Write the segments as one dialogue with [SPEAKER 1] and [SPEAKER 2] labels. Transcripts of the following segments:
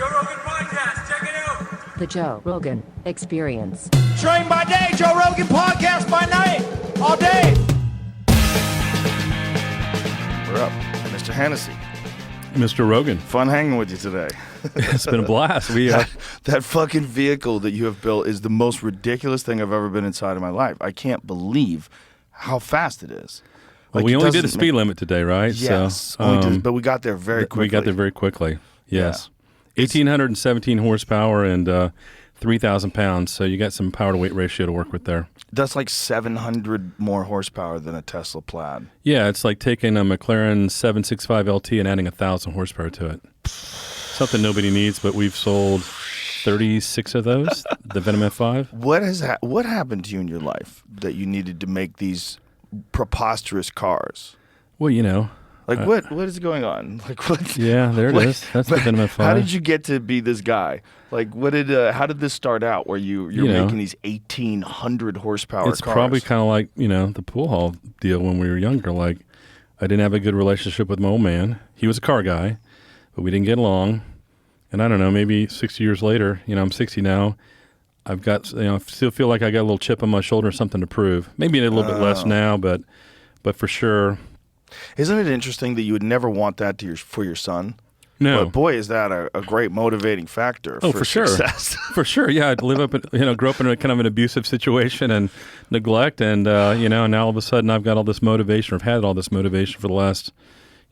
[SPEAKER 1] Joe Rogan Podcast. Check it out.
[SPEAKER 2] The Joe Rogan Experience.
[SPEAKER 3] Train by day, Joe Rogan Podcast by night, all day.
[SPEAKER 4] We're up. Mr. Hennessey.
[SPEAKER 5] Mr. Rogan.
[SPEAKER 4] Fun hanging with you today.
[SPEAKER 5] It's been a blast.
[SPEAKER 4] That fucking vehicle that you have built is the most ridiculous thing I've ever been inside of my life. I can't believe how fast it is.
[SPEAKER 5] Well, we only did a speed limit today, right?
[SPEAKER 4] Yes, but we got there very quickly.
[SPEAKER 5] We got there very quickly, yes. Yeah. 1,817 horsepower and 3,000 pounds, so you got some power-to-weight ratio to work with there.
[SPEAKER 4] That's like 700 more horsepower than a Tesla Plaid.
[SPEAKER 5] Yeah, it's like taking a McLaren 765 LT and adding 1,000 horsepower to it. Something nobody needs, but we've sold 36 of those, the Venom F5.
[SPEAKER 4] What happened to you in your life that you needed to make these preposterous cars?
[SPEAKER 5] Well, you know.
[SPEAKER 4] Like, what is going on? Like, what?
[SPEAKER 5] Yeah, there it is. That's the Venom F5.
[SPEAKER 4] How did you get to be this guy? Like, how did this start out where you're making these 1,800 horsepower cars?
[SPEAKER 5] It's probably kind of like, the pool hall deal when we were younger. Like, I didn't have a good relationship with my old man. He was a car guy, but we didn't get along. And I don't know, maybe 60 years later, I'm 60 now. I've got, I still feel like I got a little chip on my shoulder, something to prove. Maybe a little bit less now, but for sure.
[SPEAKER 4] Isn't it interesting that you would never want that for your son?
[SPEAKER 5] No.
[SPEAKER 4] But boy, is that a great motivating factor for success.
[SPEAKER 5] Sure. For sure, yeah. I'd live up, grew up in a kind of an abusive situation and neglect, and, now all of a sudden I've got all this motivation, or I've had all this motivation for the last,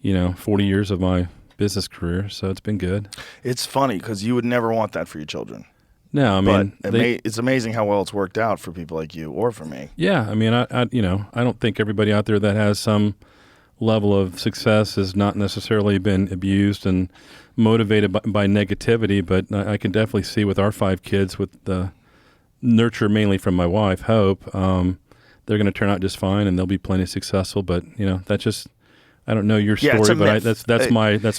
[SPEAKER 5] 40 years of my business career, so it's been good. It's
[SPEAKER 4] funny because you would never want that for your children.
[SPEAKER 5] No, I mean,
[SPEAKER 4] it's amazing how well it's worked out for people like you or for me.
[SPEAKER 5] Yeah, I mean, I don't think everybody out there that has some level of success has not necessarily been abused and motivated by negativity, but I can definitely see with our 5 kids, with the nurture mainly from my wife, Hope, they're going to turn out just fine and they'll be plenty successful. But that's just, I don't know your story, but that's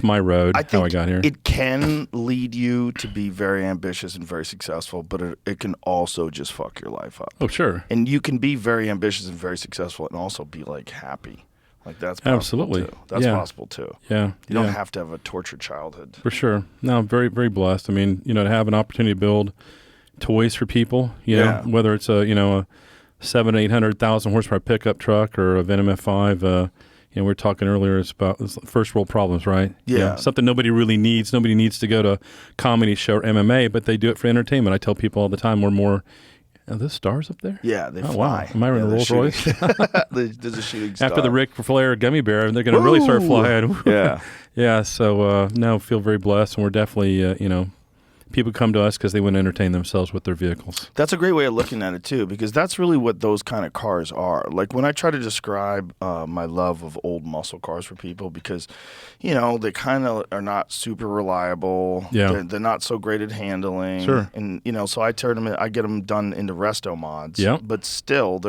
[SPEAKER 5] my road. How I got here.
[SPEAKER 4] It can lead you to be very ambitious and very successful, but it can also just fuck your life up.
[SPEAKER 5] Oh, sure.
[SPEAKER 4] And you can be very ambitious and very successful and also be like happy. Like that's possible
[SPEAKER 5] absolutely
[SPEAKER 4] too. That's possible too.
[SPEAKER 5] Yeah,
[SPEAKER 4] you don't have to have a tortured childhood.
[SPEAKER 5] For sure. No, I'm very, very blessed. I mean, to have an opportunity to build toys for people. Whether it's a 700,000 horsepower pickup truck or a Venom F5. We were talking earlier. It's about first world problems, right?
[SPEAKER 4] Yeah.
[SPEAKER 5] Something nobody really needs. Nobody needs to go to a comedy show or MMA, but they do it for entertainment. I tell people all the time, we're more. Are those stars up there?
[SPEAKER 4] Yeah, they fly.
[SPEAKER 5] Wow. Am I in a Rolls Royce?
[SPEAKER 4] There's a shooting star.
[SPEAKER 5] After the Ric Flair gummy bear, they're going to really start flying.
[SPEAKER 4] Yeah.
[SPEAKER 5] Yeah, so now feel very blessed, and we're definitely, people come to us because they want to entertain themselves with their vehicles.
[SPEAKER 4] That's a great way of looking at it, too, because that's really what those kind of cars are. Like, when I try to describe my love of old muscle cars for people, because, they kind of are not super reliable.
[SPEAKER 5] Yeah.
[SPEAKER 4] They're not so great at handling.
[SPEAKER 5] Sure.
[SPEAKER 4] And, so I get them done into resto mods.
[SPEAKER 5] Yeah.
[SPEAKER 4] But still,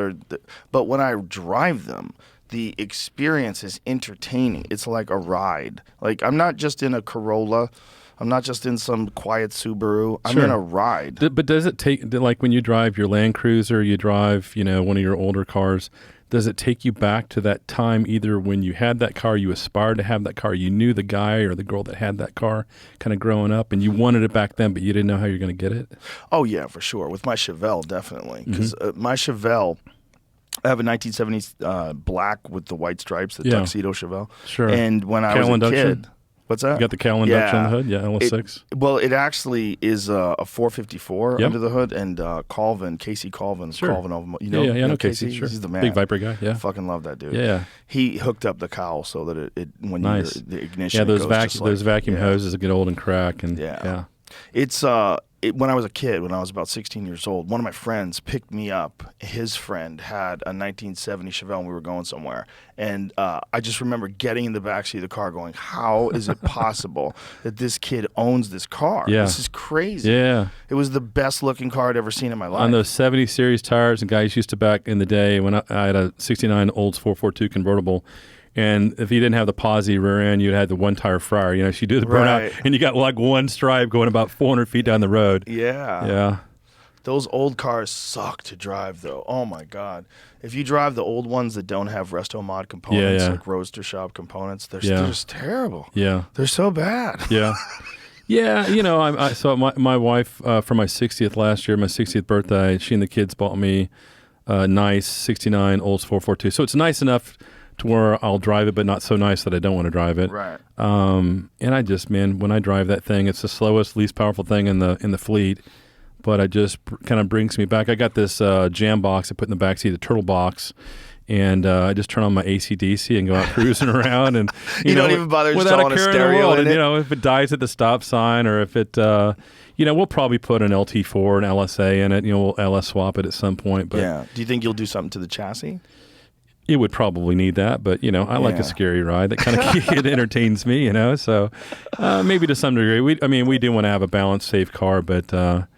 [SPEAKER 4] but when I drive them, the experience is entertaining. It's like a ride. Like, I'm not just in a Corolla. I'm not just in some quiet Subaru. I'm in a ride.
[SPEAKER 5] But does it take, like when you drive your Land Cruiser, you drive, one of your older cars, does it take you back to that time either when you had that car, you aspired to have that car, you knew the guy or the girl that had that car kind of growing up, and you wanted it back then, but you didn't know how you're going to get it?
[SPEAKER 4] Oh, yeah, for sure. With my Chevelle, definitely. Because my Chevelle, I have a 1970s black with the white stripes, the tuxedo Chevelle.
[SPEAKER 5] Sure.
[SPEAKER 4] And when I was a kid... What's that?
[SPEAKER 5] You got the Cal induction on the hood? Yeah, LS6.
[SPEAKER 4] It actually is a 454 under the hood, and Casey Colvin's Colvin over.
[SPEAKER 5] I know Casey. Sure.
[SPEAKER 4] He's the man.
[SPEAKER 5] Big Viper guy. Yeah,
[SPEAKER 4] fucking love that dude.
[SPEAKER 5] Yeah,
[SPEAKER 4] he hooked up the cowl so that when
[SPEAKER 5] nice.
[SPEAKER 4] the ignition.
[SPEAKER 5] Yeah, those
[SPEAKER 4] goes
[SPEAKER 5] vacuum hoses get old and crack, and
[SPEAKER 4] It's when I was a kid, when I was about 16 years old, one of my friends picked me up. His friend had a 1970 Chevelle, and we were going somewhere. And I just remember getting in the backseat of the car going, how is it possible that this kid owns this car?
[SPEAKER 5] Yeah.
[SPEAKER 4] This is crazy.
[SPEAKER 5] Yeah.
[SPEAKER 4] It was the best-looking car I'd ever seen in my life.
[SPEAKER 5] On those 70 series tires, and guys used to back in the day when I had a 69 Olds 442 convertible, and if you didn't have the posi rear end, you had the one tire fryer. So you do the burnout, and you got like one stripe going about 400 feet down the road.
[SPEAKER 4] Yeah.
[SPEAKER 5] Yeah.
[SPEAKER 4] Those old cars suck to drive, though. Oh, my God. If you drive the old ones that don't have resto mod components, like Roadster Shop components, they're just terrible.
[SPEAKER 5] Yeah.
[SPEAKER 4] They're so bad.
[SPEAKER 5] Yeah. Yeah, so my wife, for my 60th last year, my 60th birthday, she and the kids bought me a nice 69 Olds 442. So it's nice enough to where I'll drive it, but not so nice that I don't want to drive it.
[SPEAKER 4] Right.
[SPEAKER 5] And I just, man, when I drive that thing, it's the slowest, least powerful thing in the fleet. But it just kind of brings me back. I got this jam box I put in the backseat, a turtle box. And I just turn on my AC/DC and go out cruising around, and
[SPEAKER 4] you don't even bother
[SPEAKER 5] without
[SPEAKER 4] installing
[SPEAKER 5] a care
[SPEAKER 4] a
[SPEAKER 5] in the
[SPEAKER 4] stereo
[SPEAKER 5] world.
[SPEAKER 4] in
[SPEAKER 5] And
[SPEAKER 4] it?
[SPEAKER 5] if it dies at the stop sign, or if it, we'll probably put an LT4, an LSA in it. We'll LS swap it at some point. But
[SPEAKER 4] Yeah. Do you think you'll do something to the chassis?
[SPEAKER 5] it would probably need that. But I like a scary ride. That kind of it entertains me. So maybe to some degree. We do want to have a balanced, safe car, but the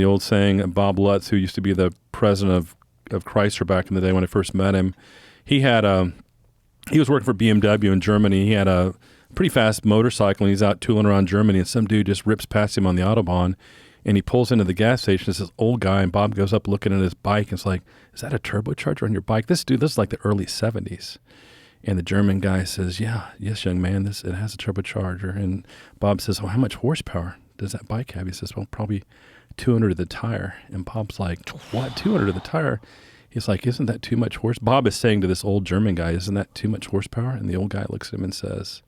[SPEAKER 5] old saying, Bob Lutz, who used to be the president of Chrysler back in the day when I first met him. He was working for BMW in Germany. He had a pretty fast motorcycle, and he's out tooling around Germany, and some dude just rips past him on the Autobahn, and he pulls into the gas station. It's this old guy, and Bob goes up looking at his bike, and it's like, is that a turbocharger on your bike? This is like the early 70s. And the German guy says, yes, young man, it has a turbocharger. And Bob says, how much horsepower does that bike have? He says, well, probably 200 of the tire. And Bob's like, what, 200 of the tire? He's like, isn't that too much horsepower? Bob is saying to this old German guy, isn't that too much horsepower? And the old guy looks at him and says,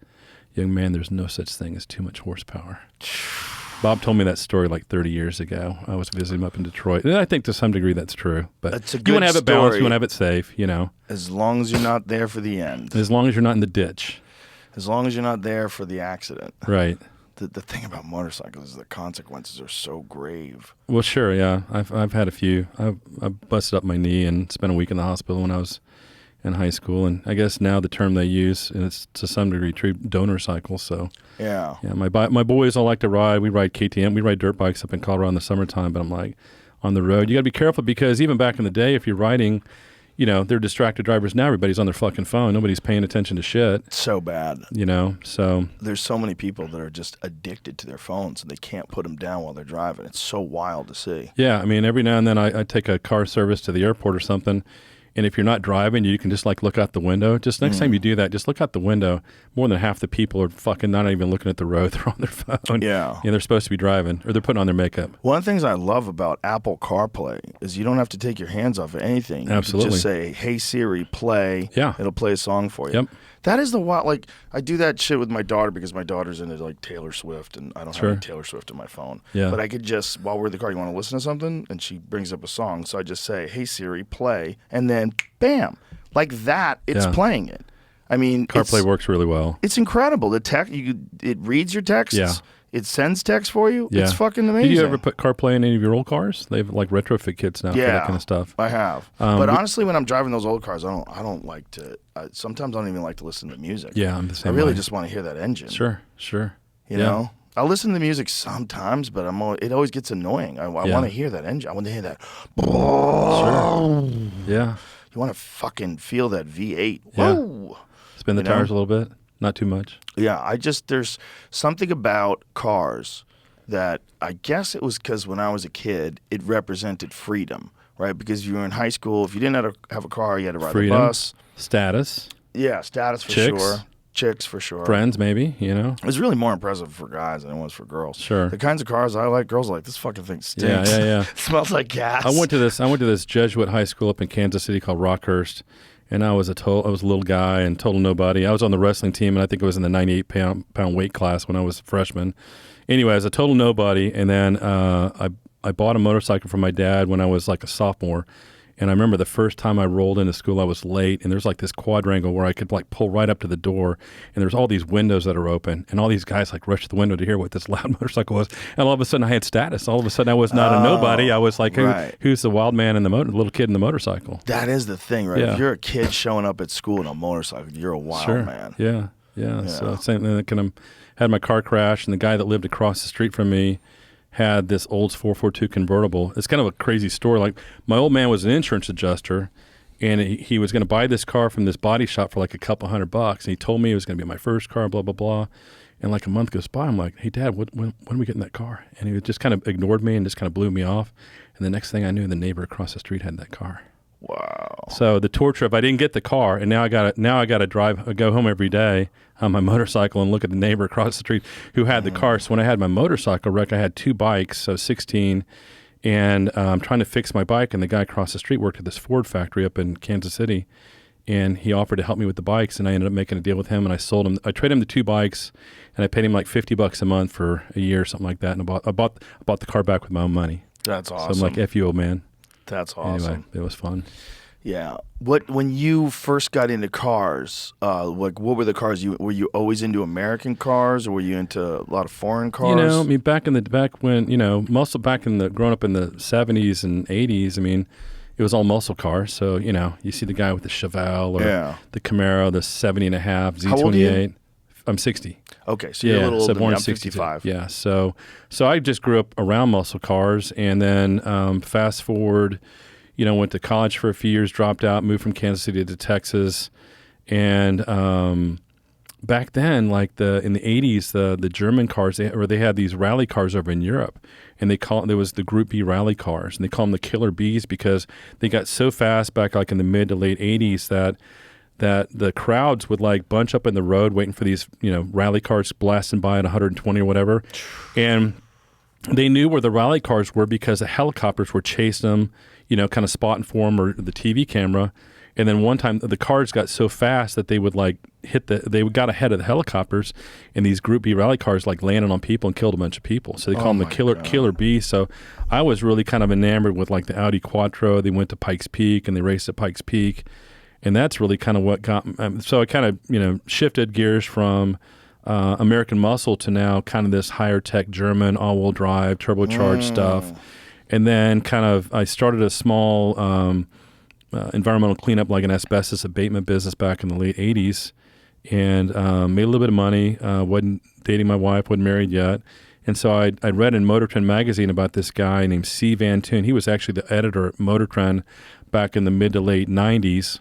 [SPEAKER 5] young man, there's no such thing as too much horsepower. Bob told me that story like 30 years ago. I was visiting him up in Detroit. And I think to some degree that's true. But
[SPEAKER 4] That's a
[SPEAKER 5] you
[SPEAKER 4] good
[SPEAKER 5] want to have it balanced. You
[SPEAKER 4] story.
[SPEAKER 5] want to have it safe,
[SPEAKER 4] As long as you're not there for the end.
[SPEAKER 5] As long as you're not in the ditch.
[SPEAKER 4] As long as you're not there for the accident.
[SPEAKER 5] Right.
[SPEAKER 4] The thing about motorcycles is the consequences are so grave.
[SPEAKER 5] Well, sure, yeah. I've had a few. I busted up my knee and spent a week in the hospital when I was in high school. And I guess now the term they use, and it's to some degree true, donor cycle. So
[SPEAKER 4] Yeah.
[SPEAKER 5] my boys all like to ride. We ride KTM. We ride dirt bikes up in Colorado in the summertime. But I'm like, on the road, you got to be careful because even back in the day, if you're riding, they're distracted drivers. Now everybody's on their fucking phone. Nobody's paying attention to shit.
[SPEAKER 4] So bad.
[SPEAKER 5] So
[SPEAKER 4] There's so many people that are just addicted to their phones and they can't put them down while they're driving. It's so wild to see.
[SPEAKER 5] yeah, every now and then I take a car service to the airport or something. And if you're not driving, you can just look out the window. Just next time you do that, just look out the window. More than half the people are fucking not even looking at the road. They're on their phone.
[SPEAKER 4] Yeah.
[SPEAKER 5] They're supposed to be driving or they're putting on their makeup.
[SPEAKER 4] One of the things I love about Apple CarPlay is you don't have to take your hands off of anything. You
[SPEAKER 5] Absolutely.
[SPEAKER 4] can just say, hey, Siri, play.
[SPEAKER 5] Yeah.
[SPEAKER 4] It'll play a song for you.
[SPEAKER 5] Yep.
[SPEAKER 4] That is the wild. I do that shit with my daughter because my daughter's into Taylor Swift and I don't
[SPEAKER 5] Sure.
[SPEAKER 4] have any Taylor Swift in my phone.
[SPEAKER 5] Yeah.
[SPEAKER 4] But I could just, while we're in the car, you want to listen to something? And she brings up a song. So I just say, hey, Siri, play. And then, bam. Like that, it's
[SPEAKER 5] Yeah.
[SPEAKER 4] playing it.
[SPEAKER 5] CarPlay works really well.
[SPEAKER 4] It's incredible. The text, it reads your texts.
[SPEAKER 5] Yeah.
[SPEAKER 4] It sends text for you.
[SPEAKER 5] Yeah.
[SPEAKER 4] It's fucking amazing.
[SPEAKER 5] Did you ever put CarPlay in any of your old cars? They have retrofit kits now for that kind of stuff.
[SPEAKER 4] I have. But honestly, when I'm driving those old cars, I don't like to. Sometimes I don't even like to listen to music.
[SPEAKER 5] Yeah, I'm the same
[SPEAKER 4] I really
[SPEAKER 5] way.
[SPEAKER 4] just want to hear that engine.
[SPEAKER 5] Sure.
[SPEAKER 4] You know, I'll listen to the music sometimes, but it always gets annoying. I want to hear that engine. I want to hear that.
[SPEAKER 5] Sure. Yeah.
[SPEAKER 4] You want to fucking feel that V8.
[SPEAKER 5] Yeah.
[SPEAKER 4] Whoa.
[SPEAKER 5] Spin the tires a little bit. Not too much.
[SPEAKER 4] Yeah, there's something about cars that I guess it was because when I was a kid, it represented freedom, right? Because you were in high school, if you didn't have a car, you had to ride
[SPEAKER 5] Freedom.
[SPEAKER 4] the bus.
[SPEAKER 5] Status.
[SPEAKER 4] Yeah, status for
[SPEAKER 5] Chicks.
[SPEAKER 4] sure. Chicks for sure.
[SPEAKER 5] Friends, maybe,
[SPEAKER 4] It was really more impressive for guys than it was for girls.
[SPEAKER 5] Sure.
[SPEAKER 4] The kinds of cars I like, girls are like, this fucking thing stinks.
[SPEAKER 5] Yeah.
[SPEAKER 4] Smells like gas.
[SPEAKER 5] I went to this Jesuit high school up in Kansas City called Rockhurst, and I was a little guy and total nobody. I was on the wrestling team, and I think I was in the 98 pound weight class when I was a freshman. Anyway, I was a total nobody, and then I bought a motorcycle from my dad when I was like a sophomore. And I remember the first time I rolled into school, I was late, and there's this quadrangle where I could pull right up to the door, and there's all these windows that are open, and all these guys rush to the window to hear what this loud motorcycle was. And all of a sudden, I had status. All of a sudden, I was not a nobody. I was like,
[SPEAKER 4] right.
[SPEAKER 5] who's the wild man in the little kid in the motorcycle?
[SPEAKER 4] That is the thing, right?
[SPEAKER 5] Yeah.
[SPEAKER 4] If you're a kid showing up at school in a motorcycle, you're a wild man.
[SPEAKER 5] Yeah. So same thing. Kind of had my car crash, and the guy that lived across the street from me had this Olds 442 convertible. It's kind of a crazy story. My old man was an insurance adjuster, and he was going to buy this car from this body shop for a couple $100, and he told me it was going to be my first car, blah, blah, blah. And a month goes by, I'm like, hey, Dad, when are we getting that car? And he just kind of ignored me and just kind of blew me off. And the next thing I knew, the neighbor across the street had that car.
[SPEAKER 4] Wow.
[SPEAKER 5] So the tour trip, I didn't get the car, and now I got to go home every day on my motorcycle and look at the neighbor across the street who had the car. So when I had my motorcycle wreck, I had 2 bikes, so 16, and I'm trying to fix my bike, and the guy across the street worked at this Ford factory up in Kansas City, and he offered to help me with the bikes, and I ended up making a deal with him, and I sold him. I traded him the 2 bikes, and I paid him like $50 a month for a year or something like that, and I bought the car back with my own money.
[SPEAKER 4] That's awesome.
[SPEAKER 5] So I'm like, F you, old man.
[SPEAKER 4] That's awesome.
[SPEAKER 5] Anyway, it was fun.
[SPEAKER 4] Yeah. When you first got into cars, what were the cars? Were you always into American cars, or were you into a lot of foreign cars?
[SPEAKER 5] You know, I mean, back when growing up in the 70s and 80s, I mean, it was all muscle cars. So, you know, you see the guy with the Chevelle or the Camaro, the 70.5 Z28.
[SPEAKER 4] How old are you?
[SPEAKER 5] I'm 60.
[SPEAKER 4] Okay, so you're a little older than me. I'm 65.
[SPEAKER 5] Yeah, so I just grew up around muscle cars, and then fast forward, you know, went to college for a few years, dropped out, moved from Kansas City to Texas, and back then, like in the 80s, the German cars, they had these rally cars over in Europe, and there was the Group B rally cars, and they call them the Killer Bees because they got so fast back like in the mid to late 80s that the crowds would like bunch up in the road waiting for these, you know, rally cars blasting by at 120 or whatever, and they knew where the rally cars were because the helicopters were chasing them, you know, kind of spotting for them, or the TV camera. And then one time the cars got so fast that they would like they got ahead of the helicopters, and these Group B rally cars like landed on people and killed a bunch of people. So they call them the Killer Bee. So I was really kind of enamored with like the Audi Quattro. They went to Pikes Peak and they raced at Pikes Peak. And that's really kind of what got so I kind of, you know, shifted gears from American muscle to now kind of this higher tech German all-wheel drive, turbocharged stuff. And then kind of I started a small environmental cleanup, like an asbestos abatement business back in the late 80s, and made a little bit of money. Wasn't dating my wife, wasn't married yet. And so I read in Motor Trend magazine about this guy named C. Van Toon. He was actually the editor at Motor Trend back in the mid to late 90s.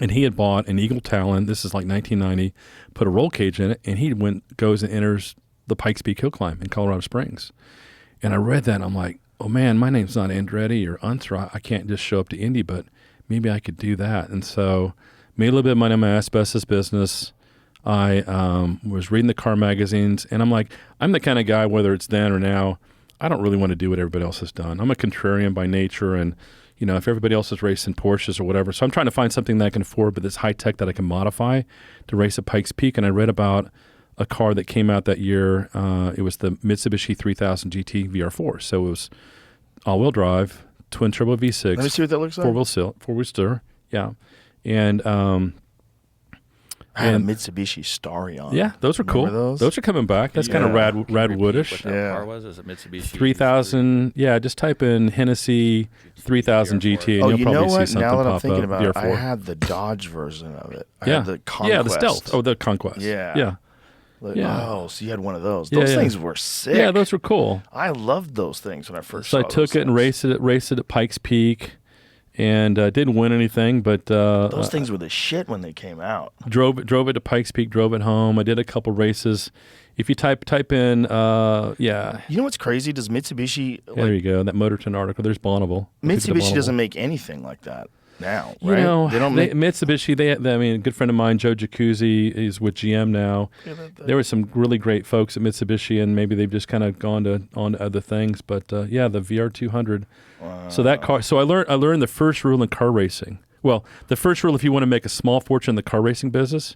[SPEAKER 5] And he had bought an Eagle Talon, this is like 1990, put a roll cage in it, and he goes and enters the Pikes Peak Hill Climb in Colorado Springs. And I read that, and I'm like, oh man, my name's not Andretti or Unser. I can't just show up to Indy, but maybe I could do that. And so made a little bit of money on my asbestos business. I was reading the car magazines, and I'm like, I'm the kind of guy, whether it's then or now, I don't really want to do what everybody else has done. I'm a contrarian by nature, and you know, if everybody else is racing Porsches or whatever. So I'm trying to find something that I can afford, but that's high tech that I can modify to race at Pikes Peak. And I read about a car that came out that year. It was the Mitsubishi 3000 GT VR4. So it was all-wheel drive, twin turbo V6.
[SPEAKER 4] Let me see what that looks like.
[SPEAKER 5] Four-wheel stir, yeah. And
[SPEAKER 4] I had a Mitsubishi Starion.
[SPEAKER 5] Yeah, those are cool.
[SPEAKER 4] Those?
[SPEAKER 5] Those are coming back. That's kind of rad woodish.
[SPEAKER 6] What that car was? Is it Mitsubishi
[SPEAKER 5] 3000? Yeah, just type in Hennessey 3000 GT, and
[SPEAKER 4] Oh,
[SPEAKER 5] you'll
[SPEAKER 4] you
[SPEAKER 5] probably
[SPEAKER 4] know what?
[SPEAKER 5] see something
[SPEAKER 4] Now that I'm
[SPEAKER 5] pop
[SPEAKER 4] thinking
[SPEAKER 5] up.
[SPEAKER 4] about it, I
[SPEAKER 5] VR4.
[SPEAKER 4] had the Dodge version of it. I
[SPEAKER 5] Yeah,
[SPEAKER 4] had the Conquest.
[SPEAKER 5] yeah, the Stealth. Oh, the Conquest.
[SPEAKER 4] Yeah.
[SPEAKER 5] yeah,
[SPEAKER 4] Yeah. Oh, so you had one of those.
[SPEAKER 5] Yeah,
[SPEAKER 4] Those
[SPEAKER 5] yeah.
[SPEAKER 4] things were sick.
[SPEAKER 5] yeah. Those were cool.
[SPEAKER 4] I loved those things when I first
[SPEAKER 5] So
[SPEAKER 4] saw
[SPEAKER 5] I took
[SPEAKER 4] those
[SPEAKER 5] it and
[SPEAKER 4] things.
[SPEAKER 5] raced it at Pikes Peak, and didn't win anything, but
[SPEAKER 4] Those things were the shit when they came out.
[SPEAKER 5] drove it to Pikes Peak, drove it home. I did a couple races. If you type in, yeah,
[SPEAKER 4] You know what's crazy? Does Mitsubishi
[SPEAKER 5] there you go. That Motorton article. There's Bonneville.
[SPEAKER 4] Mitsubishi doesn't make anything like that now,
[SPEAKER 5] You
[SPEAKER 4] right?
[SPEAKER 5] know,
[SPEAKER 4] they don't make.
[SPEAKER 5] Mitsubishi. I mean, a good friend of mine, Joe Jacuzzi, is with GM now. There were some really great folks at Mitsubishi, and maybe they've just kind of gone on to other things. But yeah, the VR200. So that car. So I learned the first rule in car racing. Well, the first rule, if you want to make a small fortune in the car racing business,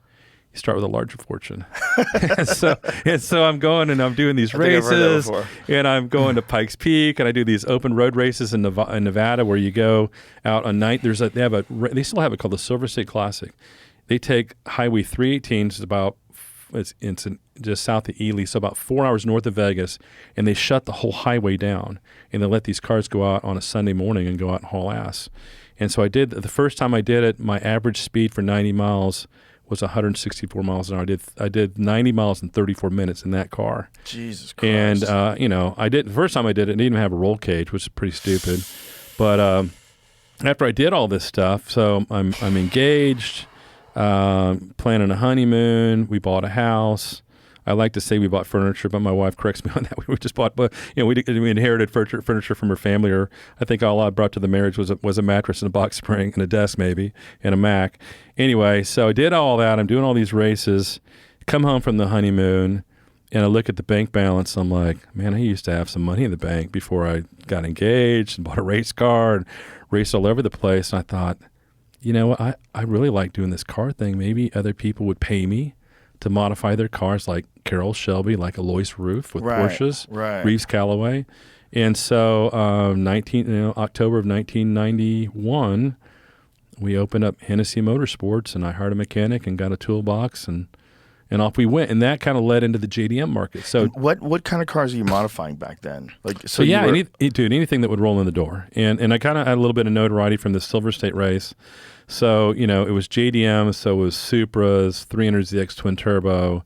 [SPEAKER 5] you start with a larger fortune. and so I'm going and I'm doing these
[SPEAKER 4] I think I've heard that
[SPEAKER 5] races,
[SPEAKER 4] before.
[SPEAKER 5] and I'm going to Pikes Peak, and I do these open road races in Nevada where you go out on night. They still have it called the Silver State Classic. They take Highway 318, it's just south of Ely, so about 4 hours north of Vegas, and they shut the whole highway down, and they let these cars go out on a Sunday morning and go out and haul ass. And so the first time I did it, my average speed for 90 miles was 164 miles an hour. I did 90 miles in 34 minutes in that car.
[SPEAKER 4] Jesus Christ.
[SPEAKER 5] And you know, the first time I did it, didn't even have a roll cage, which is pretty stupid. But after I did all this stuff, so I'm engaged, planning a honeymoon. We bought a house. I like to say we bought furniture, but my wife corrects me on that. We just bought, but we inherited furniture from her family, or I think all I brought to the marriage was a mattress and a box spring and a desk maybe and a Mac. Anyway, so I did all that. I'm doing all these races. Come home from the honeymoon, and I look at the bank balance. I'm like, man, I used to have some money in the bank before I got engaged and bought a race car and raced all over the place. And I thought, you know what, I really like doing this car thing. Maybe other people would pay me to modify their cars, like Carroll Shelby, like Alois Roof with Porsches, Reeves Callaway. And so October of 1991, we opened up Hennessey Motorsports, and I hired a mechanic and got a toolbox, and off we went. And that kind of led into the JDM market. So
[SPEAKER 4] what kind of cars are you modifying back then?
[SPEAKER 5] Anything that would roll in the door. And I kind of had a little bit of notoriety from the Silver State race. So, it was JDM, so it was Supras, 300ZX twin turbo,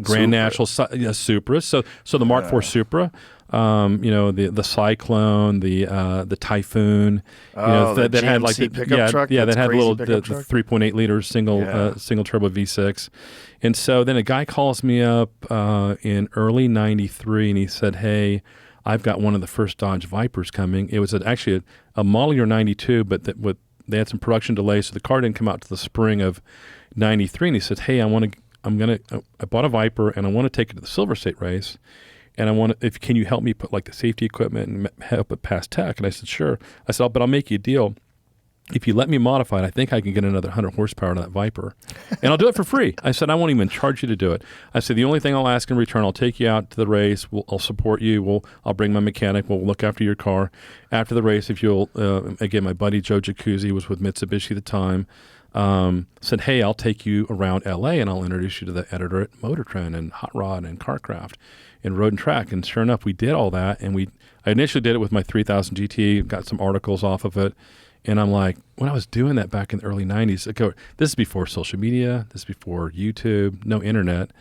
[SPEAKER 5] Grand National Supras. So the Mark IV Supra, the Cyclone, the Typhoon,
[SPEAKER 4] that
[SPEAKER 5] had like the
[SPEAKER 4] pickup truck.
[SPEAKER 5] Yeah, that had the
[SPEAKER 4] 3.8
[SPEAKER 5] liter single turbo V6. And so then a guy calls me up in early '93, and he said, "Hey, I've got one of the first Dodge Vipers coming." It was actually a model year '92, but they had some production delays, so the car didn't come out to the spring of '93. And he said, "Hey, I bought a Viper, and I want to take it to the Silver State race, and can you help me put like the safety equipment and help it pass tech?" And I said, "Sure." I said, "But I'll make you a deal. If you let me modify it, I think I can get another 100 horsepower to that Viper. And I'll do it for free." I said, "I won't even charge you to do it." I said, "The only thing I'll ask in return, I'll take you out to the race. I'll support you. I'll bring my mechanic. We'll look after your car. After the race, if you'll," again, my buddy Joe Jacuzzi was with Mitsubishi at the time, said, "Hey, I'll take you around LA and I'll introduce you to the editor at Motor Trend and Hot Rod and Carcraft and Road and Track." And sure enough, we did all that. And I initially did it with my 3000 GT, got some articles off of it. And I'm like, when I was doing that back in the early 90s, this is before social media, this is before YouTube, no internet.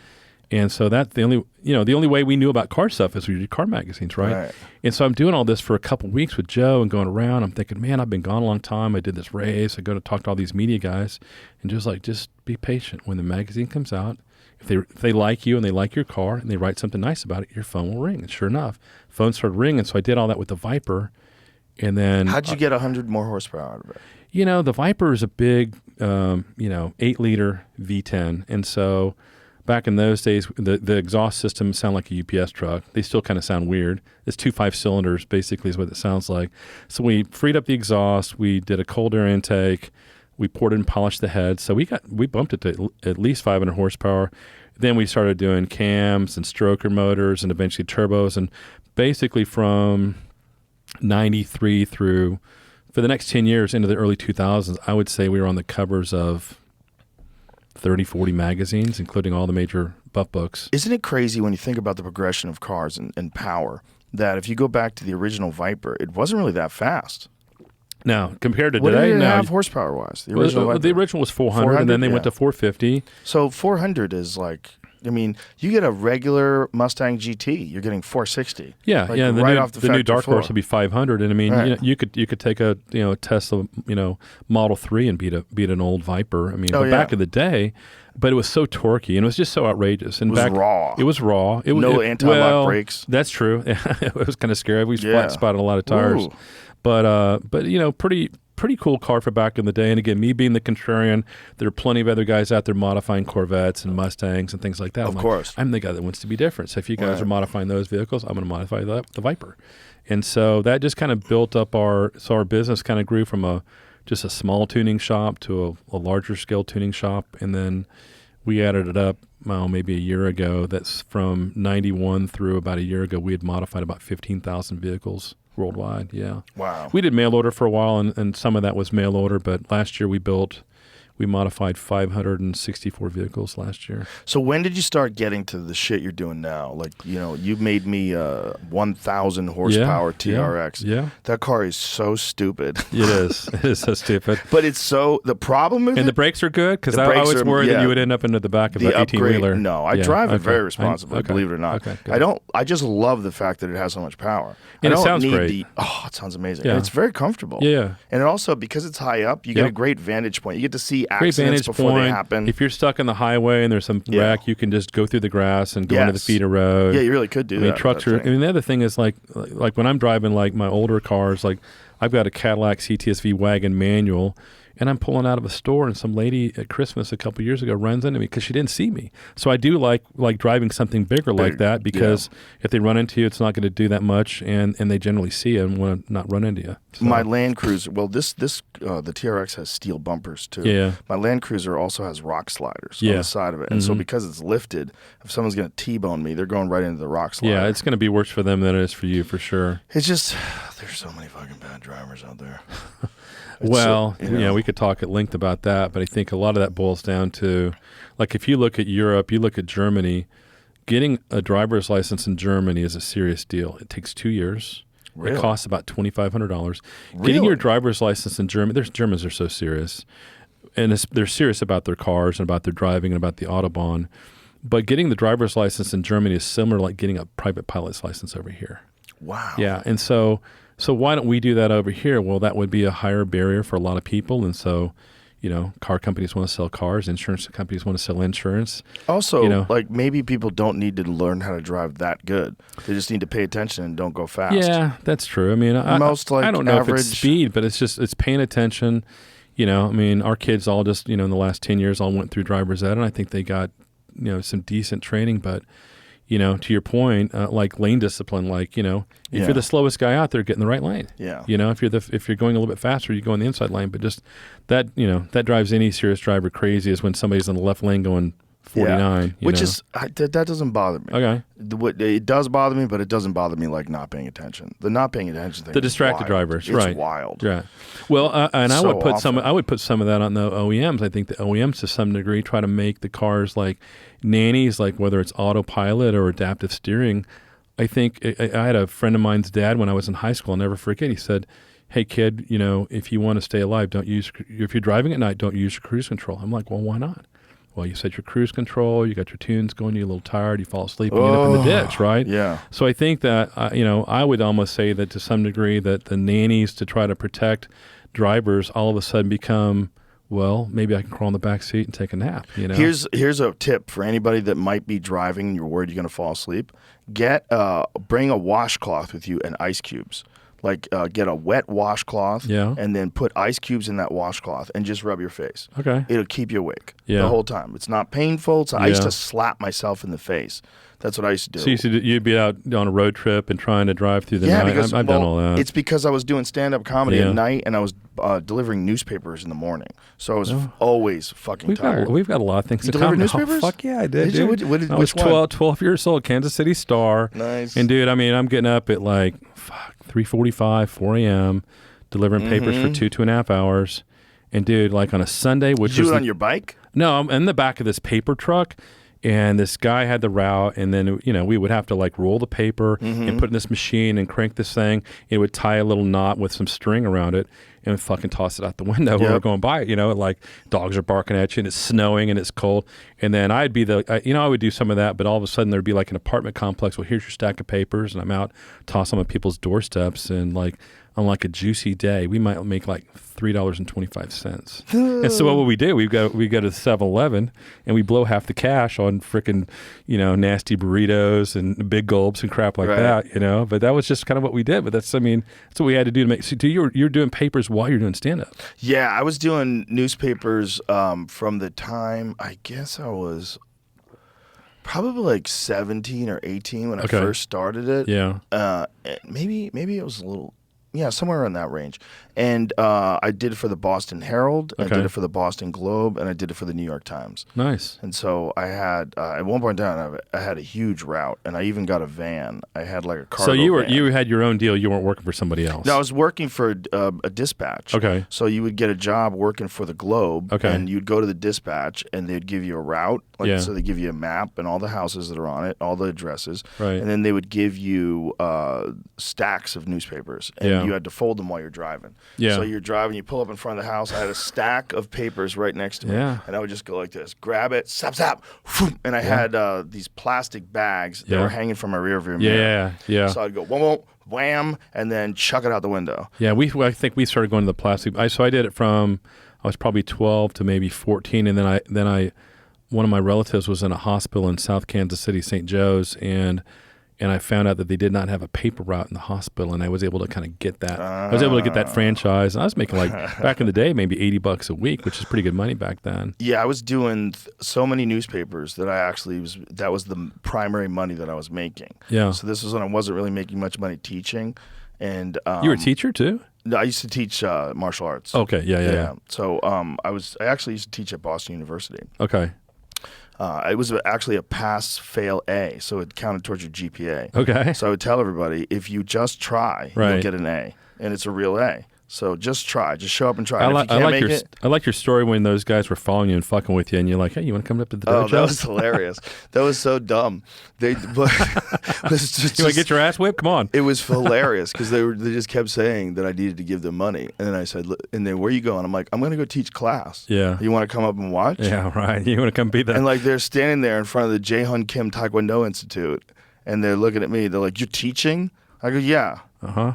[SPEAKER 5] And so that's the only way we knew about car stuff is we read car magazines, right? And so I'm doing all this for a couple of weeks with Joe and going around. I'm thinking, man, I've been gone a long time. I did this race. I go to talk to all these media guys, and just be patient. When the magazine comes out, if they like you and they like your car and they write something nice about it, your phone will ring. And sure enough, phone started ringing. So I did all that with the Viper. And then
[SPEAKER 4] how'd you get 100 more horsepower out of it?
[SPEAKER 5] The Viper is a big, 8-liter V10. And so back in those days, the exhaust systems sound like a UPS truck. They still kind of sound weird. It's 2 5-cylinders, basically, is what it sounds like. So we freed up the exhaust. We did a cold air intake. We poured it and polished the head. So we bumped it to at least 500 horsepower. Then we started doing cams and stroker motors and eventually turbos. And basically from 93 through, for the next 10 years into the early 2000s, I would say we were on the covers of 30, 40 magazines, including all the major buff books.
[SPEAKER 4] Isn't it crazy when you think about the progression of cars and power, that if you go back to the original Viper, it wasn't really that fast?
[SPEAKER 5] Now, compared to
[SPEAKER 4] what
[SPEAKER 5] today,
[SPEAKER 4] did it have horsepower-wise?
[SPEAKER 5] The original was 400 and then they went to 450.
[SPEAKER 4] So 400 is like, you get a regular Mustang GT, you're getting 460.
[SPEAKER 5] Yeah, The new Dark Horse would be 500, and you could take a Tesla Model 3 and beat an old Viper. Back in the day, but it was so torquey and it was just so outrageous. And
[SPEAKER 4] it was raw.
[SPEAKER 5] It was raw.
[SPEAKER 4] No anti-lock brakes.
[SPEAKER 5] That's true. It was kind of scary. We flat spotted a lot of tires.
[SPEAKER 4] Ooh.
[SPEAKER 5] But pretty cool car for back in the day. And again, me being the contrarian, there are plenty of other guys out there modifying Corvettes and Mustangs and things like that.
[SPEAKER 4] Of course.
[SPEAKER 5] I'm the guy that wants to be different. So if you guys are modifying those vehicles, I'm going to modify the Viper. And so that just kind of built up our business kind of grew from just a small tuning shop to a larger scale tuning shop. And then we added it up maybe a year ago. That's from 91 through about a year ago. We had modified about 15,000 vehicles worldwide. Yeah.
[SPEAKER 4] Wow.
[SPEAKER 5] We did mail order for a while, and some of that was mail order, but last year we modified 564 vehicles last year.
[SPEAKER 4] So when did you start getting to the shit you're doing now? Like, you made me a 1,000 horsepower TRX.
[SPEAKER 5] Yeah.
[SPEAKER 4] That car is so stupid.
[SPEAKER 5] It is. It is so stupid.
[SPEAKER 4] But the problem is
[SPEAKER 5] the brakes are good? Because I was worried that you would end up into the back of an 18-wheeler.
[SPEAKER 4] No, I drive it very responsibly, believe it or not.
[SPEAKER 5] Okay,
[SPEAKER 4] I just love the fact that it has so much power.
[SPEAKER 5] And it sounds great.
[SPEAKER 4] It sounds amazing.
[SPEAKER 5] Yeah.
[SPEAKER 4] And it's very comfortable.
[SPEAKER 5] Yeah.
[SPEAKER 4] And it also, because it's high up, you get a great vantage point. You get to see see
[SPEAKER 5] Great
[SPEAKER 4] accidents
[SPEAKER 5] vantage
[SPEAKER 4] before
[SPEAKER 5] point.
[SPEAKER 4] they happen.
[SPEAKER 5] If you're stuck on the highway and there's some wreck, you can just go through the grass and go into the feeder road.
[SPEAKER 4] Yeah, you really could do that.
[SPEAKER 5] I mean, trucks are. I mean, the other thing is like when I'm driving like my older cars, like I've got a Cadillac CTSV wagon manual, and I'm pulling out of a store, and some lady at Christmas a couple years ago runs into me because she didn't see me. So I do like driving something bigger like that because if they run into you, it's not going to do that much, and they generally see you and want to not run into you. So.
[SPEAKER 4] My Land Cruiser, well, the TRX has steel bumpers too.
[SPEAKER 5] Yeah.
[SPEAKER 4] My Land Cruiser also has rock sliders on the side of it, and so because it's lifted, if someone's going to T-bone me, they're going right into the rock slider.
[SPEAKER 5] Yeah, it's going to be worse for them than it is for you, for sure.
[SPEAKER 4] It's just there's so many fucking bad drivers out there.
[SPEAKER 5] Well, we could talk at length about that, but I think a lot of that boils down to, like, if you look at Europe, you look at Germany, getting a driver's license in Germany is a serious deal. It takes 2 years.
[SPEAKER 4] Really?
[SPEAKER 5] It costs about $2,500.
[SPEAKER 4] Really?
[SPEAKER 5] Getting your driver's license in Germany, Germans are so serious, and they're serious about their cars and about their driving and about the Autobahn. But getting the driver's license in Germany is similar, like getting a private pilot's license over here.
[SPEAKER 4] Wow.
[SPEAKER 5] Yeah, and so why don't we do that over here? Well, that would be a higher barrier for a lot of people, and so, car companies want to sell cars, insurance companies want to sell insurance.
[SPEAKER 4] Also, like maybe people don't need to learn how to drive that good. They just need to pay attention and don't go fast.
[SPEAKER 5] Yeah, that's true. I mean, I don't know if it's speed, but it's paying attention. I mean, our kids all just, in the last 10 years all went through driver's ed, and I think they got, some decent training, but to your point, like lane discipline, like, if you're the slowest guy out there, get in the right lane.
[SPEAKER 4] Yeah.
[SPEAKER 5] If you're going a little bit faster, you go in the inside lane, but just that, that drives any serious driver crazy is when somebody's in the left lane going 49.
[SPEAKER 4] Which is, that doesn't bother me.
[SPEAKER 5] Okay.
[SPEAKER 4] It does bother me, but it doesn't bother me like not paying attention. The not paying attention thing.
[SPEAKER 5] The distracted drivers, right?
[SPEAKER 4] It's wild.
[SPEAKER 5] Yeah. Well, and
[SPEAKER 4] so
[SPEAKER 5] I would put some of that on the OEMs. I think the OEMs to some degree try to make the cars like nannies, like whether it's autopilot or adaptive steering. I think I had a friend of mine's dad when I was in high school. I'll never forget. He said, "Hey kid, if you want to stay alive, if you're driving at night, don't use your cruise control." I'm like, "Well, why not?" Well, you set your cruise control, you got your tunes going, you're a little tired, you fall asleep, and you end up in the ditch, right?
[SPEAKER 4] Yeah.
[SPEAKER 5] So I think that, I would almost say that to some degree that the nannies to try to protect drivers all of a sudden become, well, maybe I can crawl in the back seat and take a nap,
[SPEAKER 4] Here's a tip for anybody that might be driving and you're worried you're going to fall asleep. Bring a washcloth with you and ice cubes. Like get a wet washcloth and then put ice cubes in that washcloth and just rub your face.
[SPEAKER 5] Okay.
[SPEAKER 4] It'll keep you awake the whole time. It's not painful. I used to slap myself in the face. That's what I used to do.
[SPEAKER 5] So you'd be out on a road trip and trying to drive through the night.
[SPEAKER 4] Because,
[SPEAKER 5] I've done all that.
[SPEAKER 4] It's because I was doing stand-up comedy at night and I was delivering newspapers in the morning. So I was always fucking tired.
[SPEAKER 5] We've got a lot of things
[SPEAKER 4] you
[SPEAKER 5] to
[SPEAKER 4] deliver
[SPEAKER 5] cover.
[SPEAKER 4] newspapers?
[SPEAKER 5] Oh, fuck yeah, I did,
[SPEAKER 4] dude.
[SPEAKER 5] I was 12 years old, Kansas City Star.
[SPEAKER 4] Nice.
[SPEAKER 5] And dude, I mean, I'm getting up at like 3:45, 4 a.m., delivering papers for 2.5 hours. And dude, like on a Sunday, which
[SPEAKER 4] Did you do it on your bike?
[SPEAKER 5] No, I'm in the back of this paper truck. And this guy had the route, and then we would have to like roll the paper and put it in this machine and crank this thing. It would tie a little knot with some string around it, and fucking toss it out the window when we're going by it. Like dogs are barking at you, and it's snowing and it's cold. And then I'd be I would do some of that, but all of a sudden there'd be like an apartment complex. Well, here's your stack of papers, and I'm out tossing them on people's doorsteps, and like on like a juicy day, we might make like $3.25. And so what would we do? We go to 7-Eleven and we blow half the cash on frickin' nasty burritos and big gulps and crap like that. But that was just kind of what we did. But that's what we had to do to make. So you're doing papers while you're doing stand up.
[SPEAKER 4] Yeah, I was doing newspapers from the time I guess I was probably like 17 or 18 when I first started it.
[SPEAKER 5] Yeah.
[SPEAKER 4] Maybe it was a little. Yeah, somewhere around that range. And I did it for the Boston Herald, I did it for the Boston Globe, and I did it for the New York Times.
[SPEAKER 5] Nice.
[SPEAKER 4] And so I had, at one point in time, I had a huge route, and I even got a van. I had like a cargo van.
[SPEAKER 5] You had your own deal. You weren't working for somebody else.
[SPEAKER 4] No, I was working for a dispatch.
[SPEAKER 5] Okay.
[SPEAKER 4] So you would get a job working for the Globe,
[SPEAKER 5] okay,
[SPEAKER 4] and you'd go to the dispatch, and they'd give you a route. So they give you a map and all the houses that are on it, all the addresses.
[SPEAKER 5] Right.
[SPEAKER 4] And then they would give you stacks of newspapers, and you had to fold them while you're driving.
[SPEAKER 5] Yeah.
[SPEAKER 4] So you're driving, you pull up in front of the house. I had a stack of papers right next to me, and I would just go like this, grab it, zap, and I had these plastic bags that were hanging from my rearview mirror.
[SPEAKER 5] Yeah.
[SPEAKER 4] So I'd go whoa, wham, and then chuck it out the window.
[SPEAKER 5] Yeah, I think we started going to the plastic. So I did it from I was probably 12 to maybe 14, and then one of my relatives was in a hospital in South Kansas City, St. Joe's, and I found out that they did not have a paper route in the hospital, and I was able to kind of get that. I was able to get that franchise, and I was making, like, back in the day, maybe $80 a week, which is pretty good money back then.
[SPEAKER 4] Yeah, I was doing so many newspapers that that was the primary money that I was making.
[SPEAKER 5] Yeah.
[SPEAKER 4] So this was when I wasn't really making much money teaching. And
[SPEAKER 5] you were a teacher too?
[SPEAKER 4] No, I used to teach martial arts.
[SPEAKER 5] Okay, yeah.
[SPEAKER 4] So I actually used to teach at Boston University.
[SPEAKER 5] Okay.
[SPEAKER 4] It was actually a pass-fail A, so it counted towards your GPA.
[SPEAKER 5] Okay.
[SPEAKER 4] So I would tell everybody, if you just try, you'll get an A, and it's a real A. So just try. Just show up and try.
[SPEAKER 5] I like your story when those guys were following you and fucking with you, and you're like, hey, you want to come up to the dojo?
[SPEAKER 4] Oh, that was hilarious. That was so dumb.
[SPEAKER 5] You want to get your ass whipped? Come on.
[SPEAKER 4] It was hilarious because they just kept saying that I needed to give them money. And then I said, where are you going? I'm like, I'm going to go teach class.
[SPEAKER 5] Yeah.
[SPEAKER 4] You want to come up and watch?
[SPEAKER 5] Yeah, right. You want to come be that?
[SPEAKER 4] And like they're standing there in front of the Jae-Hun Kim Taekwondo Institute, and they're looking at me. They're like, you're teaching? I go, yeah.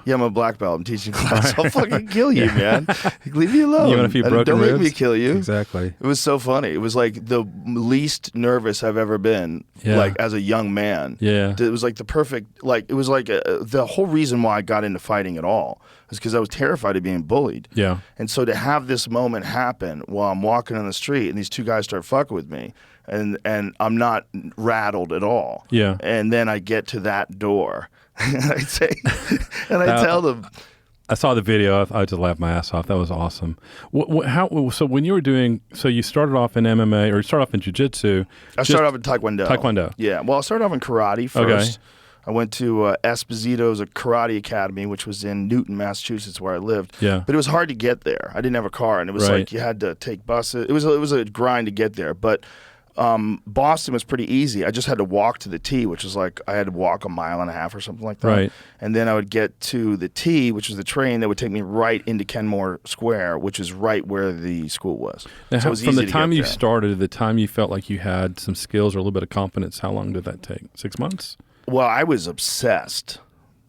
[SPEAKER 4] Yeah, I'm a black belt. I'm teaching class. I'll fucking kill you, man. Leave me alone.
[SPEAKER 5] Even if you broken
[SPEAKER 4] Don't
[SPEAKER 5] ribs?
[SPEAKER 4] make me kill you.
[SPEAKER 5] Exactly.
[SPEAKER 4] It was so funny. It was like the least nervous I've ever been, like as a young man.
[SPEAKER 5] Yeah.
[SPEAKER 4] It was like the perfect, like it was like the whole reason why I got into fighting at all is because I was terrified of being bullied.
[SPEAKER 5] Yeah.
[SPEAKER 4] And so to have this moment happen while I'm walking on the street and these two guys start fucking with me, and I'm not rattled at all.
[SPEAKER 5] Yeah.
[SPEAKER 4] And then I get to that door. I tell them.
[SPEAKER 5] I saw the video. I just laughed my ass off. That was awesome. So when you were doing, so you started off in MMA or you started off in jiu-jitsu.
[SPEAKER 4] I started off in Taekwondo.
[SPEAKER 5] Taekwondo.
[SPEAKER 4] Yeah. Well, I started off in karate first. Okay. I went to Esposito's, a karate academy, which was in Newton, Massachusetts, where I lived.
[SPEAKER 5] Yeah.
[SPEAKER 4] But it was hard to get there. I didn't have a car, and it was like you had to take buses. It was a grind to get there. But Boston was pretty easy. I just had to walk to the T, which was like I had to walk 1.5 miles or something like that.
[SPEAKER 5] Right.
[SPEAKER 4] And then I would get to the T, which was the train that would take me right into Kenmore Square, which is right where the school was.
[SPEAKER 5] Now,
[SPEAKER 4] so it was
[SPEAKER 5] from
[SPEAKER 4] easy
[SPEAKER 5] the time
[SPEAKER 4] to
[SPEAKER 5] you
[SPEAKER 4] get there.
[SPEAKER 5] started to the time you felt like you had some skills or a little bit of confidence, how long did that take? 6 months?
[SPEAKER 4] Well, I was obsessed.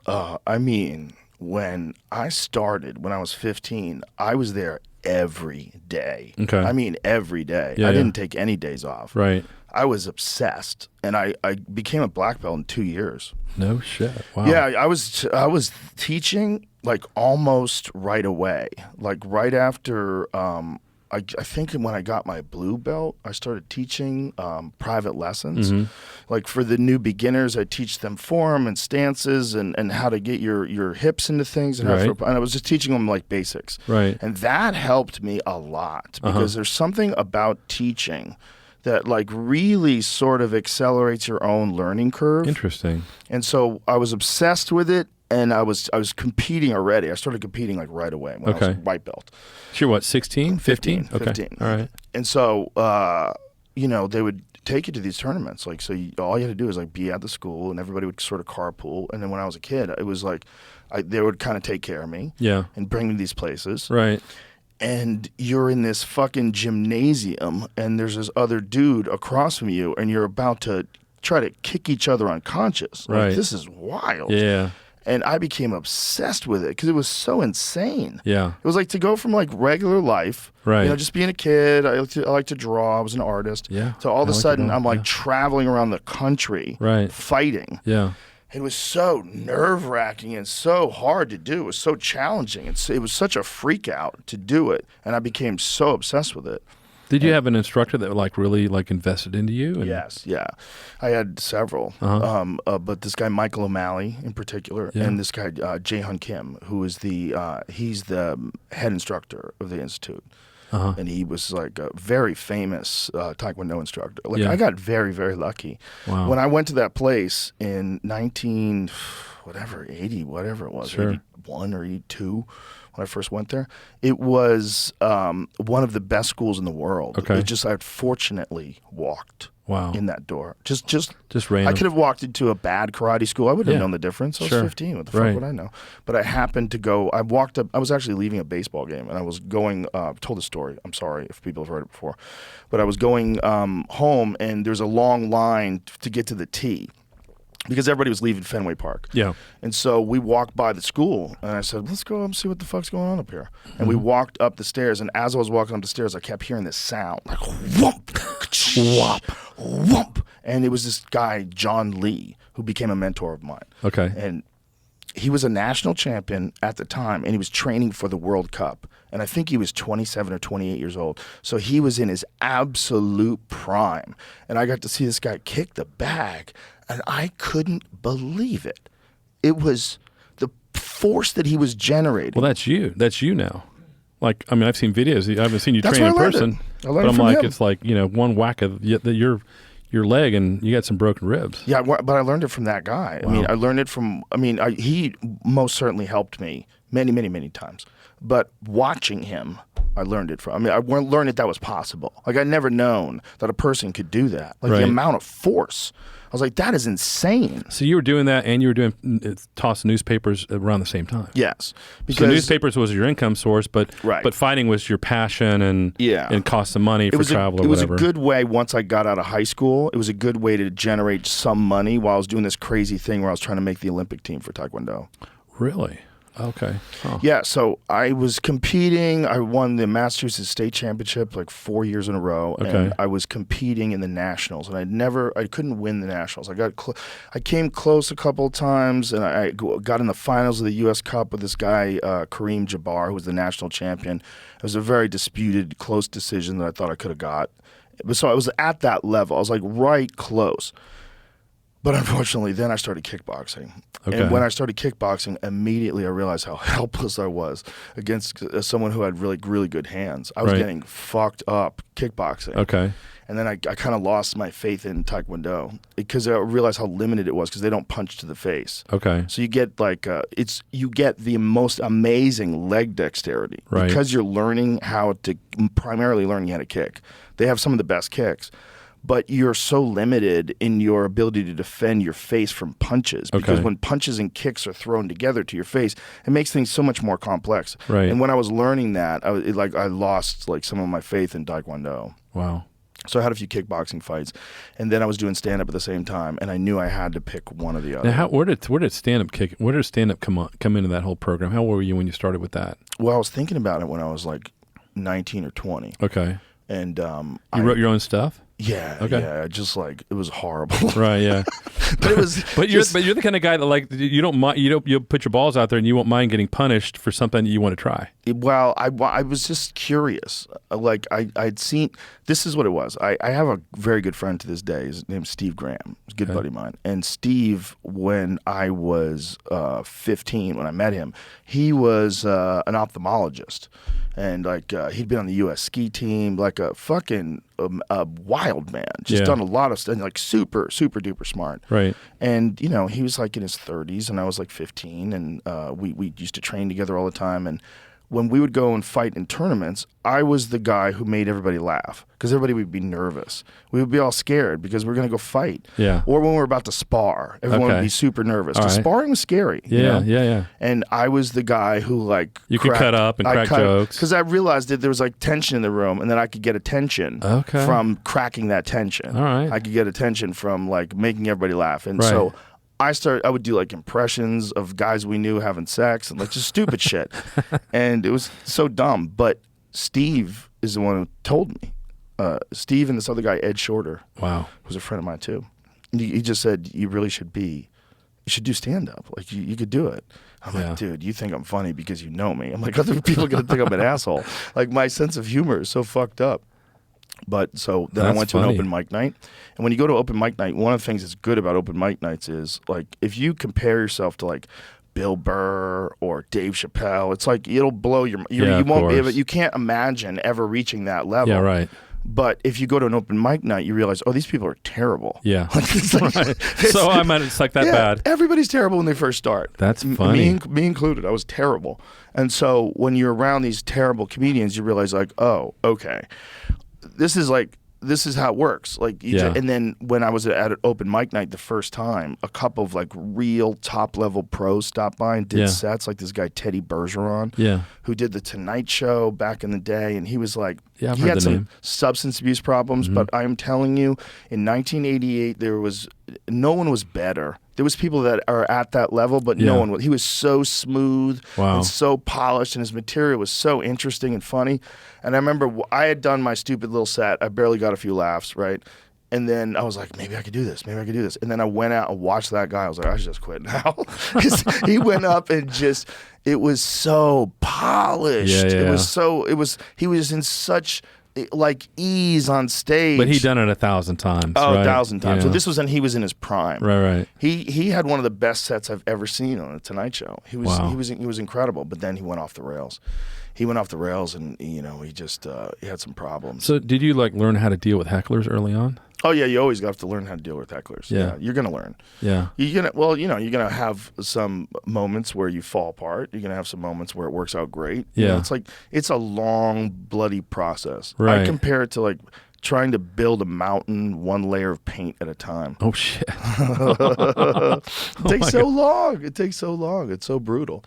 [SPEAKER 4] I mean, when I started, when I was 15, I was there every day.
[SPEAKER 5] Okay.
[SPEAKER 4] I mean, every day. I didn't take any days off.
[SPEAKER 5] Right.
[SPEAKER 4] I was obsessed, and I became a black belt in 2 years.
[SPEAKER 5] No shit. Wow.
[SPEAKER 4] Yeah, I was teaching like almost right away, like right after. I think when I got my blue belt, I started teaching private lessons.
[SPEAKER 5] Mm-hmm.
[SPEAKER 4] Like for the new beginners, I teach them form and stances and how to get your hips into things. And, and I was just teaching them like basics.
[SPEAKER 5] Right.
[SPEAKER 4] And that helped me a lot because there's something about teaching that like really sort of accelerates your own learning curve.
[SPEAKER 5] Interesting.
[SPEAKER 4] And so I was obsessed with it. And I was competing already. I started competing like right away when I was white belt.
[SPEAKER 5] Sure, what, 16? 15? Okay.
[SPEAKER 4] 15.
[SPEAKER 5] All right.
[SPEAKER 4] And so, they would take you to these tournaments. Like, so all you had to do is like be at the school, and everybody would sort of carpool. And then when I was a kid, it was like they would kind of take care of me.
[SPEAKER 5] Yeah.
[SPEAKER 4] And bring me to these places.
[SPEAKER 5] Right.
[SPEAKER 4] And you're in this fucking gymnasium, and there's this other dude across from you, and you're about to try to kick each other unconscious. Like,
[SPEAKER 5] Right.
[SPEAKER 4] this is wild.
[SPEAKER 5] Yeah.
[SPEAKER 4] And I became obsessed with it because it was so insane.
[SPEAKER 5] Yeah.
[SPEAKER 4] It was like to go from like regular life,
[SPEAKER 5] Right.
[SPEAKER 4] just being a kid. I like to draw. I was an artist.
[SPEAKER 5] Yeah.
[SPEAKER 4] So all of a sudden, I'm like
[SPEAKER 5] yeah.
[SPEAKER 4] traveling around the country,
[SPEAKER 5] Right.
[SPEAKER 4] fighting.
[SPEAKER 5] Yeah.
[SPEAKER 4] It was so nerve-wracking and so hard to do. It was so challenging. It was such a freak out to do it, and I became so obsessed with it.
[SPEAKER 5] Did you have an instructor that like really like invested into you? And...
[SPEAKER 4] Yes, yeah. I had several, but this guy Michael O'Malley in particular, and this guy Jae-Hun Kim, who is he's the head instructor of the institute, and he was like a very famous Taekwondo instructor. Like I got very, very lucky.
[SPEAKER 5] Wow.
[SPEAKER 4] When I went to that place in 80, whatever it was, 81 or 82. When I first went there, it was one of the best schools in the world.
[SPEAKER 5] Okay.
[SPEAKER 4] I had fortunately walked in that door. Just
[SPEAKER 5] random.
[SPEAKER 4] I could have walked into a bad karate school. I wouldn't have known the difference. I was 15. What the fuck would I know? But I happened to go. I walked up. I was actually leaving a baseball game, and I was going. Told the story. I'm sorry if people have heard it before, but I was going home, and there's a long line to get to the T. because everybody was leaving Fenway Park.
[SPEAKER 5] Yeah.
[SPEAKER 4] And so we walked by the school, and I said, let's go up and see what the fuck's going on up here. And we walked up the stairs, and as I was walking up the stairs, I kept hearing this sound, like whoomp, whomp, whoomp. And it was this guy, John Lee, who became a mentor of mine.
[SPEAKER 5] Okay.
[SPEAKER 4] And he was a national champion at the time, and he was training for the World Cup. And I think he was 27 or 28 years old. So he was in his absolute prime. And I got to see this guy kick the bag, and I couldn't believe it. It was the force that he was generating.
[SPEAKER 5] Well, that's you. That's you now. Like, I mean, I've seen videos. I haven't seen you
[SPEAKER 4] That's
[SPEAKER 5] train in
[SPEAKER 4] where I learned
[SPEAKER 5] person.
[SPEAKER 4] it. I learned
[SPEAKER 5] but I'm
[SPEAKER 4] from
[SPEAKER 5] like,
[SPEAKER 4] him.
[SPEAKER 5] it's like, one whack of your leg, and you got some broken ribs.
[SPEAKER 4] Yeah, but I learned it from that guy.
[SPEAKER 5] Wow.
[SPEAKER 4] I mean, I learned it from, he most certainly helped me many, many, many times. But watching him, I learned it from. I learned that was possible. Like, I'd never known that a person could do that. Like,
[SPEAKER 5] Right.
[SPEAKER 4] the amount of force. I was like, that is insane.
[SPEAKER 5] So you were doing that, and you were doing tossing newspapers around the same time.
[SPEAKER 4] Yes.
[SPEAKER 5] So
[SPEAKER 4] Because
[SPEAKER 5] newspapers was your income source, but
[SPEAKER 4] Right.
[SPEAKER 5] but fighting was your passion, and and cost some money for travel or
[SPEAKER 4] it was
[SPEAKER 5] whatever.
[SPEAKER 4] a good way, once I got out of high school, it was a good way to generate some money while I was doing this crazy thing where I was trying to make the Olympic team for Taekwondo.
[SPEAKER 5] Really? Okay. Huh.
[SPEAKER 4] Yeah, so I was competing. I won the Massachusetts State Championship like 4 years in a row,
[SPEAKER 5] Okay.
[SPEAKER 4] and I was competing in the nationals, and I couldn't win the nationals. I came close a couple of times, and I got in the finals of the U.S. Cup with this guy Kareem Jabbar, who was the national champion. It was a very disputed, close decision that I thought I could have got. So I was at that level. I was like right close. But unfortunately, then I started kickboxing.
[SPEAKER 5] Okay.
[SPEAKER 4] And when I started kickboxing, immediately I realized how helpless I was against someone who had really, really good hands. I was
[SPEAKER 5] Right.
[SPEAKER 4] getting fucked up kickboxing.
[SPEAKER 5] Okay.
[SPEAKER 4] And then I kind of lost my faith in Taekwondo because I realized how limited it was because they don't punch to the face.
[SPEAKER 5] Okay.
[SPEAKER 4] So you get you get the most amazing leg dexterity
[SPEAKER 5] Right.
[SPEAKER 4] because you're primarily learning how to kick. They have some of the best kicks. But you're so limited in your ability to defend your face from punches because
[SPEAKER 5] Okay.
[SPEAKER 4] when punches and kicks are thrown together to your face, it makes things so much more complex.
[SPEAKER 5] Right.
[SPEAKER 4] And when I was learning that, I lost some of my faith in Taekwondo.
[SPEAKER 5] Wow.
[SPEAKER 4] So I had a few kickboxing fights, and then I was doing stand-up at the same time, and I knew I had to pick one or the other.
[SPEAKER 5] Now, where did stand up come into that whole program? How old were you when you started with that?
[SPEAKER 4] Well, I was thinking about it when I was like 19 or 20.
[SPEAKER 5] Okay.
[SPEAKER 4] And
[SPEAKER 5] You wrote your own stuff?
[SPEAKER 4] Yeah,
[SPEAKER 5] Okay.
[SPEAKER 4] yeah, just it was horrible.
[SPEAKER 5] Right, yeah.
[SPEAKER 4] But it was
[SPEAKER 5] But you're the kind of guy that you don't mind, you'll put your balls out there and you won't mind getting punished for something that you want to try.
[SPEAKER 4] Well, I was just curious. I'd seen, this is what it was. I have a very good friend to this day. His name's Steve Graham. He's a good buddy of mine. And Steve, when I was 15, when I met him, he was an ophthalmologist. And he'd been on the U.S. ski team, like a fucking a wild man. Just done a lot of stuff, super, super duper smart.
[SPEAKER 5] Right.
[SPEAKER 4] And, he was in his 30s and I was 15 and we used to train together all the time. And when we would go and fight in tournaments, I was the guy who made everybody laugh because everybody would be nervous. We would be all scared because we're going to go fight.
[SPEAKER 5] Yeah.
[SPEAKER 4] Or when we were about to spar, everyone would
[SPEAKER 5] Okay.
[SPEAKER 4] be super nervous.
[SPEAKER 5] All
[SPEAKER 4] Because
[SPEAKER 5] right.
[SPEAKER 4] sparring was scary.
[SPEAKER 5] Yeah, yeah.
[SPEAKER 4] And I was the guy who
[SPEAKER 5] You could cut up and crack jokes.
[SPEAKER 4] Because I realized that there was tension in the room and then I could get attention
[SPEAKER 5] Okay.
[SPEAKER 4] from cracking that tension.
[SPEAKER 5] All right.
[SPEAKER 4] I could get attention from making everybody laugh. And
[SPEAKER 5] Right.
[SPEAKER 4] so I would do impressions of guys we knew having sex and just stupid shit. And it was so dumb. But Steve is the one who told me. Steve and this other guy, Ed Shorter,
[SPEAKER 5] Wow.
[SPEAKER 4] who's a friend of mine too. He just said, you should do stand-up. You could do it. I'm
[SPEAKER 5] Yeah.
[SPEAKER 4] like, dude, you think I'm funny because you know me. I'm like, other people are going to think I'm an asshole. My sense of humor is so fucked up. But so then I
[SPEAKER 5] That's
[SPEAKER 4] went to
[SPEAKER 5] funny.
[SPEAKER 4] an open mic night. And when you go to open mic night, one of the things that's good about open mic nights is if you compare yourself to Bill Burr or Dave Chappelle, it's it'll blow you
[SPEAKER 5] of
[SPEAKER 4] won't be able,
[SPEAKER 5] course.
[SPEAKER 4] you can't imagine ever reaching that level.
[SPEAKER 5] Yeah, right.
[SPEAKER 4] But if you go to an open mic night, you realize, oh, these people are terrible.
[SPEAKER 5] Yeah.
[SPEAKER 4] It's
[SPEAKER 5] Right. So it's that
[SPEAKER 4] yeah,
[SPEAKER 5] bad.
[SPEAKER 4] Everybody's terrible when they first start.
[SPEAKER 5] That's funny.
[SPEAKER 4] Me included. I was terrible. And so when you're around these terrible comedians, you realize oh, okay, this is how it works.
[SPEAKER 5] Yeah.
[SPEAKER 4] And then when I was at an open mic night the first time, a couple of real top level pros stopped by and did
[SPEAKER 5] Yeah.
[SPEAKER 4] sets, this guy Teddy Bergeron,
[SPEAKER 5] Yeah.
[SPEAKER 4] who did the Tonight Show back in the day, and he was
[SPEAKER 5] Yeah, I've
[SPEAKER 4] he
[SPEAKER 5] heard
[SPEAKER 4] had
[SPEAKER 5] the
[SPEAKER 4] some
[SPEAKER 5] name.
[SPEAKER 4] substance abuse problems, but I'm telling you, in 1988 no one was better There was people that are at that level, but no one was. He was so smooth and so polished, and his material was so interesting and funny. And I remember I had done my stupid little set. I barely got a few laughs, right? And then I was like, maybe I could do this. Maybe I could do this. And then I went out and watched that guy. I was like, I should just quit now. Because he went up and just, it was so polished. He was in such like ease on stage.
[SPEAKER 5] But he'd done it 1,000 times.
[SPEAKER 4] Oh,
[SPEAKER 5] right?
[SPEAKER 4] 1,000 times.
[SPEAKER 5] Yeah.
[SPEAKER 4] So this was when he was in his prime.
[SPEAKER 5] Right.
[SPEAKER 4] He had one of the best sets I've ever seen on the Tonight Show. He was incredible. But then he went off the rails. And he just he had some problems.
[SPEAKER 5] So did you like learn how to deal with hecklers early on?
[SPEAKER 4] Oh yeah, you always have to learn how to deal with hecklers. Yeah, you're gonna learn.
[SPEAKER 5] Yeah,
[SPEAKER 4] you're gonna have some moments where you fall apart. You're gonna have some moments where it works out great.
[SPEAKER 5] Yeah,
[SPEAKER 4] it's a long, bloody process.
[SPEAKER 5] Right.
[SPEAKER 4] I compare it to like trying to build a mountain one layer of paint at a time.
[SPEAKER 5] Oh shit!
[SPEAKER 4] It takes so long. It takes so long. It's so brutal.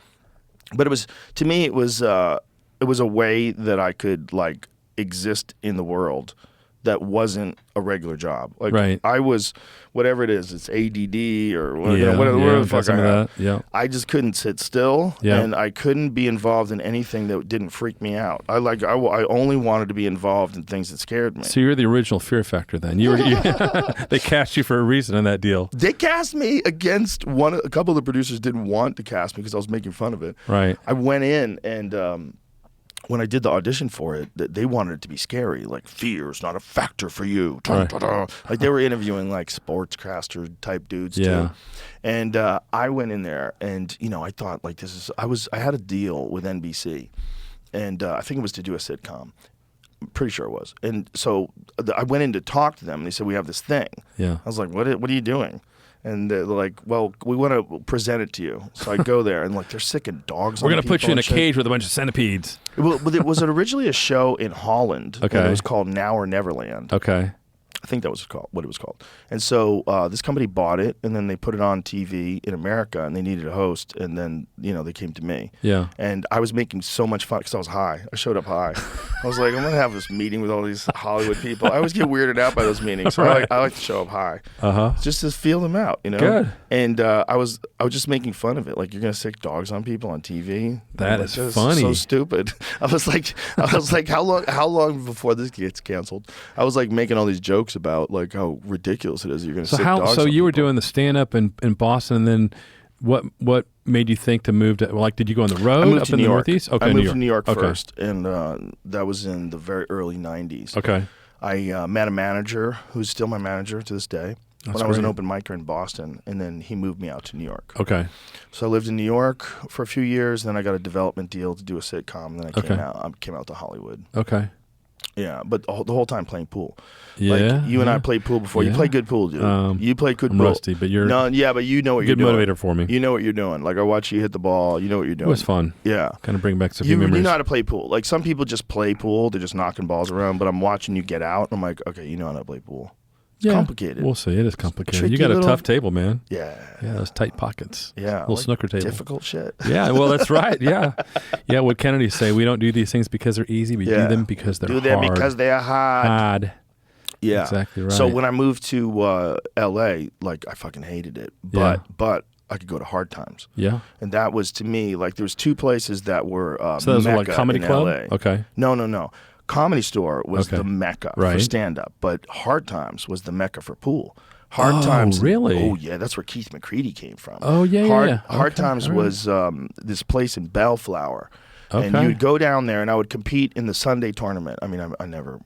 [SPEAKER 4] But to me, it was a way that I could like exist in the world that wasn't a regular job. Like
[SPEAKER 5] right.
[SPEAKER 4] I was, whatever it is, it's ADD or whatever the fuck I have.
[SPEAKER 5] Yeah.
[SPEAKER 4] I just couldn't sit still, and I couldn't be involved in anything that didn't freak me out. I only wanted to be involved in things that scared me.
[SPEAKER 5] So you're the original Fear Factor then. They cast you for a reason in that deal.
[SPEAKER 4] They cast me against a couple of the producers didn't want to cast me because I was making fun of it.
[SPEAKER 5] Right.
[SPEAKER 4] I went in and when I did the audition for it, they wanted it to be scary. Like, fear is not a factor for you.
[SPEAKER 5] Right.
[SPEAKER 4] Like, they were interviewing, like, sportscaster type dudes, too. And I went in there, and, I thought, like, I had a deal with NBC, and I think it was to do a sitcom. I'm pretty sure it was. And so I went in to talk to them, and they said, we have this thing.
[SPEAKER 5] Yeah.
[SPEAKER 4] I was like, what are you doing? And they're like, well, we want to present it to you. So I go there, and like they're sicking dogs.
[SPEAKER 5] We're going to put you in a
[SPEAKER 4] shit.
[SPEAKER 5] cage with a bunch of centipedes.
[SPEAKER 4] Well, was it originally a show in Holland?
[SPEAKER 5] Okay.
[SPEAKER 4] And it was called Now or Neverland.
[SPEAKER 5] Okay.
[SPEAKER 4] I think that was what it was called. And so this company bought it, and then they put it on TV in America, and they needed a host, and then they came to me.
[SPEAKER 5] Yeah.
[SPEAKER 4] And I was making so much fun because I was high. I showed up high. I was like, I'm gonna have this meeting with all these Hollywood people. I always get weirded out by those meetings, so
[SPEAKER 5] Right.
[SPEAKER 4] I like to show up high. Just to feel them out,
[SPEAKER 5] Good.
[SPEAKER 4] And I was just making fun of it. Like, you're gonna sick dogs on people on TV.
[SPEAKER 5] That
[SPEAKER 4] is
[SPEAKER 5] is funny.
[SPEAKER 4] So stupid. I was like, how long before this gets canceled? I was like making all these jokes about like how ridiculous it is. You're gonna sick dogs.
[SPEAKER 5] So
[SPEAKER 4] on
[SPEAKER 5] you were
[SPEAKER 4] people.
[SPEAKER 5] doing the stand up in Boston, and then what made you think to move to, like, did you go on the road
[SPEAKER 4] I moved
[SPEAKER 5] up
[SPEAKER 4] to
[SPEAKER 5] in
[SPEAKER 4] New
[SPEAKER 5] the
[SPEAKER 4] York.
[SPEAKER 5] Northeast? Okay,
[SPEAKER 4] I moved to New York
[SPEAKER 5] Okay.
[SPEAKER 4] first, and that was in the very early 90s.
[SPEAKER 5] Okay.
[SPEAKER 4] I met a manager who's still my manager to this day.
[SPEAKER 5] That's
[SPEAKER 4] when I was an
[SPEAKER 5] great.
[SPEAKER 4] open micer in Boston, and then he moved me out to New York.
[SPEAKER 5] Okay.
[SPEAKER 4] So I lived in New York for a few years, then I got a development deal to do a sitcom, and then I came out to Hollywood.
[SPEAKER 5] Okay.
[SPEAKER 4] Yeah, but the whole time playing pool.
[SPEAKER 5] Yeah.
[SPEAKER 4] Like, you and I played pool before. You
[SPEAKER 5] Yeah.
[SPEAKER 4] play good pool, dude. You play good
[SPEAKER 5] I'm
[SPEAKER 4] pool.
[SPEAKER 5] rusty, but you're
[SPEAKER 4] but you know what you're
[SPEAKER 5] good
[SPEAKER 4] doing.
[SPEAKER 5] motivator for me.
[SPEAKER 4] You know what you're doing. Like, I watch you hit the ball. You know what you're
[SPEAKER 5] It
[SPEAKER 4] doing.
[SPEAKER 5] was fun.
[SPEAKER 4] Yeah.
[SPEAKER 5] Kind of bring back some
[SPEAKER 4] You
[SPEAKER 5] memories.
[SPEAKER 4] know how to play pool. Like, some people just play pool. They're just knocking balls around. But I'm watching you get out. And I'm like, okay, you know how to play pool. It's complicated.
[SPEAKER 5] We'll see. It is complicated.
[SPEAKER 4] Tricky
[SPEAKER 5] You got a
[SPEAKER 4] little-
[SPEAKER 5] tough table, man.
[SPEAKER 4] Yeah.
[SPEAKER 5] Yeah, those tight pockets.
[SPEAKER 4] Yeah.
[SPEAKER 5] Little snooker table.
[SPEAKER 4] Difficult shit.
[SPEAKER 5] Yeah, well, that's right. Yeah. Yeah, what Kennedy say, we don't do these things because they're easy. We do them because they're
[SPEAKER 4] Do them
[SPEAKER 5] hard.
[SPEAKER 4] because they are hard.
[SPEAKER 5] Hard.
[SPEAKER 4] Yeah.
[SPEAKER 5] Exactly right.
[SPEAKER 4] So when I moved to L.A., like, I fucking hated it. But I could go to Hard Times.
[SPEAKER 5] Yeah.
[SPEAKER 4] And that was, to me, like, there was two places that were
[SPEAKER 5] So those were like
[SPEAKER 4] Mecca
[SPEAKER 5] Comedy
[SPEAKER 4] in
[SPEAKER 5] Club?
[SPEAKER 4] LA.
[SPEAKER 5] Okay.
[SPEAKER 4] No. Comedy Store was
[SPEAKER 5] Okay.
[SPEAKER 4] the Mecca for
[SPEAKER 5] Right.
[SPEAKER 4] stand-up, but Hard Times was the Mecca for pool. Hard Times.
[SPEAKER 5] Really?
[SPEAKER 4] Oh, yeah. That's where Keith McCready came from.
[SPEAKER 5] Oh, yeah.
[SPEAKER 4] Hard
[SPEAKER 5] Okay,
[SPEAKER 4] Times
[SPEAKER 5] all right.
[SPEAKER 4] was this place in Bellflower.
[SPEAKER 5] Okay.
[SPEAKER 4] And you'd go down there, and I would compete in the Sunday tournament. I mean, I never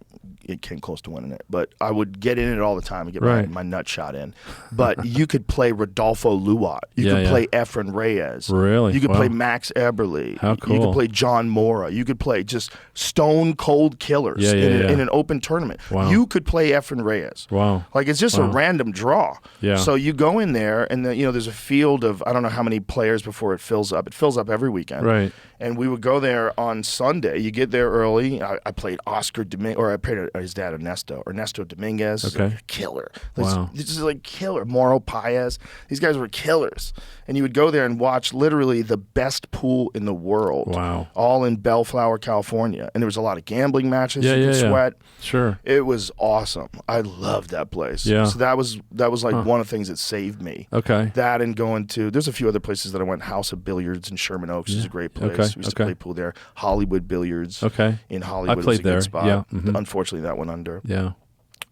[SPEAKER 4] it came close to winning it, but I would get in it all the time and get my nut shot in. But you could play Rodolfo Luat. You could play Efren Reyes.
[SPEAKER 5] Really?
[SPEAKER 4] You could
[SPEAKER 5] Wow.
[SPEAKER 4] play Max Eberle.
[SPEAKER 5] How
[SPEAKER 4] You
[SPEAKER 5] cool.
[SPEAKER 4] could play John Mora. You could play just stone cold killers in an open tournament.
[SPEAKER 5] Wow.
[SPEAKER 4] You could play Efren Reyes.
[SPEAKER 5] Wow.
[SPEAKER 4] Like, it's just a random draw.
[SPEAKER 5] Yeah.
[SPEAKER 4] So you go in there, and there's a field of, I don't know how many players before it fills up. It fills up every weekend.
[SPEAKER 5] Right.
[SPEAKER 4] And we would go there on Sunday. You get there early. I played Oscar Dominguez, or I played his dad Ernesto Dominguez.
[SPEAKER 5] Okay.
[SPEAKER 4] Like a killer.
[SPEAKER 5] Wow.
[SPEAKER 4] This is like killer. Mauro Paez. These guys were killers. And you would go there and watch literally the best pool in the world.
[SPEAKER 5] Wow.
[SPEAKER 4] All in Bellflower, California. And there was a lot of gambling matches you could sweat.
[SPEAKER 5] Sure.
[SPEAKER 4] It was awesome. I loved that place.
[SPEAKER 5] Yeah.
[SPEAKER 4] So that was like one of the things that saved me.
[SPEAKER 5] Okay.
[SPEAKER 4] That and going to, there's a few other places that I went. House of Billiards in Sherman Oaks is a great place.
[SPEAKER 5] Okay.
[SPEAKER 4] We used to play pool there. Hollywood Billiards.
[SPEAKER 5] Okay.
[SPEAKER 4] In Hollywood
[SPEAKER 5] I played
[SPEAKER 4] was a
[SPEAKER 5] there.
[SPEAKER 4] good spot.
[SPEAKER 5] Yeah.
[SPEAKER 4] Unfortunately, that went under.
[SPEAKER 5] Yeah.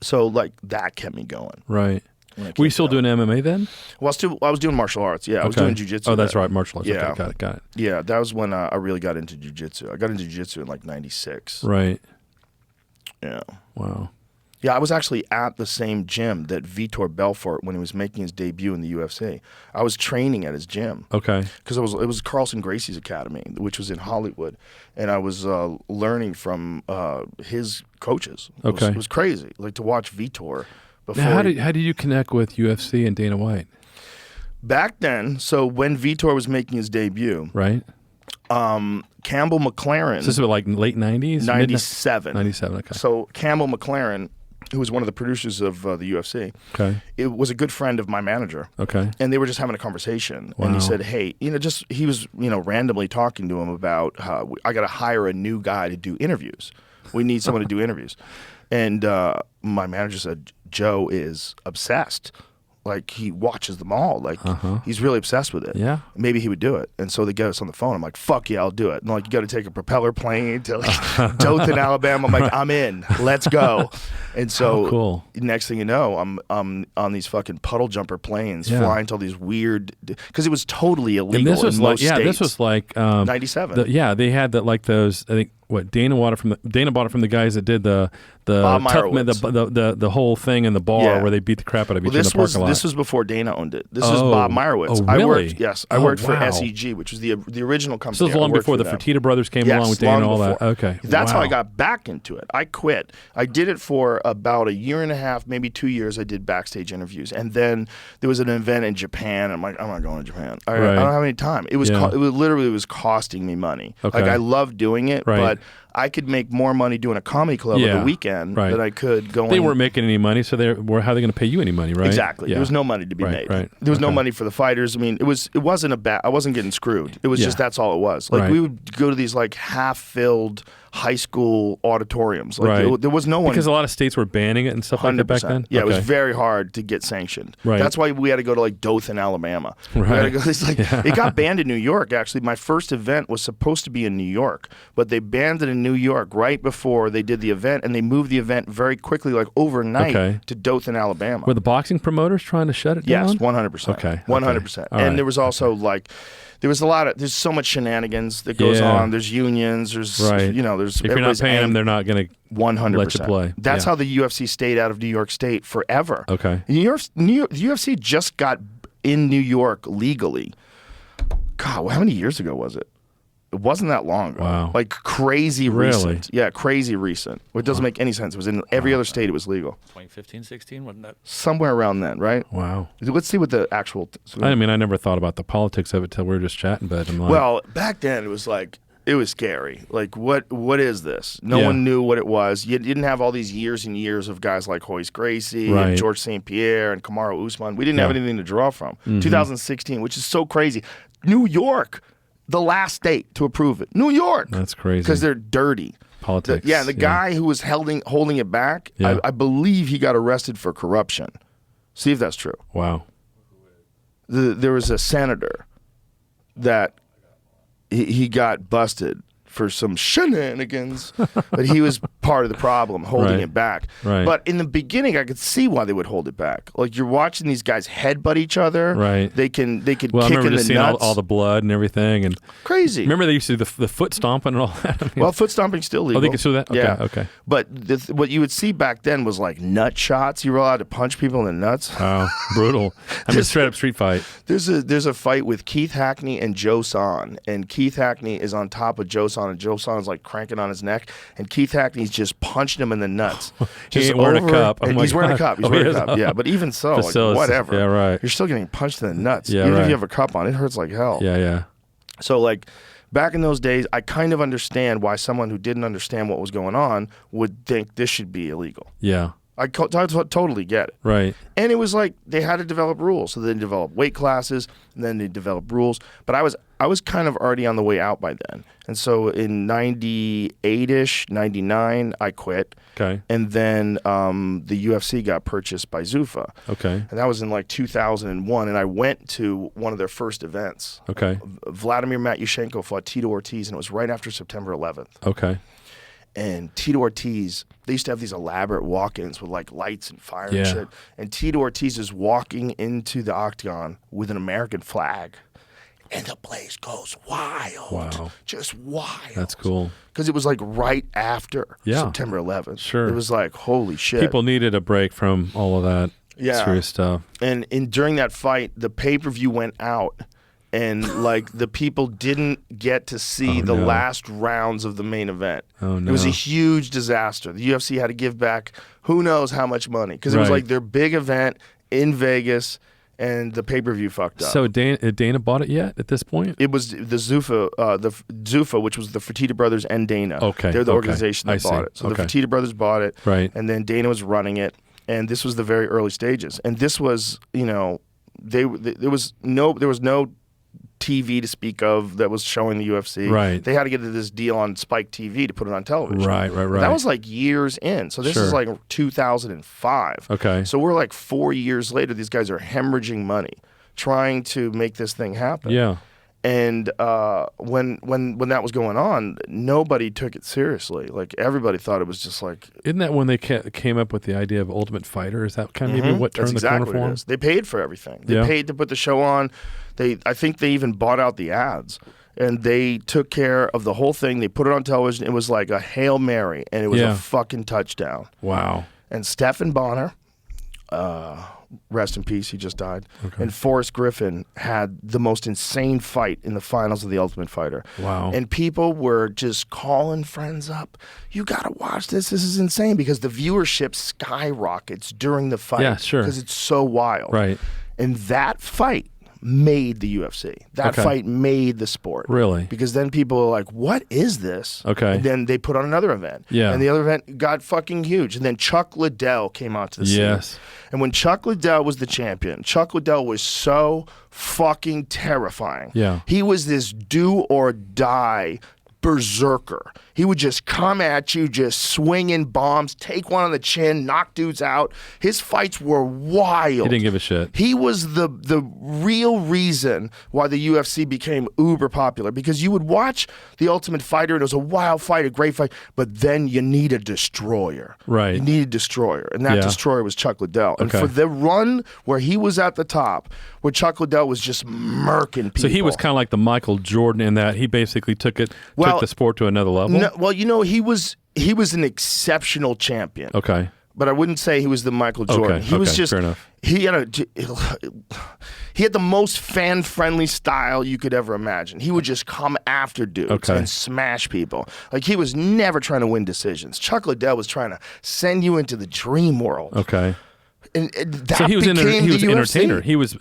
[SPEAKER 4] So like that kept me going.
[SPEAKER 5] Right. Were you still doing MMA then?
[SPEAKER 4] Well, I was doing martial arts. Yeah, I was doing jiu-jitsu.
[SPEAKER 5] Oh, that's
[SPEAKER 4] then.
[SPEAKER 5] right, martial arts.
[SPEAKER 4] Yeah.
[SPEAKER 5] Okay, got it.
[SPEAKER 4] Yeah, that was when I really got into jiu-jitsu. I got into jiu-jitsu in like 96.
[SPEAKER 5] Right.
[SPEAKER 4] Yeah.
[SPEAKER 5] Wow.
[SPEAKER 4] Yeah, I was actually at the same gym that Vitor Belfort when he was making his debut in the UFC. I was training at his gym.
[SPEAKER 5] Okay.
[SPEAKER 4] Because it was Carlson Gracie's academy, which was in Hollywood, and I was learning from his coaches. It was crazy, like to watch Vitor. Before
[SPEAKER 5] Now, how did you connect with UFC and Dana White?
[SPEAKER 4] Back then, so when Vitor was making his debut,
[SPEAKER 5] right?
[SPEAKER 4] Campbell McLaren.
[SPEAKER 5] So this was like late 90s?
[SPEAKER 4] 97.
[SPEAKER 5] 97, okay.
[SPEAKER 4] So Campbell McLaren, who was one of the producers of the UFC, it was a good friend of my manager.
[SPEAKER 5] Okay.
[SPEAKER 4] And they were just having a conversation.
[SPEAKER 5] Wow.
[SPEAKER 4] And he said, hey, he was, randomly talking to him about how I got to hire a new guy to do interviews. We need someone to do interviews. And my manager said, Joe is obsessed. Like, he watches them all. Like, he's really obsessed with it.
[SPEAKER 5] Yeah.
[SPEAKER 4] Maybe he would do it. And so they get us on the phone. I'm like, fuck yeah, I'll do it. And like, you got to take a propeller plane to like Dothan, Alabama. I'm like, I'm in. Let's go. And so
[SPEAKER 5] cool.
[SPEAKER 4] Next thing you know, I'm on these fucking puddle jumper planes flying to all these weird, because it was totally illegal.
[SPEAKER 5] And this was
[SPEAKER 4] in
[SPEAKER 5] like,
[SPEAKER 4] most states.
[SPEAKER 5] this was like
[SPEAKER 4] 97.
[SPEAKER 5] They had that, like those, I think, Dana bought it from the guys that did the
[SPEAKER 4] Bob
[SPEAKER 5] tough man,
[SPEAKER 4] Meyerowitz.
[SPEAKER 5] the whole thing in the bar where they beat the crap out of each other in the parking lot.
[SPEAKER 4] This was before Dana owned it. This was Bob Meyerowitz.
[SPEAKER 5] Oh, really?
[SPEAKER 4] I worked for SEG, which was the original company.
[SPEAKER 5] So this was long before the Fertitta brothers came along with Dana and all that. Okay.
[SPEAKER 4] That's how I got back into it. I quit. I did it for about a year and a half, maybe 2 years. I did backstage interviews. And then there was an event in Japan. I'm like, I'm not going to Japan. I don't have any time. It was literally costing me money.
[SPEAKER 5] Okay.
[SPEAKER 4] Like, I loved doing it, but I could make more money doing a comedy club on the weekend than I could going.
[SPEAKER 5] They weren't making any money, so how are they going to pay you any money, right?
[SPEAKER 4] Exactly. Yeah. There was no money to be made. Right. There was no money for the fighters. I mean, it wasn't I wasn't getting screwed. It was just that's all it was. Like we would go to these like half-filled high school auditoriums. Like there was no one,
[SPEAKER 5] because a lot of states were banning it and stuff like that back then.
[SPEAKER 4] Yeah, it was very hard to get sanctioned.
[SPEAKER 5] Right.
[SPEAKER 4] That's why we had to go to like Dothan, Alabama.
[SPEAKER 5] Right.
[SPEAKER 4] We had to go, it got banned in New York. Actually, my first event was supposed to be in New York, but they banned it in New York right before they did the event, and they moved the event very quickly, like overnight, to Dothan, Alabama.
[SPEAKER 5] Were the boxing promoters trying to shut it down?
[SPEAKER 4] Yes, 100%.
[SPEAKER 5] Okay,
[SPEAKER 4] 100%.
[SPEAKER 5] All
[SPEAKER 4] and
[SPEAKER 5] right.
[SPEAKER 4] there was also like. There's so much shenanigans that goes on. There's unions. There's there's.
[SPEAKER 5] If you're not paying them, they're not going to
[SPEAKER 4] 100%
[SPEAKER 5] let you play.
[SPEAKER 4] That's how the UFC stayed out of New York State forever.
[SPEAKER 5] Okay.
[SPEAKER 4] The UFC just got in New York legally. God, how many years ago was it? It wasn't that long ago.
[SPEAKER 5] Wow.
[SPEAKER 4] Like crazy
[SPEAKER 5] Really?
[SPEAKER 4] recent. Yeah, crazy recent. It doesn't make any sense. It was in every other state. It was legal.
[SPEAKER 1] 2015, 16, wasn't that?
[SPEAKER 4] Somewhere around then, right?
[SPEAKER 5] Wow.
[SPEAKER 4] Let's see what the actual.
[SPEAKER 5] I mean, I never thought about the politics of it till we were just chatting, but I'm like,
[SPEAKER 4] Well, back then it was like. It was scary. Like, what is this? No one knew what it was. You didn't have all these years and years of guys like Royce Gracie and George St. Pierre and Kamaru Usman. We didn't have anything to draw from. 2016, which is so crazy. New York, the last state to approve it. New York.
[SPEAKER 5] That's crazy.
[SPEAKER 4] Because they're dirty.
[SPEAKER 5] Politics.
[SPEAKER 4] The guy who was holding it back, I believe he got arrested for corruption. See if that's true.
[SPEAKER 5] Wow.
[SPEAKER 4] There was a senator that he got busted for some shenanigans, but he was part of the problem, holding it back.
[SPEAKER 5] Right.
[SPEAKER 4] But in the beginning, I could see why they would hold it back. Like, you're watching these guys headbutt each other.
[SPEAKER 5] Right.
[SPEAKER 4] They could
[SPEAKER 5] Well, I
[SPEAKER 4] kick
[SPEAKER 5] remember
[SPEAKER 4] in the
[SPEAKER 5] just seeing
[SPEAKER 4] nuts.
[SPEAKER 5] all the blood and everything, and
[SPEAKER 4] Crazy.
[SPEAKER 5] remember they used to do the foot stomping and all that. I mean,
[SPEAKER 4] Well, foot stomping's still legal.
[SPEAKER 5] they can do that. Okay,
[SPEAKER 4] Yeah.
[SPEAKER 5] okay.
[SPEAKER 4] But what you would see back then was like nut shots. You were allowed to punch people in the nuts.
[SPEAKER 5] Wow, brutal. I mean, straight up street fight.
[SPEAKER 4] There's a fight with Keith Hackney and Joe Son, and Keith Hackney is on top of Joe Son, and Joe Son is like cranking on his neck, and Keith Hackney's just punching him in the nuts.
[SPEAKER 5] He
[SPEAKER 4] Just
[SPEAKER 5] ain't wearing a cup. Oh
[SPEAKER 4] and
[SPEAKER 5] my
[SPEAKER 4] he's wearing a
[SPEAKER 5] God.
[SPEAKER 4] cup. He's
[SPEAKER 5] Oh,
[SPEAKER 4] wearing
[SPEAKER 5] he
[SPEAKER 4] a
[SPEAKER 5] is?
[SPEAKER 4] cup. Yeah, but even so, like,
[SPEAKER 5] Facilities.
[SPEAKER 4] whatever.
[SPEAKER 5] Yeah, right.
[SPEAKER 4] You're still getting punched in the nuts.
[SPEAKER 5] Yeah,
[SPEAKER 4] Even if
[SPEAKER 5] right.
[SPEAKER 4] you have a cup on, it hurts like hell.
[SPEAKER 5] Yeah.
[SPEAKER 4] So like, back in those days, I kind of understand why someone who didn't understand what was going on would think this should be illegal.
[SPEAKER 5] Yeah.
[SPEAKER 4] I totally get it.
[SPEAKER 5] Right.
[SPEAKER 4] And it was like they had to develop rules. So they developed weight classes, and then they developed rules. But I was kind of already on the way out by then. And so in 98-ish, 99, I quit.
[SPEAKER 5] Okay.
[SPEAKER 4] And then the UFC got purchased by Zuffa.
[SPEAKER 5] Okay.
[SPEAKER 4] And that was in like 2001. And I went to one of their first events.
[SPEAKER 5] Okay.
[SPEAKER 4] Vladimir Matyushenko fought Tito Ortiz, and it was right after September 11th.
[SPEAKER 5] Okay.
[SPEAKER 4] And Tito Ortiz, they used to have these elaborate walk-ins with like lights and fire and shit. And Tito Ortiz is walking into the octagon with an American flag. And the place goes wild.
[SPEAKER 5] Wow.
[SPEAKER 4] Just wild.
[SPEAKER 5] That's cool.
[SPEAKER 4] Because it was like right after September 11th.
[SPEAKER 5] Sure.
[SPEAKER 4] It was like, holy shit.
[SPEAKER 5] People needed a break from all of that serious stuff.
[SPEAKER 4] And during that fight, the pay-per-view went out. And like the people didn't get to see the last rounds of the main event.
[SPEAKER 5] Oh, no.
[SPEAKER 4] It was a huge disaster. The UFC had to give back who knows how much money because it was like their big event in Vegas, and the pay-per-view fucked up.
[SPEAKER 5] So Dana bought it yet at this point?
[SPEAKER 4] It was the Zuffa, which was the Fertitta brothers and Dana.
[SPEAKER 5] Okay,
[SPEAKER 4] they're the organization that bought it. So the Fertitta brothers bought it,
[SPEAKER 5] right?
[SPEAKER 4] And then Dana was running it, and this was the very early stages. And this was, there was no TV to speak of that was showing the UFC.
[SPEAKER 5] Right.
[SPEAKER 4] They had to get this deal on Spike TV to put it on television.
[SPEAKER 5] Right.
[SPEAKER 4] That was like years in. So this is like 2005.
[SPEAKER 5] Okay.
[SPEAKER 4] So we're like 4 years later. These guys are hemorrhaging money trying to make this thing happen.
[SPEAKER 5] Yeah.
[SPEAKER 4] And when that was going on, nobody took it seriously. Like everybody thought it was just like.
[SPEAKER 5] Isn't that when they came up with the idea of Ultimate Fighter? Is that kind of maybe what turned
[SPEAKER 4] That's
[SPEAKER 5] the
[SPEAKER 4] exactly
[SPEAKER 5] corner for
[SPEAKER 4] what
[SPEAKER 5] them?
[SPEAKER 4] it is. They paid for everything. They paid to put the show on. I think they even bought out the ads, and they took care of the whole thing. They put it on television. It was like a Hail Mary, and it was a fucking touchdown.
[SPEAKER 5] Wow.
[SPEAKER 4] And Stephen Bonner, rest in peace, he just died. Okay. And Forrest Griffin had the most insane fight in the finals of The Ultimate Fighter.
[SPEAKER 5] Wow.
[SPEAKER 4] And people were just calling friends up. You got to watch this. This is insane because the viewership skyrockets during the fight.
[SPEAKER 5] Yeah, sure.
[SPEAKER 4] Because it's so wild.
[SPEAKER 5] Right.
[SPEAKER 4] And that fight made the UFC. That fight made the sport.
[SPEAKER 5] Really?
[SPEAKER 4] Because then people are like, what is this?
[SPEAKER 5] Okay.
[SPEAKER 4] And then they put on another event.
[SPEAKER 5] Yeah.
[SPEAKER 4] And the other event got fucking huge. And then Chuck Liddell came onto the scene.
[SPEAKER 5] Yes.
[SPEAKER 4] And when Chuck Liddell was the champion, Chuck Liddell was so fucking terrifying.
[SPEAKER 5] Yeah.
[SPEAKER 4] He was this do or die berserker. He would just come at you, just swinging bombs, take one on the chin, knock dudes out. His fights were wild.
[SPEAKER 5] He didn't give a shit.
[SPEAKER 4] He was the real reason why the UFC became uber popular, because you would watch The Ultimate Fighter and it was a wild fight, a great fight, but then you need a destroyer.
[SPEAKER 5] Right.
[SPEAKER 4] You need a destroyer, and that destroyer was Chuck Liddell. And
[SPEAKER 5] Okay.
[SPEAKER 4] for the run where he was at the top, where Chuck Liddell was just murking people.
[SPEAKER 5] So he was kind of like the Michael Jordan in that he basically took the sport to another level.
[SPEAKER 4] No, well, he was an exceptional champion.
[SPEAKER 5] Okay.
[SPEAKER 4] But I wouldn't say he was the Michael Jordan. He was just
[SPEAKER 5] fair enough.
[SPEAKER 4] he had the most fan-friendly style you could ever imagine. He would just come after dudes and smash people. Like, he was never trying to win decisions. Chuck Liddell was trying to send you into the dream world.
[SPEAKER 5] Okay.
[SPEAKER 4] And that
[SPEAKER 5] So he was an entertainer. He was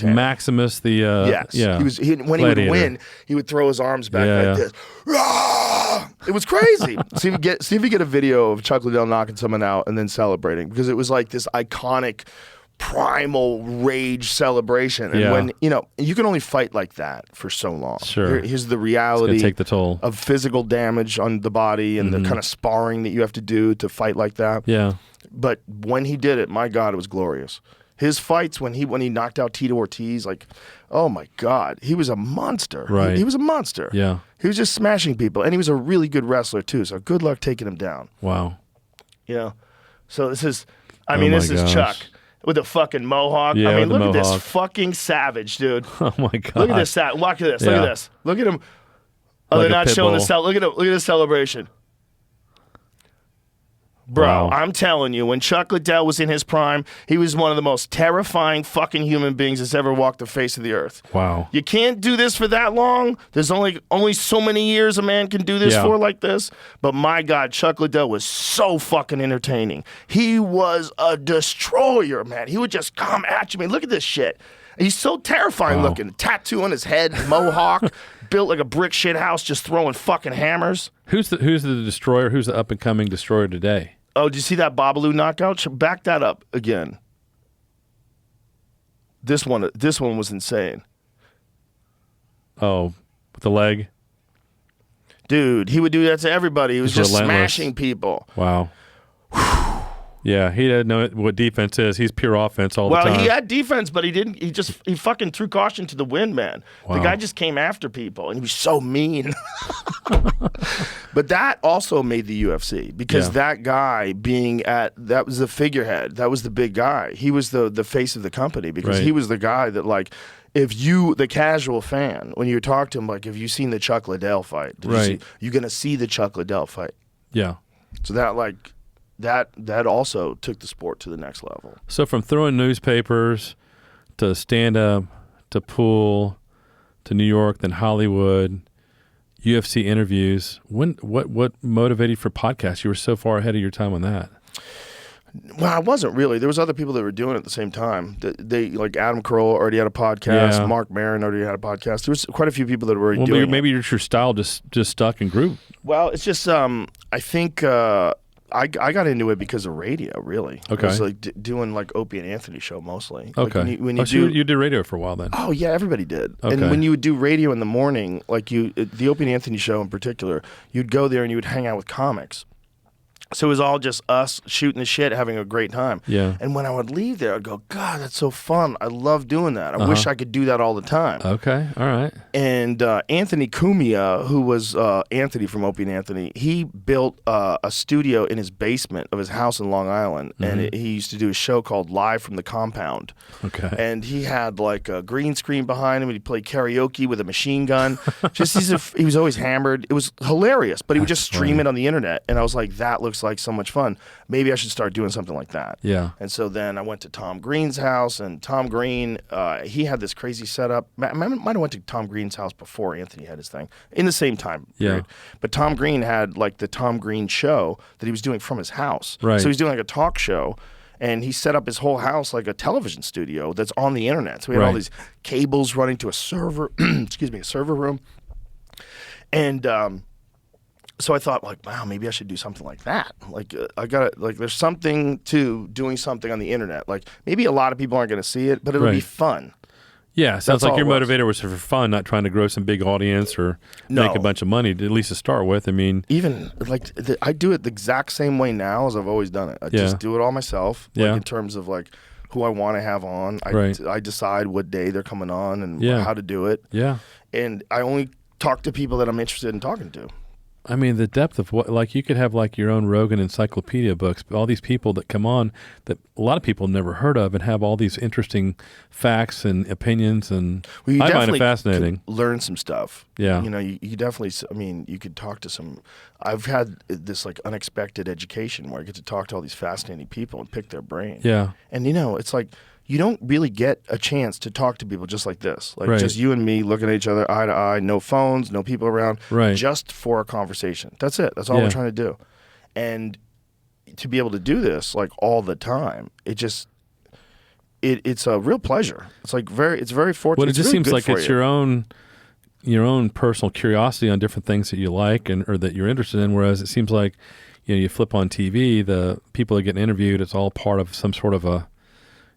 [SPEAKER 5] Maximus the
[SPEAKER 4] yes.
[SPEAKER 5] yeah.
[SPEAKER 4] When he would win, he would throw his arms back like this. Rah! It was crazy. see if you get a video of Chuck Liddell knocking someone out and then celebrating, because it was like this iconic primal rage celebration. And when you can only fight like that for so long.
[SPEAKER 5] Sure.
[SPEAKER 4] Here's the reality.
[SPEAKER 5] It's gonna take the toll
[SPEAKER 4] of physical damage on the body and the kind of sparring that you have to do to fight like that.
[SPEAKER 5] Yeah.
[SPEAKER 4] But when he did it, my God, it was glorious. His fights when he knocked out Tito Ortiz, like, oh my God, he was a monster.
[SPEAKER 5] Right.
[SPEAKER 4] He was a monster.
[SPEAKER 5] Yeah.
[SPEAKER 4] He was just smashing people, and he was a really good wrestler too. So good luck taking him down.
[SPEAKER 5] Wow.
[SPEAKER 4] So this is, this is Chuck with a fucking mohawk.
[SPEAKER 5] Yeah,
[SPEAKER 4] look at this
[SPEAKER 5] mohawk.
[SPEAKER 4] fucking savage, dude.
[SPEAKER 5] Oh my God.
[SPEAKER 4] Look at this. Look at this. Look at this. Look at him. Oh,
[SPEAKER 5] Like
[SPEAKER 4] they're
[SPEAKER 5] a
[SPEAKER 4] not
[SPEAKER 5] pit
[SPEAKER 4] showing
[SPEAKER 5] bull.
[SPEAKER 4] the look at this celebration. Bro,
[SPEAKER 5] Wow.
[SPEAKER 4] I'm telling you, when Chuck Liddell was in his prime, he was one of the most terrifying fucking human beings that's ever walked the face of the earth.
[SPEAKER 5] Wow.
[SPEAKER 4] You can't do this for that long. There's only so many years a man can do this
[SPEAKER 5] Yeah.
[SPEAKER 4] for like this. But my God, Chuck Liddell was so fucking entertaining. He was a destroyer, man. He would just come at you. I mean, look at this shit. He's so terrifying
[SPEAKER 5] Wow.
[SPEAKER 4] looking. Tattoo on his head, mohawk, built like a brick shit house, just throwing fucking hammers.
[SPEAKER 5] Who's the destroyer? Who's the up and coming destroyer today?
[SPEAKER 4] Oh, did you see that Babalu knockout? Back that up again. This one was insane.
[SPEAKER 5] Oh, with the leg.
[SPEAKER 4] Dude, he would do that to everybody. He was
[SPEAKER 5] He's
[SPEAKER 4] just
[SPEAKER 5] relentless.
[SPEAKER 4] smashing people.
[SPEAKER 5] Wow. Yeah, he didn't know what defense is. He's pure offense all the time.
[SPEAKER 4] Well, he had defense, but he didn't. He fucking threw caution to the wind, man.
[SPEAKER 5] Wow.
[SPEAKER 4] The guy just came after people, and he was so mean. But that also made the UFC because
[SPEAKER 5] Yeah.
[SPEAKER 4] that guy that was the figurehead. That was the big guy. He was the face of the company because
[SPEAKER 5] Right.
[SPEAKER 4] he was the guy that like. If you, the casual fan, when you talk to him, like, have you seen the Chuck Liddell fight?
[SPEAKER 5] Right.
[SPEAKER 4] You're gonna see the Chuck Liddell fight.
[SPEAKER 5] Yeah.
[SPEAKER 4] So that also took the sport to the next level.
[SPEAKER 5] So from throwing newspapers to stand-up to pool to New York, then Hollywood, UFC interviews. What motivated you for podcasts? You were so far ahead of your time on that.
[SPEAKER 4] Well, I wasn't really. There was other people that were doing it at the same time. They like Adam Carolla already had a podcast.
[SPEAKER 5] Yeah.
[SPEAKER 4] Mark Maron already had a podcast. There was quite a few people that were already
[SPEAKER 5] Well,
[SPEAKER 4] doing
[SPEAKER 5] maybe
[SPEAKER 4] it.
[SPEAKER 5] your style just stuck and grew.
[SPEAKER 4] Well, it's just I think I got into it because of radio. Really,
[SPEAKER 5] Okay.
[SPEAKER 4] I was like doing like Opie and Anthony show mostly. Like,
[SPEAKER 5] Okay.
[SPEAKER 4] when you
[SPEAKER 5] So
[SPEAKER 4] do.
[SPEAKER 5] you did radio for a while then.
[SPEAKER 4] Oh yeah, everybody did.
[SPEAKER 5] Okay.
[SPEAKER 4] And when you would do radio in the morning, like the Opie and Anthony show in particular, you'd go there and you would hang out with comics. So it was all just us shooting the shit, having a great time.
[SPEAKER 5] Yeah.
[SPEAKER 4] And when I would leave there, I'd go, God, that's so fun. I love doing that. I wish I could do that all the time.
[SPEAKER 5] Okay. All right.
[SPEAKER 4] And Anthony Cumia, who was Anthony from Opie and Anthony, he built a studio in his basement of his house in Long Island. And he used to do a show called Live from the Compound.
[SPEAKER 5] Okay.
[SPEAKER 4] And he had like a green screen behind him, and he played karaoke with a machine gun. He was always hammered. It was hilarious, but he would just stream it on the internet. And I was like, that looks like so much fun. Maybe I should start doing something like that.
[SPEAKER 5] Yeah.
[SPEAKER 4] And so then I went to Tom Green's house, and Tom Green, he had this crazy setup. I might have went to Tom Green's house before Anthony had his thing, in the same time period. But Tom Green had like the Tom Green show that he was doing from his house.
[SPEAKER 5] Right.
[SPEAKER 4] So he was doing like a talk show. And he set up his whole house like a television studio that's on the internet. So we had all
[SPEAKER 5] Right.
[SPEAKER 4] these cables running to a server, a server room. And so I thought, like, wow, maybe I should do something like that. Like, there's something to doing something on the internet. Like, maybe a lot of people aren't going to see it, but it'll be
[SPEAKER 5] Right.
[SPEAKER 4] fun.
[SPEAKER 5] Yeah, sounds
[SPEAKER 4] That's
[SPEAKER 5] like
[SPEAKER 4] all
[SPEAKER 5] your
[SPEAKER 4] it was.
[SPEAKER 5] motivator was for fun, not trying to grow some big audience or
[SPEAKER 4] No.
[SPEAKER 5] make a bunch of money, at least to start with. I mean,
[SPEAKER 4] Even like I do it the exact same way now as I've always done it. I
[SPEAKER 5] Yeah.
[SPEAKER 4] just do it all myself.
[SPEAKER 5] Yeah.
[SPEAKER 4] Like in terms of like who I want to have on.
[SPEAKER 5] Right.
[SPEAKER 4] I decide what day they're coming on and
[SPEAKER 5] Yeah.
[SPEAKER 4] how to do it.
[SPEAKER 5] yeah.
[SPEAKER 4] And I only talk to people that I'm interested in talking to.
[SPEAKER 5] I mean, the depth of what, like, you could have like your own Rogan encyclopedia books, but all these people that come on that a lot of people never heard of and have all these interesting facts and opinions, and
[SPEAKER 4] Well, you
[SPEAKER 5] I find
[SPEAKER 4] definitely
[SPEAKER 5] it fascinating.
[SPEAKER 4] could learn some stuff.
[SPEAKER 5] Yeah.
[SPEAKER 4] You know, you definitely, I mean, you could talk to some, I've had this like unexpected education where I get to talk to all these fascinating people and pick their brain.
[SPEAKER 5] Yeah.
[SPEAKER 4] And you know, it's like, you don't really get a chance to talk to people just like this. Like
[SPEAKER 5] Right.
[SPEAKER 4] just you and me looking at each other eye to eye, no phones, no people around,
[SPEAKER 5] Right.
[SPEAKER 4] just for a conversation. That's it. That's all
[SPEAKER 5] Yeah.
[SPEAKER 4] we're trying to do. And to be able to do this like all the time, it's a real pleasure. It's like it's very fortunate.
[SPEAKER 5] Well, it
[SPEAKER 4] It's
[SPEAKER 5] just
[SPEAKER 4] really
[SPEAKER 5] seems
[SPEAKER 4] good
[SPEAKER 5] like
[SPEAKER 4] for
[SPEAKER 5] it's
[SPEAKER 4] you.
[SPEAKER 5] your own personal curiosity on different things that you like and or that you're interested in. Whereas it seems like, you know, you flip on TV, the people that get interviewed, it's all part of some sort of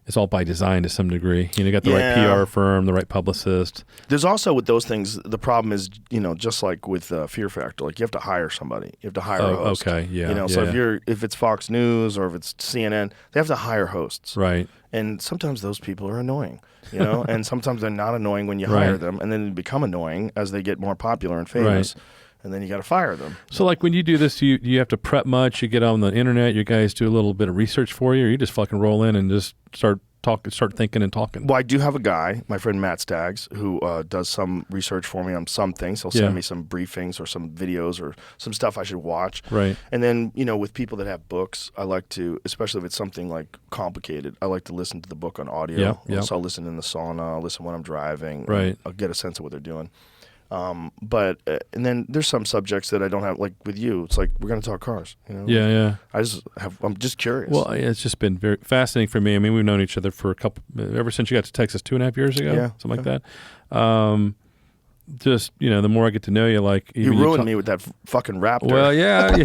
[SPEAKER 5] it's all by design to some degree. You know, you got the right
[SPEAKER 4] Yeah.
[SPEAKER 5] PR firm, the right publicist.
[SPEAKER 4] There's also with those things, the problem is, you know, just like with Fear Factor, like you have to hire somebody. You have to hire a host.
[SPEAKER 5] Okay, yeah.
[SPEAKER 4] You know, so
[SPEAKER 5] yeah.
[SPEAKER 4] if it's Fox News or if it's CNN, they have to hire hosts.
[SPEAKER 5] Right.
[SPEAKER 4] And sometimes those people are annoying, you know, and sometimes they're not annoying when you
[SPEAKER 5] Right.
[SPEAKER 4] hire them, and then they become annoying as they get more popular and famous, and then you got to fire them.
[SPEAKER 5] So, like, when you do this, you have to prep much. You get on the internet. You guys do a little bit of research for you, or you just fucking roll in and just start start thinking and talking.
[SPEAKER 4] Well, I do have a guy, my friend Matt Staggs, who does some research for me on some things. He'll send me some briefings or some videos or some stuff I should watch.
[SPEAKER 5] Right.
[SPEAKER 4] And then, with people that have books, I like to, especially if it's something like complicated, I like to listen to the book on audio.
[SPEAKER 5] Yeah.
[SPEAKER 4] So I'll listen in the sauna, I'll listen when I'm driving.
[SPEAKER 5] Right.
[SPEAKER 4] I'll get a sense of what they're doing. But and then there's some subjects that I don't have, like with you. It's like we're going to talk cars.
[SPEAKER 5] Yeah.
[SPEAKER 4] I'm just curious.
[SPEAKER 5] Well, it's just been very fascinating for me. I mean, we've known each other for ever since you got to Texas 2.5 years ago, something like that. Just the more I get to know you, like
[SPEAKER 4] you ruined me with that fucking Raptor.
[SPEAKER 5] Well, yeah,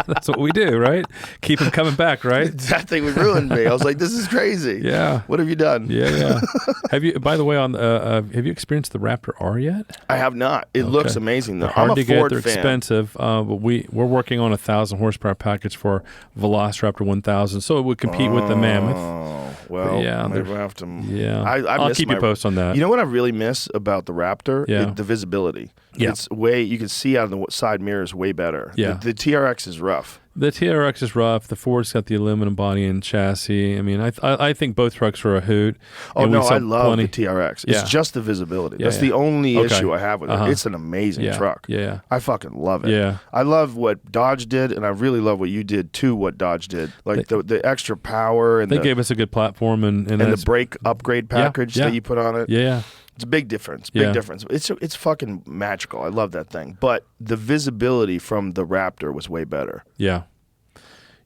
[SPEAKER 5] that's what we do, right? Keep him coming back, right?
[SPEAKER 4] That thing ruined me. I was like, this is crazy.
[SPEAKER 5] Yeah.
[SPEAKER 4] What have you done?
[SPEAKER 5] Yeah. Have you? By the way, have you experienced the Raptor R yet?
[SPEAKER 4] I have not. It looks amazing though.
[SPEAKER 5] They're hard
[SPEAKER 4] I'm a
[SPEAKER 5] to
[SPEAKER 4] Ford
[SPEAKER 5] get. They're
[SPEAKER 4] fan.
[SPEAKER 5] expensive, but we're working on a 1,000 horsepower package for Velociraptor 1000, so it would compete with the Mammoth.
[SPEAKER 4] Oh, well, maybe we'll have to.
[SPEAKER 5] Yeah,
[SPEAKER 4] I'll
[SPEAKER 5] keep you posted on that.
[SPEAKER 4] You know what I really miss about the Raptor?
[SPEAKER 5] Yeah.
[SPEAKER 4] The visibility.
[SPEAKER 5] Yeah.
[SPEAKER 4] It's you can see out of the side mirrors way better.
[SPEAKER 5] Yeah.
[SPEAKER 4] The TRX is rough.
[SPEAKER 5] The TRX is rough. The Ford's got the aluminum body and chassis. I mean, I think both trucks are a hoot.
[SPEAKER 4] Oh, no, I love the TRX. It's just the visibility. That's the only issue I have with it. It's an amazing truck.
[SPEAKER 5] Yeah.
[SPEAKER 4] I fucking love it.
[SPEAKER 5] Yeah.
[SPEAKER 4] I love what Dodge did, and I really love what you did to what Dodge did. Like the extra power. And
[SPEAKER 5] they gave us a good platform. And
[SPEAKER 4] the brake upgrade package that you put on it.
[SPEAKER 5] Yeah.
[SPEAKER 4] It's a big difference. Big difference. It's fucking magical. I love that thing. But the visibility from the Raptor was way better.
[SPEAKER 5] Yeah.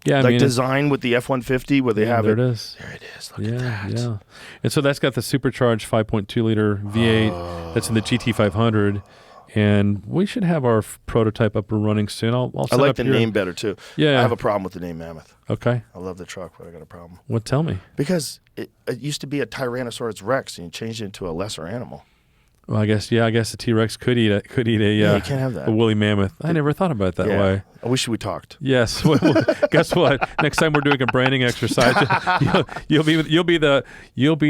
[SPEAKER 5] Yeah,
[SPEAKER 4] like design with the F-150 where they have
[SPEAKER 5] there
[SPEAKER 4] it.
[SPEAKER 5] it is.
[SPEAKER 4] There it is. Look at that.
[SPEAKER 5] Yeah. And so that's got the supercharged 5.2 liter V8 that's in the GT500. And we should have our prototype up and running soon. I
[SPEAKER 4] like the name better too.
[SPEAKER 5] Yeah.
[SPEAKER 4] I have a problem with the name Mammoth.
[SPEAKER 5] Okay.
[SPEAKER 4] I love the truck, but I got a problem.
[SPEAKER 5] What? Tell me.
[SPEAKER 4] Because it used to be a Tyrannosaurus Rex, and you changed it into a lesser animal.
[SPEAKER 5] Well, I guess the T-Rex could eat a
[SPEAKER 4] you can't have that.
[SPEAKER 5] a woolly mammoth. I never thought about it that way.
[SPEAKER 4] I wish we talked.
[SPEAKER 5] Yes. Well, guess what? Next time we're doing a branding exercise, you'll be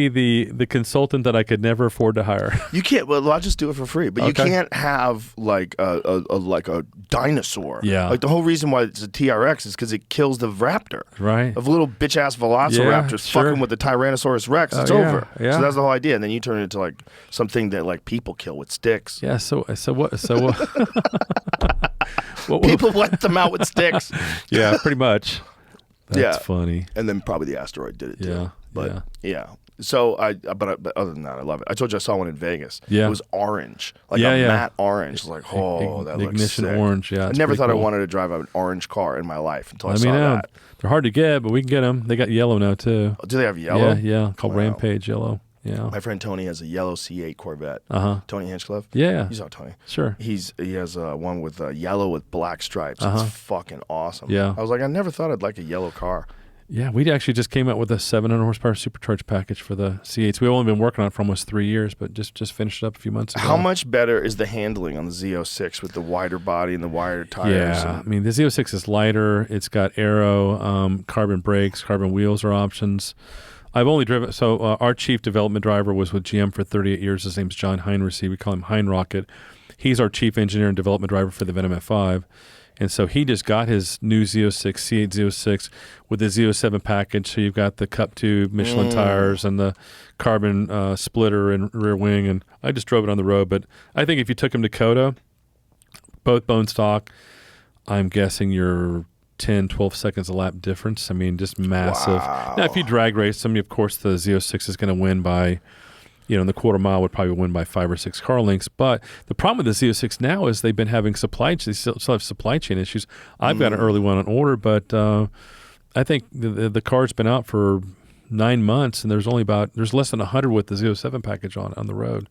[SPEAKER 5] the consultant that I could never afford to hire.
[SPEAKER 4] You can't. Well, I'll just do it for free. But you can't have like a dinosaur.
[SPEAKER 5] Yeah.
[SPEAKER 4] Like the whole reason why it's a TRX is because it kills the Raptor.
[SPEAKER 5] Right.
[SPEAKER 4] Of little bitch ass Velociraptors fucking with the Tyrannosaurus Rex, it's over.
[SPEAKER 5] Yeah.
[SPEAKER 4] So that's the whole idea. And then you turn it into like something that like people kill with sticks.
[SPEAKER 5] Yeah. So what?
[SPEAKER 4] People wet them out with sticks.
[SPEAKER 5] Yeah, pretty much. That's funny.
[SPEAKER 4] And then probably the asteroid did it too.
[SPEAKER 5] Yeah.
[SPEAKER 4] But So but other than that, I love it. I told you I saw one in Vegas.
[SPEAKER 5] Yeah.
[SPEAKER 4] It was orange, like a matte orange. Like, that looks
[SPEAKER 5] ignition
[SPEAKER 4] sick.
[SPEAKER 5] orange. Yeah,
[SPEAKER 4] I never thought I wanted to drive an orange car in my life until I
[SPEAKER 5] Let me
[SPEAKER 4] saw
[SPEAKER 5] know.
[SPEAKER 4] that.
[SPEAKER 5] They're hard to get, but we can get them. They got yellow now too.
[SPEAKER 4] Do they have yellow?
[SPEAKER 5] Yeah, called Rampage yellow. Yeah.
[SPEAKER 4] My friend Tony has a yellow C8 Corvette.
[SPEAKER 5] Tony
[SPEAKER 4] Hinchcliffe.
[SPEAKER 5] Yeah.
[SPEAKER 4] You saw Tony.
[SPEAKER 5] Sure.
[SPEAKER 4] He has one with yellow with black stripes. It's fucking awesome.
[SPEAKER 5] Yeah.
[SPEAKER 4] I was like, I never thought I'd like a yellow car.
[SPEAKER 5] Yeah, we actually just came out with a 700 horsepower supercharged package for the C8s. We've only been working on it for almost 3 years, but just finished it up a few months ago.
[SPEAKER 4] How much better is the handling on the Z06 with the wider body and the wider tires?
[SPEAKER 5] Yeah, I mean, the Z06 is lighter. It's got aero, carbon brakes, carbon wheels are options. I've only driven, our chief development driver was with GM for 38 years. His name's John Heinrichs. We call him Hein Rocket. He's our chief engineer and development driver for the Venom F5. And so he just got his new Z06, C8 Z06 with the Z07 package. So you've got the cup tube Michelin tires and the carbon splitter and rear wing. And I just drove it on the road. But I think if you took him to COTA, both bone stock, I'm guessing you're 10, 12 seconds a lap difference. I mean, just massive.
[SPEAKER 4] Wow.
[SPEAKER 5] Now, if you drag race them, of course, the Z06 is going to win by, in the quarter mile would probably win by 5 or 6 car lengths. But the problem with the Z06 now is they've been having they still have supply chain issues. I've got an early one on order, but I think the car's been out for 9 months, and there's less than 100 with the Z07 package on the road.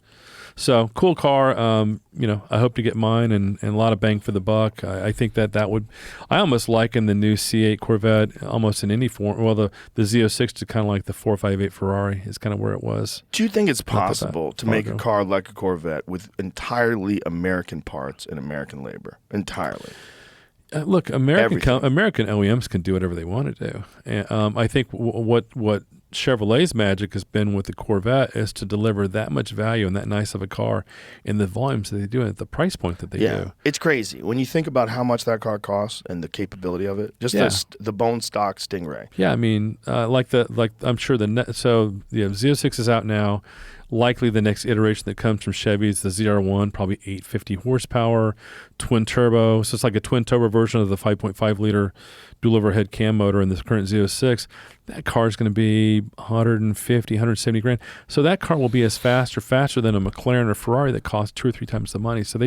[SPEAKER 5] So cool car. I hope to get mine and a lot of bang for the buck. I think that would. I almost liken the new C8 Corvette almost in any form. Well, the Z06 to kind of like the 458 Ferrari is kind of where it was.
[SPEAKER 4] Do you think it's possible to make a car like a Corvette with entirely American parts and American labor? Entirely.
[SPEAKER 5] Look, American OEMs can do whatever they want to do. And I think what Chevrolet's magic has been with the Corvette is to deliver that much value and that nice of a car in the volumes that they do and at the price point that they do.
[SPEAKER 4] It's crazy when you think about how much that car costs and the capability of it. Just the bone stock Stingray.
[SPEAKER 5] Yeah, I mean, I'm sure Z06 is out now. Likely the next iteration that comes from Chevy is the ZR1, probably 850 horsepower, twin turbo. So it's like a twin turbo version of the 5.5 liter dual overhead cam motor in this current Z06. That car is going to be 150, 170 grand. So that car will be as faster than a McLaren or Ferrari that costs 2 or 3 times the money. So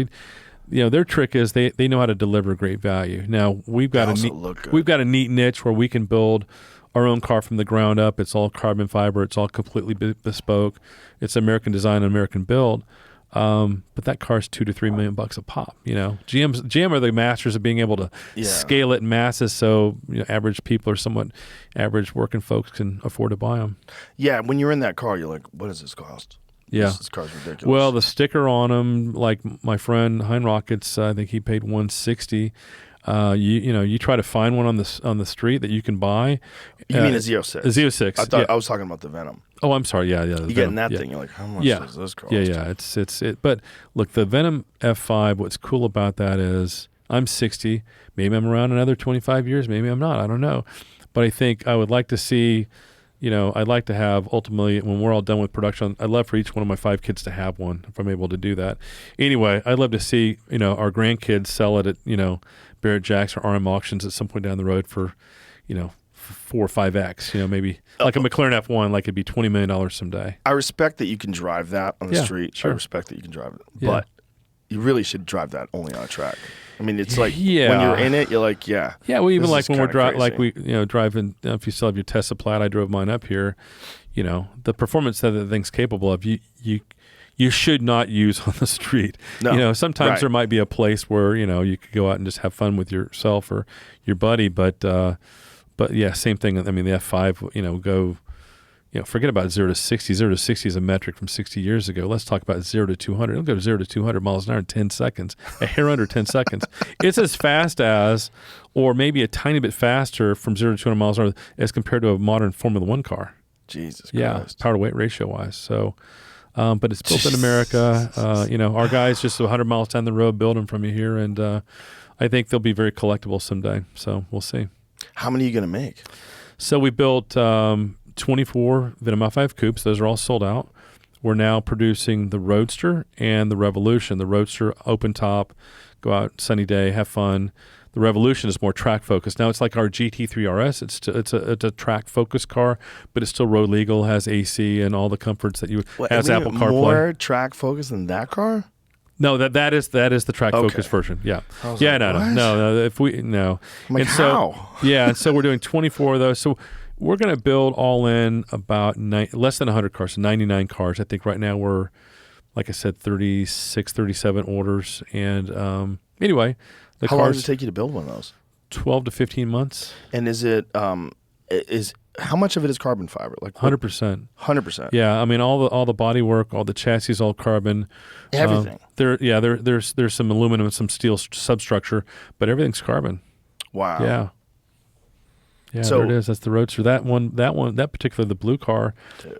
[SPEAKER 5] their trick is they know how to deliver great value. Now we've got a neat niche where we can build our own car from the ground up. It's all carbon fiber. It's all completely bespoke. It's American design and American build. But that car's $2 to $3 million a pop. GM are the masters of being able to scale it in masses, so average people or somewhat average working folks can afford to buy them.
[SPEAKER 4] Yeah, when you're in that car, you're like, what does this cost?
[SPEAKER 5] Yeah,
[SPEAKER 4] this car's ridiculous.
[SPEAKER 5] Well, the sticker on them, like my friend Heinrockets, I think he paid $160. You try to find one on the street that you can buy.
[SPEAKER 4] You mean a Z06?
[SPEAKER 5] A Z06.
[SPEAKER 4] I was talking about the Venom.
[SPEAKER 5] Oh, I'm sorry. Yeah.
[SPEAKER 4] You get in that thing, you're like, how much does this cost?
[SPEAKER 5] Yeah. It's. But look, the Venom F5. What's cool about that is I'm 60. Maybe I'm around another 25 years. Maybe I'm not. I don't know. But I think I would like to see. I'd like to have ultimately when we're all done with production. I'd love for each one of my 5 kids to have one if I'm able to do that. Anyway, I'd love to see our grandkids sell it at Barrett Jacks or RM auctions at some point down the road for 4 or 5x. Maybe like a McLaren F1, like it'd be $20 million someday.
[SPEAKER 4] I respect that you can drive that on the street.
[SPEAKER 5] Sure.
[SPEAKER 4] I respect that you can drive it, but you really should drive that only on a track. I mean, it's like when you're in it, you're like,
[SPEAKER 5] yeah. Well, even like when we're
[SPEAKER 4] driving,
[SPEAKER 5] driving. If you still have your Tesla Plaid, I drove mine up here. The performance that the thing's capable of, you should not use on the street.
[SPEAKER 4] No.
[SPEAKER 5] Sometimes there might be a place where you could go out and just have fun with yourself or your buddy, but yeah, same thing. I mean, the F5, go. Forget about 0 to 60. 0 to 60 is a metric from 60 years ago. Let's talk about 0 to 200. It'll go 0 to 200 miles an hour in 10 seconds, a hair under 10 seconds. It's as fast as, or maybe a tiny bit faster from 0 to 200 miles an hour as compared to a modern Formula One car.
[SPEAKER 4] Jesus Christ.
[SPEAKER 5] Yeah, power to weight ratio wise. So, but it's built in America. Our guys just 100 miles down the road build them from you here, and I think they'll be very collectible someday. So we'll see.
[SPEAKER 4] How many are you going to make?
[SPEAKER 5] So we built 24 Venom F5 coupes. Those are all sold out. We're now producing the Roadster and the Revolution. The Roadster, open top, go out, sunny day, have fun. The Revolution is more track focused. Now it's like our GT3 RS. It's a track focused car, but it's still road legal, has AC and all the comforts that has Apple CarPlay.
[SPEAKER 4] More track focused than that car?
[SPEAKER 5] No, that is the track focused version. Yeah, yeah,
[SPEAKER 4] like,
[SPEAKER 5] no. If we no,
[SPEAKER 4] I'm like,
[SPEAKER 5] and so
[SPEAKER 4] how?
[SPEAKER 5] Yeah, so we're doing 24 of those. So we're going to build all in about less than 100 cars, so 99 cars. I think right now we're, like I said, 36, 37 orders. And anyway,
[SPEAKER 4] how long does it take you to build one of those?
[SPEAKER 5] 12 to 15 months.
[SPEAKER 4] And is it how much of it is carbon fiber? Like
[SPEAKER 5] 100%.
[SPEAKER 4] 100%.
[SPEAKER 5] Yeah, I mean all the body work, all the chassis, all carbon.
[SPEAKER 4] Everything.
[SPEAKER 5] There's some aluminum and some steel substructure, but everything's carbon.
[SPEAKER 4] Wow.
[SPEAKER 5] Yeah. Yeah,
[SPEAKER 4] So-
[SPEAKER 5] there it is. That's the Roadster. That particular, the blue car,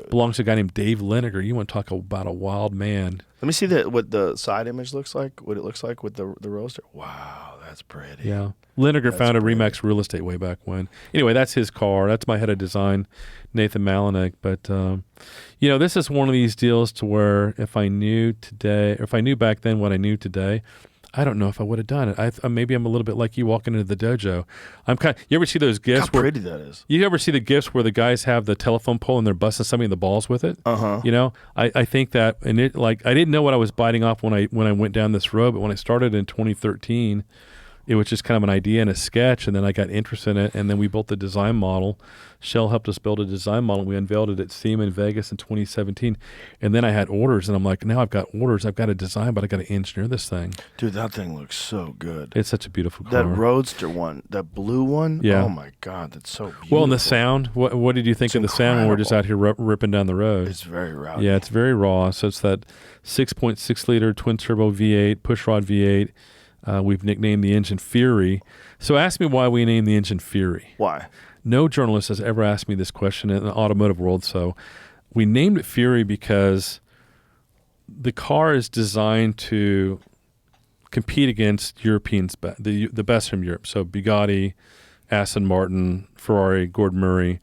[SPEAKER 5] belongs to a guy named Dave Liniger. You want to talk about a wild man.
[SPEAKER 4] Let me see what the side image looks like, what it looks like with the Roadster. Wow, that's pretty.
[SPEAKER 5] Yeah. Liniger founded
[SPEAKER 4] pretty.
[SPEAKER 5] Remax Real Estate way back when. Anyway, that's his car. That's my head of design, Nathan Malinek. But, this is one of these deals to where if I knew back then what I knew today, I don't know if I would have done it. Maybe I'm a little bit like you walking into the dojo. You ever see those gifs?
[SPEAKER 4] How pretty that is.
[SPEAKER 5] You ever see the gifs where the guys have the telephone pole and they're busting somebody in the balls with it?
[SPEAKER 4] Uh-huh.
[SPEAKER 5] I think that, and it I didn't know what I was biting off when I went down this road, but when I started in 2013, it was just kind of an idea and a sketch, and then I got interested in it, and then we built the design model. Shell helped us build a design model. We unveiled it at SEMA in Vegas in 2017, and then I had orders, and I'm like, now I've got orders. I've got a design, but I got to engineer this thing.
[SPEAKER 4] Dude, that thing looks so good.
[SPEAKER 5] It's such a beautiful car.
[SPEAKER 4] That Roadster one, that blue one,
[SPEAKER 5] yeah.
[SPEAKER 4] Oh my God, that's so beautiful.
[SPEAKER 5] Well, and the sound, what did you think of the sound when we're just out here ripping down the road?
[SPEAKER 4] It's very rowdy.
[SPEAKER 5] Yeah, it's very raw. So it's that 6.6 liter twin turbo V8, pushrod V8. We've nicknamed the engine Fury. So ask me why we named the engine Fury.
[SPEAKER 4] Why?
[SPEAKER 5] no journalist has ever asked me this question in the automotive world. So we named it Fury because the car is designed to compete against Europeans, the best from Europe. So Bugatti, Aston Martin, Ferrari, Gordon Murray.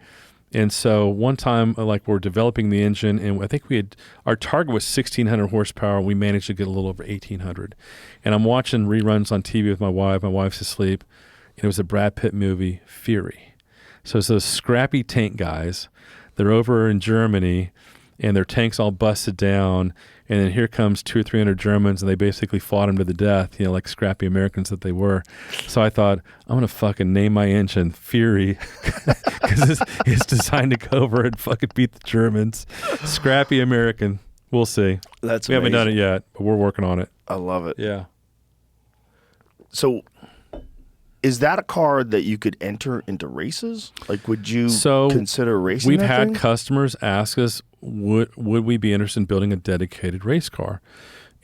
[SPEAKER 5] And so one time, we're developing the engine, and I think our target was 1,600 horsepower. We managed to get a little over 1,800. And I'm watching reruns on TV with my wife. My wife's asleep. And it was a Brad Pitt movie, Fury. So it's those scrappy tank guys. They're over in Germany, and their tanks all busted down. And then here comes 200 or 300 Germans, and they basically fought them to the death, like scrappy Americans that they were. So I thought, I'm going to fucking name my engine Fury because it's designed to go over and fucking beat the Germans. Scrappy American. We'll see.
[SPEAKER 4] We
[SPEAKER 5] haven't done it yet, but we're working on it.
[SPEAKER 4] I love it.
[SPEAKER 5] Yeah.
[SPEAKER 4] So is that a car that you could enter into races? Would you consider racing
[SPEAKER 5] We've
[SPEAKER 4] that
[SPEAKER 5] had
[SPEAKER 4] thing?
[SPEAKER 5] customers ask us, would we be interested in building a dedicated race car?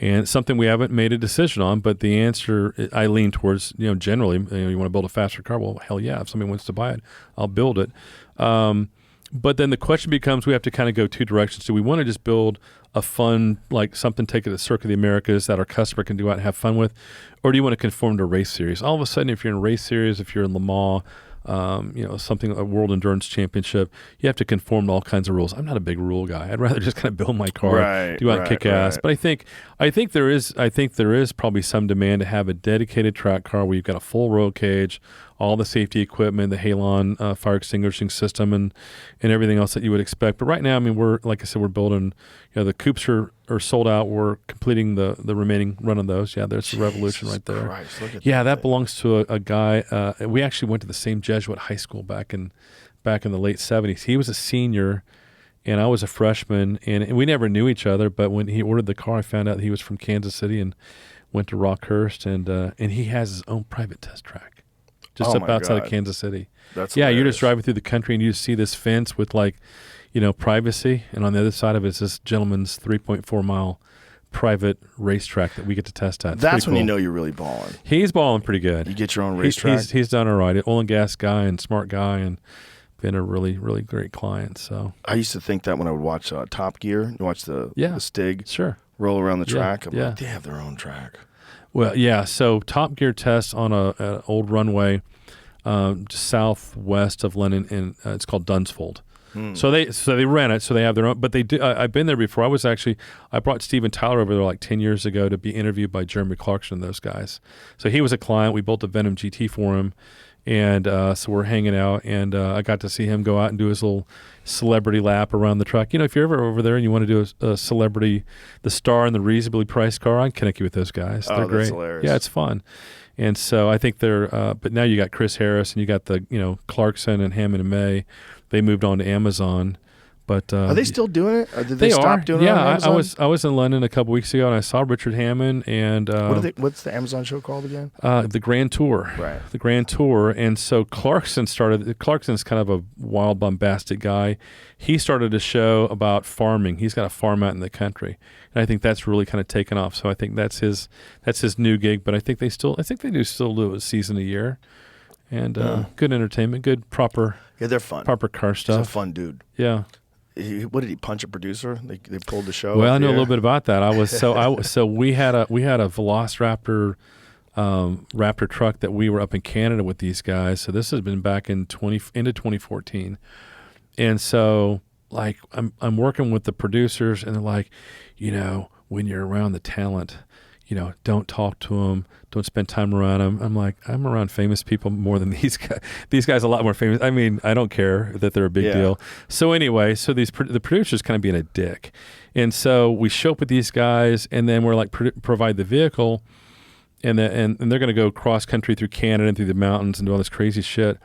[SPEAKER 5] And it's something we haven't made a decision on, but the answer, I lean towards, generally, you want to build a faster car? Well, hell yeah. If somebody wants to buy it, I'll build it. But then the question becomes, we have to kind of go two directions. Do we want to just build a fun, something take it to Circuit of the Americas that our customer can go out and have fun with? Or do you want to conform to a race series? All of a sudden, if you're in a race series, if you're in Le Mans, something like a World Endurance Championship, you have to conform to all kinds of rules. I'm not a big rule guy. I'd rather just kind of build my car, do out and kick ass. But I think there is probably some demand to have a dedicated track car where you've got a full roll cage, all the safety equipment, the halon fire extinguishing system, and everything else that you would expect. But right now, we're like I said, we're building. The coupes are sold out. We're completing the remaining run of those. Yeah, there's the Revolution right there.
[SPEAKER 4] Christ, look at
[SPEAKER 5] that belongs to a guy. We actually went to the same Jesuit high school back in the late 70s. He was a senior, and I was a freshman, and we never knew each other. But when he ordered the car, I found out he was from Kansas City and went to Rockhurst, and he has his own private test track just up outside of Kansas City.
[SPEAKER 4] That's
[SPEAKER 5] You're
[SPEAKER 4] hilarious.
[SPEAKER 5] just driving through the country, and you see this fence with privacy, and on the other side of it is this gentleman's 3.4-mile private racetrack that we get to test at.
[SPEAKER 4] That's when
[SPEAKER 5] cool.
[SPEAKER 4] you know you're really balling.
[SPEAKER 5] He's balling pretty good.
[SPEAKER 4] You get your own racetrack.
[SPEAKER 5] He's done all right. Oil and gas guy and smart guy, and been a really, really great client. So
[SPEAKER 4] I used to think that when I would watch Top Gear, you watch the Stig roll around the track. I'm like, they have their own track.
[SPEAKER 5] Well, yeah. So Top Gear tests on an old runway just southwest of London, and it's called Dunsfold. So they rent it, so they have their own. But they do. I've been there before. I brought Steven Tyler over there 10 years ago to be interviewed by Jeremy Clarkson and those guys. So he was a client. We built a Venom GT for him, and so we're hanging out. And I got to see him go out and do his little celebrity lap around the track. If you're ever over there and you want to do a celebrity, the star and the reasonably priced car, I can connect you with those guys. They're great.
[SPEAKER 4] That's hilarious.
[SPEAKER 5] Yeah, it's fun. And so I think they're. But now you got Chris Harris and you got the Clarkson and Hammond and May. They moved on to Amazon, but
[SPEAKER 4] are they still doing it? Or did they stop doing it on Amazon?
[SPEAKER 5] I was in London a couple weeks ago, and I saw Richard Hammond and
[SPEAKER 4] what's the Amazon show called again?
[SPEAKER 5] The Grand Tour.
[SPEAKER 4] Right. The
[SPEAKER 5] Grand Tour. And so Clarkson's kind of a wild, bombastic guy. He started a show about farming. He's got a farm out in the country, and I think that's really kind of taken off. So I think that's his new gig. But I think they do still do a season a year. And good entertainment, good proper.
[SPEAKER 4] Yeah, they're fun.
[SPEAKER 5] Proper car stuff.
[SPEAKER 4] He's a fun dude.
[SPEAKER 5] Yeah.
[SPEAKER 4] What did he punch a producer? They pulled the show.
[SPEAKER 5] Well, I know a little bit about that. So we had a Velociraptor Raptor truck that we were up in Canada with these guys. So this has been back in into 2014, and so I'm working with the producers, and they're like, when you're around the talent, don't talk to them. Don't spend time around them. I'm like, I'm around famous people more than these guys. These guys are a lot more famous. I don't care that they're a big deal. So anyway, the producers kind of being a dick. And so we show up with these guys, and then we're provide the vehicle, and they're going to go cross country through Canada and through the mountains and do all this crazy shit.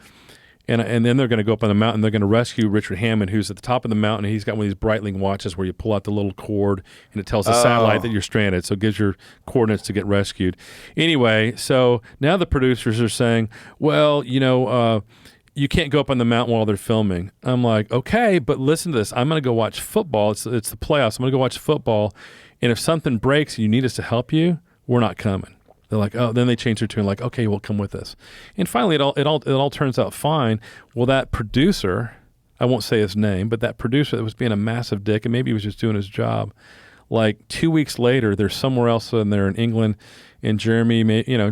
[SPEAKER 5] And then they're going to go up on the mountain. They're going to rescue Richard Hammond, who's at the top of the mountain. And he's got one of these Breitling watches where you pull out the little cord, and it tells the satellite that you're stranded. So it gives your coordinates to get rescued. Anyway, so now the producers are saying, well, you can't go up on the mountain while they're filming. I'm like, okay, but listen to this. I'm going to go watch football. It's the playoffs. I'm going to go watch football. And if something breaks and you need us to help you, we're not coming. They're like, oh, then they change their tune, like, okay, well, come with us. And finally, it all turns out fine. Well, that producer, I won't say his name, but that producer that was being a massive dick, and maybe he was just doing his job. Like 2 weeks later, they're somewhere else and they're in England, and Jeremy,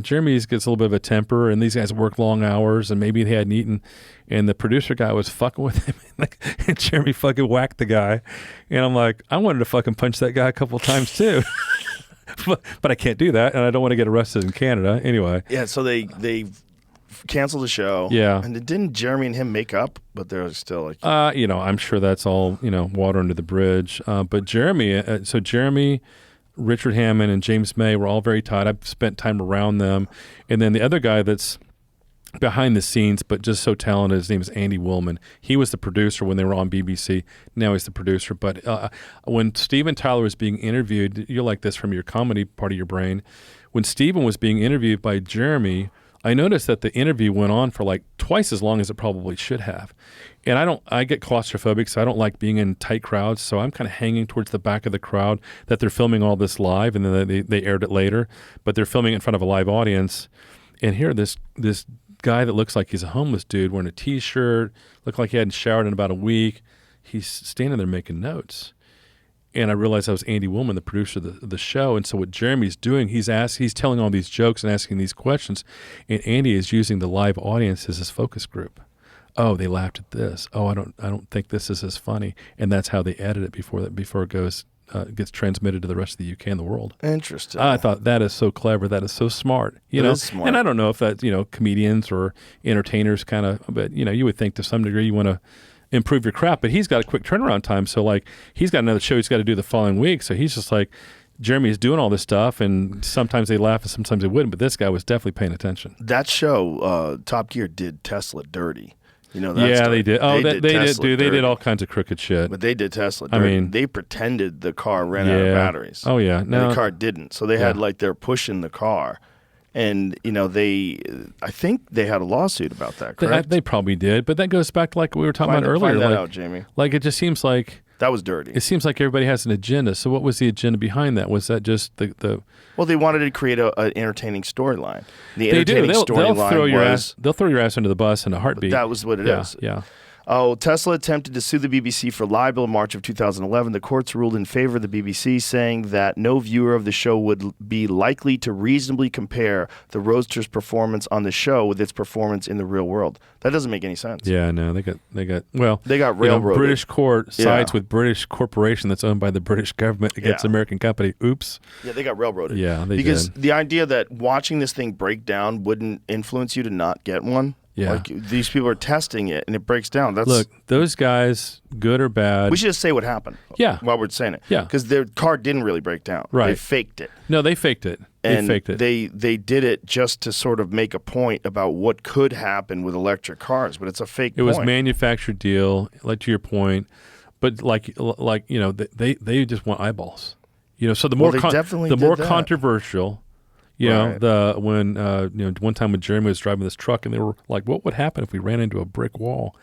[SPEAKER 5] Jeremy gets a little bit of a temper, and these guys work long hours, and maybe they hadn't eaten, and the producer guy was fucking with him, and Jeremy fucking whacked the guy, and I'm like, I wanted to fucking punch that guy a couple of times too. But I can't do that, and I don't want to get arrested in Canada anyway.
[SPEAKER 4] Yeah, so they canceled the show.
[SPEAKER 5] Yeah.
[SPEAKER 4] And didn't Jeremy and him make up? But they're still like...
[SPEAKER 5] I'm sure that's all, water under the bridge. But Jeremy, Richard Hammond, and James May were all very tight. I've spent time around them. And then the other guy that's behind the scenes, but just so talented, his name is Andy Willman. He was the producer when they were on BBC. Now he's the producer. But when Steven Tyler was being interviewed, you're like this from your comedy part of your brain. When Steven was being interviewed by Jeremy, I noticed that the interview went on for like twice as long as it probably should have. And I get claustrophobic, so I don't like being in tight crowds. So I'm kind of hanging towards the back of the crowd that they're filming all this live, and then they aired it later, but they're filming it in front of a live audience. And here, this guy that looks like he's a homeless dude wearing a T-shirt, looked like he hadn't showered in about a week. He's standing there making notes. And I realized that was Andy Willman, the producer of the show. And so what Jeremy's doing, he's telling all these jokes and asking these questions, and Andy is using the live audience as his focus group. Oh, they laughed at this. Oh, I don't think this is as funny. And that's how they edit it before it gets transmitted to the rest of the UK and the world.
[SPEAKER 4] Interesting.
[SPEAKER 5] I thought that is so clever. That is so smart.
[SPEAKER 4] It is smart.
[SPEAKER 5] And I don't know if that comedians or entertainers kind of, but you would think to some degree you want to improve your craft, but he's got a quick turnaround time. So like he's got another show he's got to do the following week. So he's just like, Jeremy's doing all this stuff, and sometimes they laugh and sometimes they wouldn't, but this guy was definitely paying attention.
[SPEAKER 4] That show, Top Gear, did Tesla dirty.
[SPEAKER 5] They did. Oh, they did all kinds of crooked shit.
[SPEAKER 4] But they did Tesla dirty. I mean, they pretended the car ran out of batteries.
[SPEAKER 5] Oh yeah,
[SPEAKER 4] no, the car didn't. So they had they're pushing the car. And, I think they had a lawsuit about that, correct?
[SPEAKER 5] They probably did, but that goes back to like what we were talking about earlier.
[SPEAKER 4] Find that out, Jamie.
[SPEAKER 5] Like, it just seems like...
[SPEAKER 4] That was dirty.
[SPEAKER 5] It seems like everybody has an agenda. So what was the agenda behind that? Was that just the...
[SPEAKER 4] Well, they wanted to create an entertaining storyline. The entertaining storyline was...
[SPEAKER 5] They'll throw your ass under the bus in a heartbeat.
[SPEAKER 4] That was what it is.
[SPEAKER 5] Yeah.
[SPEAKER 4] Oh, Tesla attempted to sue the BBC for libel in March of 2011. The courts ruled in favor of the BBC, saying that no viewer of the show would be likely to reasonably compare the Roadster's performance on the show with its performance in the real world. That doesn't make any sense.
[SPEAKER 5] Yeah, no, they got
[SPEAKER 4] railroaded.
[SPEAKER 5] British court sides with British corporation that's owned by the British government against American company. Oops.
[SPEAKER 4] Yeah, they got railroaded.
[SPEAKER 5] Yeah, they
[SPEAKER 4] because
[SPEAKER 5] did.
[SPEAKER 4] The idea that watching this thing break down wouldn't influence you to not get one.
[SPEAKER 5] Yeah.
[SPEAKER 4] Like, these people are testing it, and it breaks down.
[SPEAKER 5] Look, those guys, good or bad...
[SPEAKER 4] We should just say what happened while we're saying it.
[SPEAKER 5] Yeah.
[SPEAKER 4] Because their car didn't really break down.
[SPEAKER 5] Right.
[SPEAKER 4] They faked it.
[SPEAKER 5] No, they faked it.
[SPEAKER 4] They did it just to sort of make a point about what could happen with electric cars, but it's a fake point.
[SPEAKER 5] It was manufactured deal, like to your point, but they just want eyeballs. So the more controversial... one time when Jeremy was driving this truck, and they were like, what would happen if we ran into a brick wall?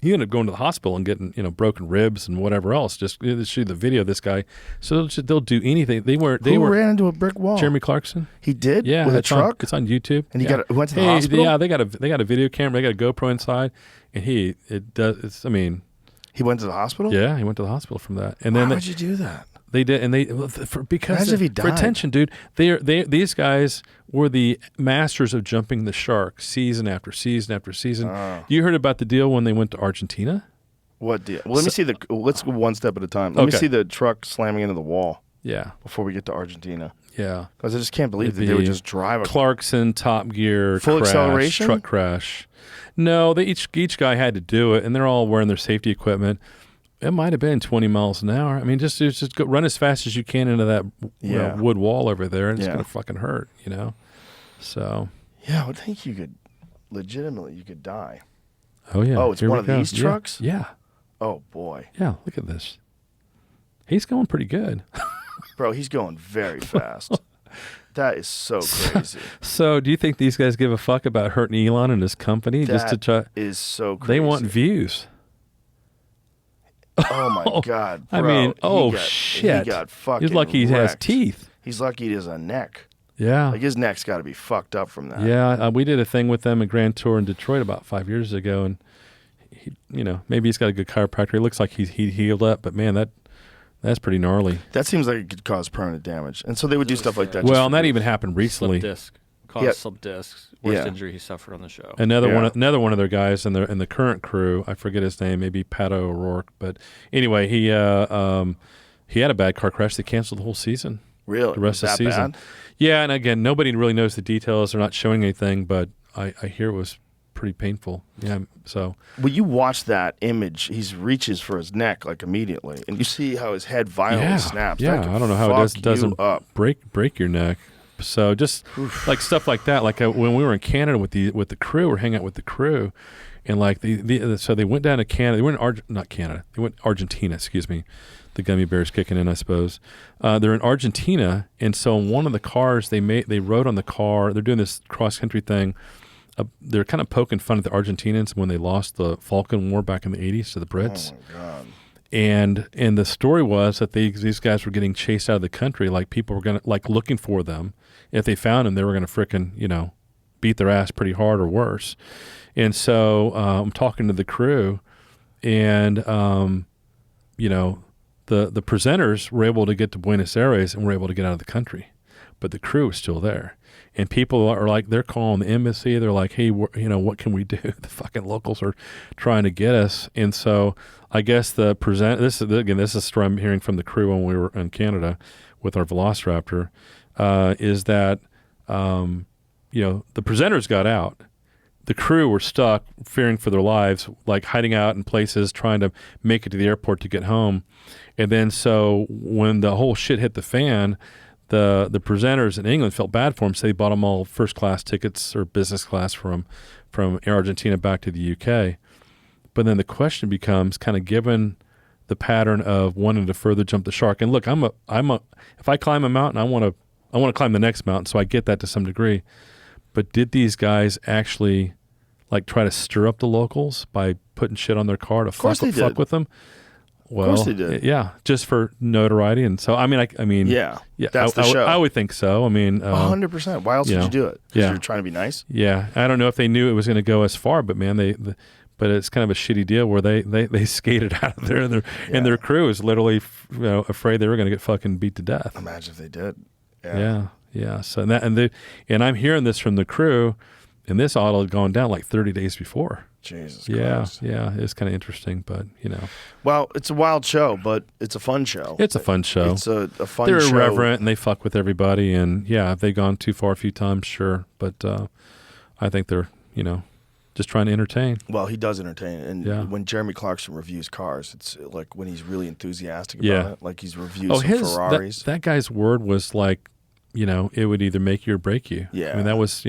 [SPEAKER 5] He ended up going to the hospital and getting, broken ribs and whatever else. Just shoot the video of this guy. So they'll do anything. Who
[SPEAKER 4] ran into a brick wall?
[SPEAKER 5] Jeremy Clarkson.
[SPEAKER 4] He did?
[SPEAKER 5] Yeah.
[SPEAKER 4] With a truck?
[SPEAKER 5] It's on YouTube.
[SPEAKER 4] And he went to the hospital?
[SPEAKER 5] Yeah, they got a video camera. They got a GoPro inside. And he went to
[SPEAKER 4] the hospital?
[SPEAKER 5] Yeah, he went to the hospital from that. And then
[SPEAKER 4] why would you do that?
[SPEAKER 5] They did, and because
[SPEAKER 4] if he died.
[SPEAKER 5] For attention, dude. These guys were the masters of jumping the shark season after season after season.
[SPEAKER 4] Oh.
[SPEAKER 5] You heard about the deal when they went to Argentina?
[SPEAKER 4] What deal? Well, let's go one step at a time. Let me see the truck slamming into the wall.
[SPEAKER 5] Yeah.
[SPEAKER 4] Before we get to Argentina.
[SPEAKER 5] Yeah.
[SPEAKER 4] Because I just can't believe that they would just drive
[SPEAKER 5] Clarkson, Top Gear,
[SPEAKER 4] full acceleration
[SPEAKER 5] truck crash. No, each guy had to do it, and they're all wearing their safety equipment. It might have been 20 miles an hour. I mean, just go run as fast as you can into that wood wall over there, and it's going to fucking hurt, So.
[SPEAKER 4] Yeah, I would think you could die.
[SPEAKER 5] Oh, yeah.
[SPEAKER 4] Oh, it's one of these trucks?
[SPEAKER 5] Yeah.
[SPEAKER 4] Oh, boy.
[SPEAKER 5] Yeah, look at this. He's going pretty good.
[SPEAKER 4] Bro, he's going very fast. That is so crazy.
[SPEAKER 5] So do you think these guys give a fuck about hurting Elon and his company?
[SPEAKER 4] That is so crazy.
[SPEAKER 5] They want views.
[SPEAKER 4] Oh, my God, bro.
[SPEAKER 5] I mean, shit.
[SPEAKER 4] He got fucking
[SPEAKER 5] He's lucky he has teeth.
[SPEAKER 4] He's lucky he has a neck.
[SPEAKER 5] Yeah.
[SPEAKER 4] Like his neck's got to be fucked up from that.
[SPEAKER 5] Yeah, we did a thing with them at Grand Tour in Detroit about 5 years ago, and he, maybe he's got a good chiropractor. He looks like he healed up, but man, that's pretty gnarly.
[SPEAKER 4] That seems like it could cause permanent damage, and so they would do stuff like that.
[SPEAKER 5] Well, and that even happened recently.
[SPEAKER 6] Slip disc. Caused slip discs. Worst injury he suffered on the show.
[SPEAKER 5] Another one of their guys in the current crew, I forget his name, maybe Pato O'Rourke, but anyway, he had a bad car crash. They canceled the whole season.
[SPEAKER 4] Really?
[SPEAKER 5] The rest of the season.
[SPEAKER 4] Bad?
[SPEAKER 5] Yeah, and again, nobody really knows the details. They're not showing anything, but I hear it was pretty painful. Yeah, so.
[SPEAKER 4] Well, you watch that image. He reaches for his neck like immediately, and you see how his head violently snaps.
[SPEAKER 5] Yeah, I don't know how it doesn't break your neck. So just like stuff like that. Like when we were in Canada with the crew, we're hanging out with the crew, and like so they went down to Canada. They went They went Argentina. Excuse me. The gummy bears kicking in, I suppose. They're in Argentina, and so in one of the cars they rode on the car. They're doing this cross country thing. They're kind of poking fun at the Argentinians when they lost the Falkland War back in the 80s to the Brits.
[SPEAKER 4] Oh my God.
[SPEAKER 5] And the story was that these guys were getting chased out of the country. Like people were gonna looking for them. If they found them, they were gonna frickin' beat their ass pretty hard or worse. And so I'm talking to the crew, and the presenters were able to get to Buenos Aires and were able to get out of the country, but the crew is still there. And people are like, they're calling the embassy. They're like, hey, what can we do? The fucking locals are trying to get us. And so I guess this is a story I'm hearing from the crew when we were in Canada with our Velociraptor, is that, the presenters got out. The crew were stuck, fearing for their lives, like hiding out in places, trying to make it to the airport to get home. And then so when the whole shit hit the fan, the presenters in England felt bad for them, so they bought them all first-class tickets or business class from Argentina back to the UK. But then the question becomes, kind of given the pattern of wanting to further jump the shark. And look, if I climb a mountain, I want to climb the next mountain, so I get that to some degree. But did these guys actually try to stir up the locals by putting shit on their car to fuck with them? Well,
[SPEAKER 4] of course they did.
[SPEAKER 5] Yeah, just for notoriety, and so
[SPEAKER 4] yeah, that's the show.
[SPEAKER 5] I would think so.
[SPEAKER 4] 100%. Why else would you do it? Because you're trying to be nice.
[SPEAKER 5] Yeah, I don't know if they knew it was going to go as far, but man, but it's kind of a shitty deal where they skated out of there, and their crew is literally afraid they were going to get fucking beat to death.
[SPEAKER 4] Imagine if they did.
[SPEAKER 5] Yeah. So and I'm hearing this from the crew, and this auto had gone down like 30 days before.
[SPEAKER 4] Jesus Christ.
[SPEAKER 5] Yeah, it's kind of interesting, but
[SPEAKER 4] Well, it's a wild show, but it's a fun show.
[SPEAKER 5] It's a fun show.
[SPEAKER 4] It's a fun
[SPEAKER 5] They're
[SPEAKER 4] show.
[SPEAKER 5] They're irreverent, and they fuck with everybody, and have they gone too far a few times? Sure, but I think they're, just trying to entertain.
[SPEAKER 4] Well, he does entertain, and when Jeremy Clarkson reviews cars, it's like when he's really enthusiastic about it, like he's reviewed some Ferraris.
[SPEAKER 5] That guy's word was like, it would either make you or break you.
[SPEAKER 4] Yeah.
[SPEAKER 5] That was,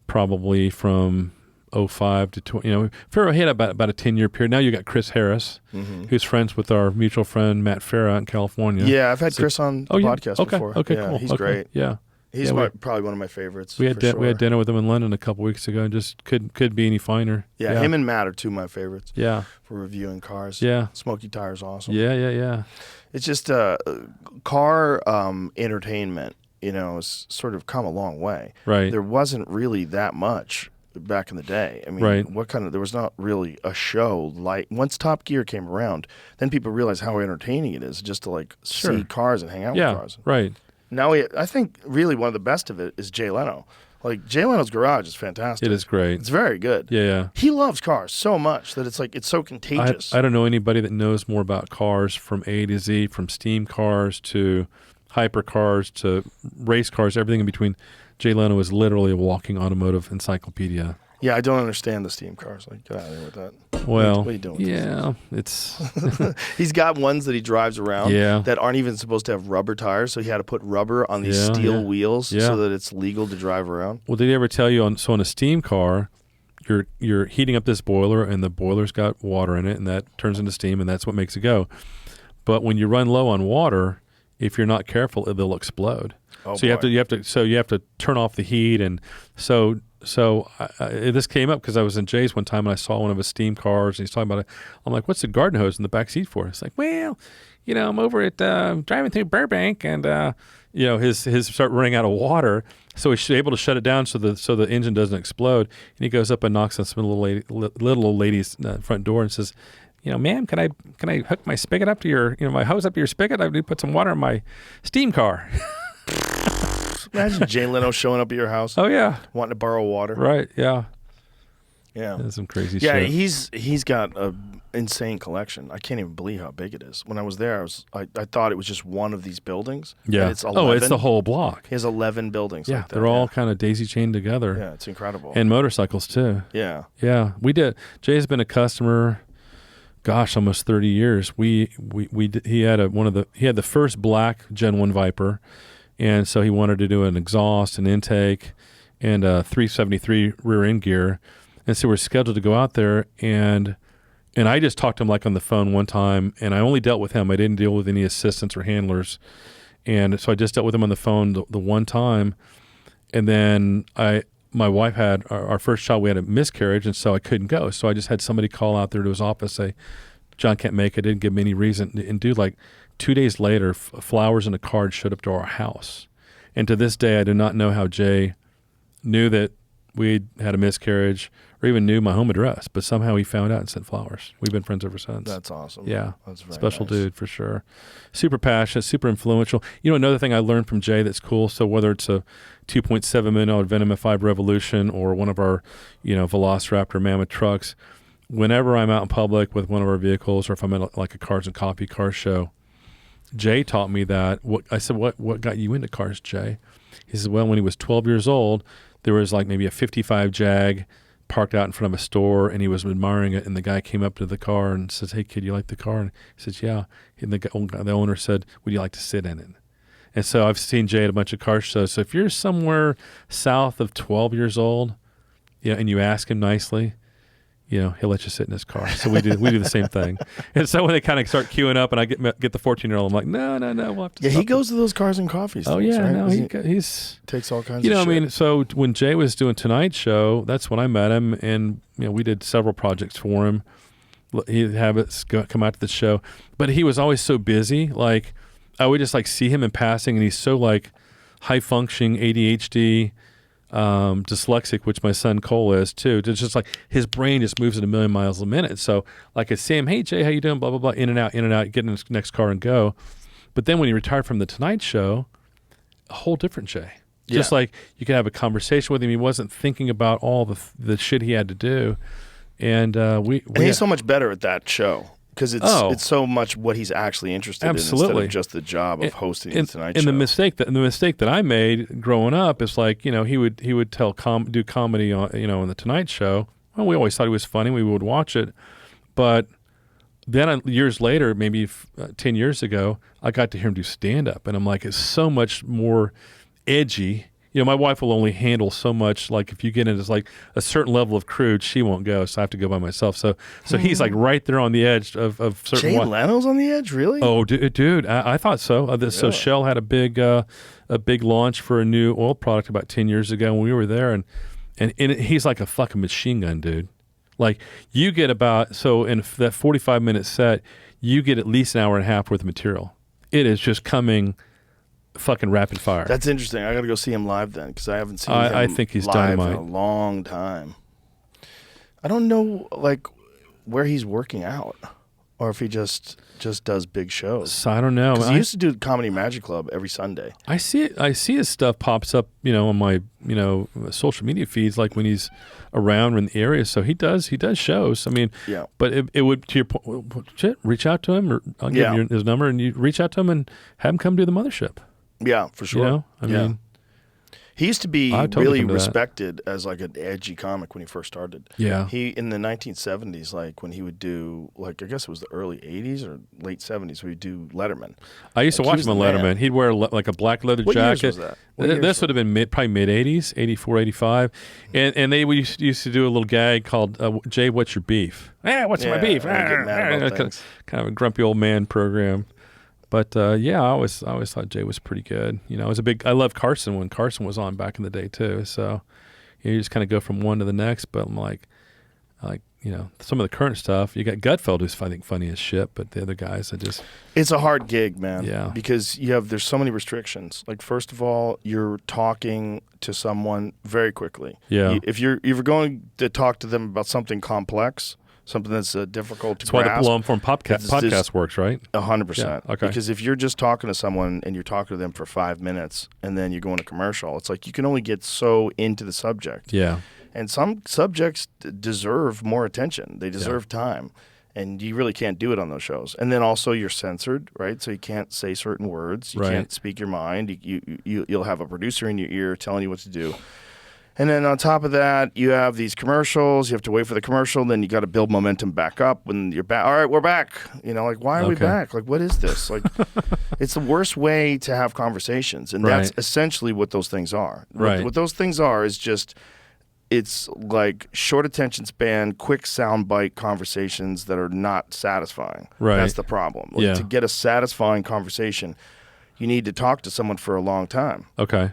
[SPEAKER 5] probably from 05 to 20, Farrah had about a 10-year period. Now you got Chris Harris, who's friends with our mutual friend Matt Farrah in California.
[SPEAKER 4] Yeah, I've had Chris on the podcast before.
[SPEAKER 5] Okay,
[SPEAKER 4] yeah,
[SPEAKER 5] cool.
[SPEAKER 4] He's great.
[SPEAKER 5] Yeah.
[SPEAKER 4] He's probably one of my favorites.
[SPEAKER 5] We had dinner with him in London a couple weeks ago, and just could be any finer.
[SPEAKER 4] Yeah, him and Matt are two of my favorites.
[SPEAKER 5] Yeah.
[SPEAKER 4] For reviewing cars.
[SPEAKER 5] Yeah.
[SPEAKER 4] Smoky Tire's awesome.
[SPEAKER 5] Yeah.
[SPEAKER 4] It's just car entertainment, has sort of come a long way.
[SPEAKER 5] Right.
[SPEAKER 4] There wasn't really that much back in the day. There was not really a show like, once Top Gear came around, then people realized how entertaining it is just to see cars and hang out with cars.
[SPEAKER 5] Right.
[SPEAKER 4] Now I think really one of the best of it is Jay Leno. Like Jay Leno's garage is fantastic.
[SPEAKER 5] It is great.
[SPEAKER 4] It's very good.
[SPEAKER 5] Yeah.
[SPEAKER 4] He loves cars so much that it's so contagious.
[SPEAKER 5] I don't know anybody that knows more about cars from A to Z, from steam cars to hypercars to race cars, everything in between. Jay Leno is literally a walking automotive encyclopedia.
[SPEAKER 4] Yeah, I don't understand the steam cars. Get out of here with that.
[SPEAKER 5] Well,
[SPEAKER 4] what are you doing with
[SPEAKER 5] it's...
[SPEAKER 4] He's got ones that he drives around that aren't even supposed to have rubber tires, so he had to put rubber on these steel wheels so that it's legal to drive around.
[SPEAKER 5] Well, did he ever tell you on a steam car, you're heating up this boiler, and the boiler's got water in it, and that turns into steam, and that's what makes it go. But when you run low on water, if you're not careful, they'll explode.
[SPEAKER 4] Oh,
[SPEAKER 5] so you have to turn off the heat, and so this came up because I was in Jay's one time and I saw one of his steam cars and he's talking about it. I'm like, what's the garden hose in the back seat for? It's like, well, I'm over at driving through Burbank, and his start running out of water, so he's able to shut it down so the engine doesn't explode. And he goes up and knocks on some little old lady's front door and says, ma'am, can I hook my spigot up to your, my hose up to your spigot? I need to put some water in my steam car.
[SPEAKER 4] Imagine Jay Leno showing up at your house.
[SPEAKER 5] Oh yeah, wanting
[SPEAKER 4] to borrow water.
[SPEAKER 5] Right? Yeah.
[SPEAKER 4] Yeah.
[SPEAKER 5] That's some crazy shit.
[SPEAKER 4] Yeah, he's got an insane collection. I can't even believe how big it is. When I was there, I thought it was just one of these buildings.
[SPEAKER 5] Yeah.
[SPEAKER 4] It's 11.
[SPEAKER 5] Oh, it's the whole block.
[SPEAKER 4] He has 11 buildings.
[SPEAKER 5] Yeah,
[SPEAKER 4] like that.
[SPEAKER 5] they're all kind of daisy chained together.
[SPEAKER 4] Yeah, it's incredible.
[SPEAKER 5] And motorcycles too.
[SPEAKER 4] Yeah.
[SPEAKER 5] Yeah, we did. Jay's been a customer. Gosh, almost 30 years. He had the first black Gen 1 Viper, and so he wanted to do an exhaust, an intake, and a 373 rear end gear. And so we're scheduled to go out there, and I just talked to him like on the phone one time, and I only dealt with him. I didn't deal with any assistants or handlers. And so I just dealt with him on the phone the one time. And then my wife had our first child. We had a miscarriage, and so I couldn't go. So I just had somebody call out there to his office, say, John can't make it. Didn't give me any reason. And dude, like 2 days later, flowers and a card showed up to our house. And to this day, I do not know how Jay knew that we had a miscarriage or even knew my home address, but somehow he found out and sent flowers. We've been friends ever since.
[SPEAKER 4] That's awesome.
[SPEAKER 5] Yeah.
[SPEAKER 4] That's very
[SPEAKER 5] special
[SPEAKER 4] nice.
[SPEAKER 5] Dude for sure. Super passionate, super influential. Another thing I learned from Jay that's cool. So whether it's a $2.7 million Venom F5 Revolution or one of our, Velociraptor Mammoth trucks, whenever I'm out in public with one of our vehicles or if I'm at like a Cars and Coffee car show, Jay taught me that. I said, what got you into cars, Jay? He says, well, when he was 12 years old, there was like maybe a 55 Jag parked out in front of a store, and he was admiring it, and the guy came up to the car and says, hey, kid, you like the car? And he says, yeah. And the owner said, would you like to sit in it? And so I've seen Jay at a bunch of car shows. So if you're somewhere south of 12 years old, and you ask him nicely, he'll let you sit in his car. So we do the same thing. And so when they kind of start queuing up, and I get the 14-year-old, I'm like, no, we'll have to.
[SPEAKER 4] Yeah, he goes to those Cars and Coffees.
[SPEAKER 5] Oh
[SPEAKER 4] things,
[SPEAKER 5] yeah,
[SPEAKER 4] right?
[SPEAKER 5] no, he's
[SPEAKER 4] takes all kinds of shit.
[SPEAKER 5] I mean, so when Jay was doing Tonight Show, that's when I met him, and we did several projects for him. He'd have us come out to the show, but he was always so busy. Like I would just like see him in passing, and he's so like high functioning ADHD. Dyslexic, which my son Cole is too. It's just like his brain just moves at 1,000,000 miles a minute. So like I see him, hey Jay, how you doing? Blah blah blah, in and out, get in his next car and go. But then when he retired from the Tonight Show, a whole different Jay. Just like you could have a conversation with him. He wasn't thinking about all the shit he had to do, and
[SPEAKER 4] he's so much better at that show. Because it's so much what he's actually interested in instead of just the job of hosting the Tonight Show.
[SPEAKER 5] And the mistake that I made growing up is like, he would do comedy on on the Tonight Show. Well, we always thought he was funny. We would watch it, but then years later, maybe 10 years ago, I got to hear him do stand up, and I'm like, it's so much more edgy. My wife will only handle so much. Like if you get into like a certain level of crude, she won't go. So I have to go by myself. So he's like right there on the edge of certain.
[SPEAKER 4] Jay Leno's on the edge, really?
[SPEAKER 5] Oh, dude, I thought so. So Shell had a big launch for a new oil product about 10 years ago when we were there, and he's like a fucking machine gun, dude. Like you get in that 45-minute set, you get at least an hour and a half worth of material. It is just coming. Fucking rapid fire.
[SPEAKER 4] That's interesting. I got to go see him live then because I haven't seen him
[SPEAKER 5] I think he's
[SPEAKER 4] live
[SPEAKER 5] dynamite.
[SPEAKER 4] in a long time. I don't know like where he's working out or if he just does big shows.
[SPEAKER 5] So I don't know.
[SPEAKER 4] Because he used to do Comedy Magic Club every Sunday.
[SPEAKER 5] I see his stuff pops up, on my social media feeds like when he's around in the area. So he does shows. I mean,
[SPEAKER 4] yeah.
[SPEAKER 5] But it would, to your point, reach out to him, or I'll give you his number, and you reach out to him and have him come do the mothership.
[SPEAKER 4] Yeah, for sure.
[SPEAKER 5] I mean,
[SPEAKER 4] he used to be
[SPEAKER 5] totally
[SPEAKER 4] really respected as like an edgy comic when he first started.
[SPEAKER 5] Yeah.
[SPEAKER 4] He in the 1970s, like when he would do like I guess it was the early 80s or late 70s, where he'd do Letterman.
[SPEAKER 5] I used to watch him on Letterman. Man. He'd wear like a black leather jacket.
[SPEAKER 4] Years was that?
[SPEAKER 5] This would have been probably mid 80s, 84, 85, and they used to do a little gag called Jay, what's your beef? What's my beef? Kind of a grumpy old man program. But I always thought Jay was pretty good. I loved Carson when Carson was on back in the day too. So you just kind of go from one to the next. But I'm like, like some of the current stuff. You got Gutfeld, who's I think funny as shit, but the other guys,
[SPEAKER 4] it's a hard gig, man.
[SPEAKER 5] Yeah.
[SPEAKER 4] Because there's so many restrictions. Like, first of all, you're talking to someone very quickly.
[SPEAKER 5] Yeah.
[SPEAKER 4] If you're going to talk to them about something complex, something that's difficult to
[SPEAKER 5] that's why
[SPEAKER 4] grasp.
[SPEAKER 5] the long-form podcast works, right?
[SPEAKER 4] 100%.
[SPEAKER 5] Yeah, okay.
[SPEAKER 4] Because if you're just talking to someone and you're talking to them for 5 minutes and then you go in a commercial, it's like you can only get so into the subject.
[SPEAKER 5] Yeah.
[SPEAKER 4] And some subjects deserve more attention. They deserve time. And you really can't do it on those shows. And then also you're censored, right? So you can't say certain words. You can't speak your mind. You'll have a producer in your ear telling you what to do. And then on top of that, you have these commercials. You have to wait for the commercial. Then you got to build momentum back up when you're back. All right, we're back. Like, why are we back? Like, what is this? Like, it's the worst way to have conversations. And that's essentially what those things are. What those things are is just, it's like short attention span, quick soundbite conversations that are not satisfying.
[SPEAKER 5] Right.
[SPEAKER 4] That's the problem. Like, to get a satisfying conversation, you need to talk to someone for a long time.
[SPEAKER 5] Okay.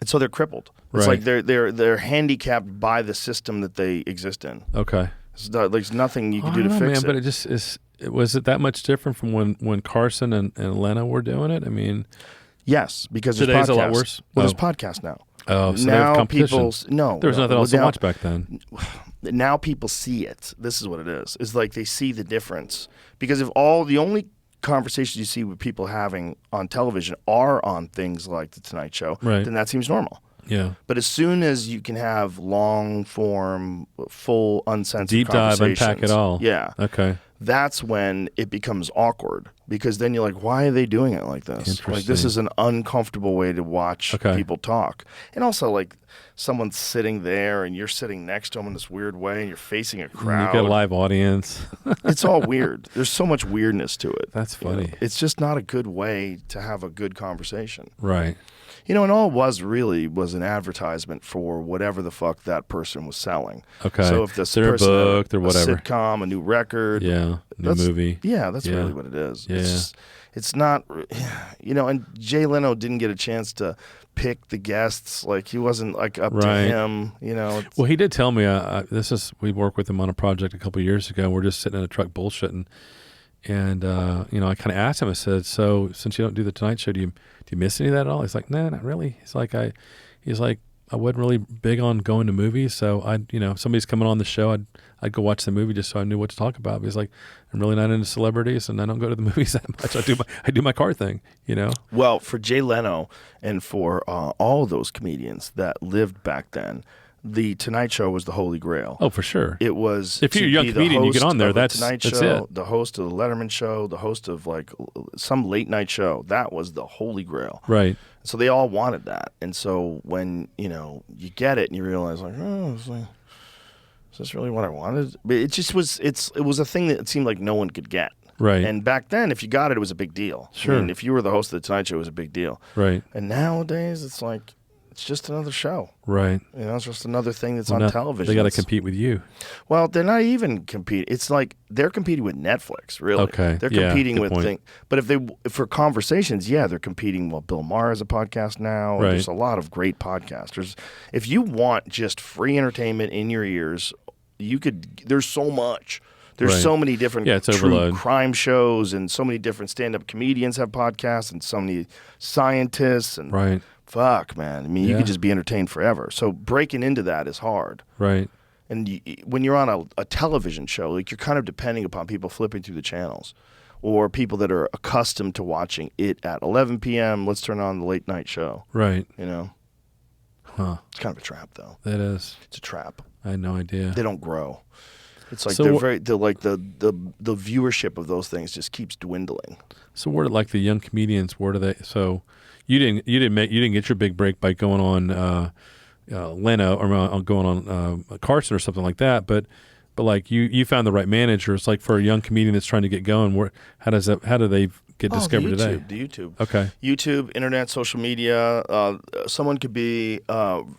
[SPEAKER 4] And so they're crippled. It's like they're handicapped by the system that they exist in.
[SPEAKER 5] Okay.
[SPEAKER 4] There's nothing you can do to fix
[SPEAKER 5] man,
[SPEAKER 4] it.
[SPEAKER 5] But it just is. Was it that much different from when Carson and Leno were doing it? I mean,
[SPEAKER 4] yes, because there's
[SPEAKER 5] today's
[SPEAKER 4] podcasts.
[SPEAKER 5] a lot worse.
[SPEAKER 4] Well, there's podcasts now.
[SPEAKER 5] Oh, so
[SPEAKER 4] now
[SPEAKER 5] they have competition.
[SPEAKER 4] There
[SPEAKER 5] was nothing else to watch back then.
[SPEAKER 4] Now people see it. This is what it is. It's like they see the difference. Because if the only conversations you see with people having on television are on things like The Tonight Show, then that seems normal.
[SPEAKER 5] Yeah.
[SPEAKER 4] But as soon as you can have long form, full, uncensored
[SPEAKER 5] deep dive,
[SPEAKER 4] conversations,
[SPEAKER 5] unpack it all.
[SPEAKER 4] Yeah.
[SPEAKER 5] Okay.
[SPEAKER 4] That's when it becomes awkward, because then you're like, why are they doing it like this? Like, this is an uncomfortable way to watch people talk. And also, like, someone's sitting there and you're sitting next to them in this weird way and you're facing a crowd.
[SPEAKER 5] You've got a live audience.
[SPEAKER 4] It's all weird. There's so much weirdness to it.
[SPEAKER 5] That's funny.
[SPEAKER 4] It's just not a good way to have a good conversation.
[SPEAKER 5] Right.
[SPEAKER 4] And all it was really was an advertisement for whatever the fuck that person was selling.
[SPEAKER 5] Okay.
[SPEAKER 4] So if this
[SPEAKER 5] their
[SPEAKER 4] person
[SPEAKER 5] book, or whatever,
[SPEAKER 4] a sitcom, a new record,
[SPEAKER 5] new movie.
[SPEAKER 4] Yeah, that's really what it is.
[SPEAKER 5] Yeah.
[SPEAKER 4] It's not, and Jay Leno didn't get a chance to pick the guests. Like, he wasn't like up to him,
[SPEAKER 5] Well, he did tell me, we worked with him on a project a couple of years ago, and we're just sitting in a truck bullshitting. And, I kind of asked him, I said, so since you don't do the Tonight Show, do you miss any of that at all? He's like, no, not really. He's like, I wasn't really big on going to movies. So if somebody's coming on the show, I'd go watch the movie just so I knew what to talk about. But he's like, I'm really not into celebrities and I don't go to the movies that much. I do my car thing,
[SPEAKER 4] Well, for Jay Leno and for all of those comedians that lived back then, the Tonight Show was the holy grail.
[SPEAKER 5] Oh, for sure.
[SPEAKER 4] It was.
[SPEAKER 5] If you're a young comedian, you get on there. That's
[SPEAKER 4] Tonight
[SPEAKER 5] that's
[SPEAKER 4] Show,
[SPEAKER 5] it.
[SPEAKER 4] The host of the Letterman Show, the host of like some late night show. That was the holy grail.
[SPEAKER 5] Right.
[SPEAKER 4] So they all wanted that, and so when you get it and you realize like, is this really what I wanted? But it just was. It was a thing that it seemed like no one could get.
[SPEAKER 5] Right.
[SPEAKER 4] And back then, if you got it, it was a big deal.
[SPEAKER 5] Sure.
[SPEAKER 4] I mean, if you were the host of the Tonight Show, it was a big deal.
[SPEAKER 5] Right.
[SPEAKER 4] And nowadays, it's like. It's just another show.
[SPEAKER 5] Right.
[SPEAKER 4] It's just another thing that's on television.
[SPEAKER 5] They got to compete with you.
[SPEAKER 4] Well, they're not even competing. It's like they're competing with Netflix, really.
[SPEAKER 5] Okay.
[SPEAKER 4] They're competing with things. But if for conversations, they're competing. Well, Bill Maher has a podcast now.
[SPEAKER 5] Right.
[SPEAKER 4] There's a lot of great podcasters. If you want just free entertainment in your ears, there's so much. There's so many different true crime shows, and so many different stand-up comedians have podcasts, and so many scientists and
[SPEAKER 5] right.
[SPEAKER 4] Fuck, man. I mean, you could just be entertained forever. So breaking into that is hard.
[SPEAKER 5] Right.
[SPEAKER 4] And when you're on a television show, like, you're kind of depending upon people flipping through the channels, or people that are accustomed to watching it at 11 p.m. Let's turn on the late night show.
[SPEAKER 5] Right.
[SPEAKER 4] Huh. It's kind of a trap, though.
[SPEAKER 5] That is.
[SPEAKER 4] It's a trap.
[SPEAKER 5] I had no idea.
[SPEAKER 4] They don't grow. It's like the viewership of those things just keeps dwindling.
[SPEAKER 5] So where like the young comedians, where do they? So you didn't get your big break by going on Leno or going on Carson or something like that, but like you found the right manager. It's like for a young comedian that's trying to get going. How do they get discovered today?
[SPEAKER 4] The YouTube.
[SPEAKER 5] Okay.
[SPEAKER 4] YouTube, internet, social media. Someone could be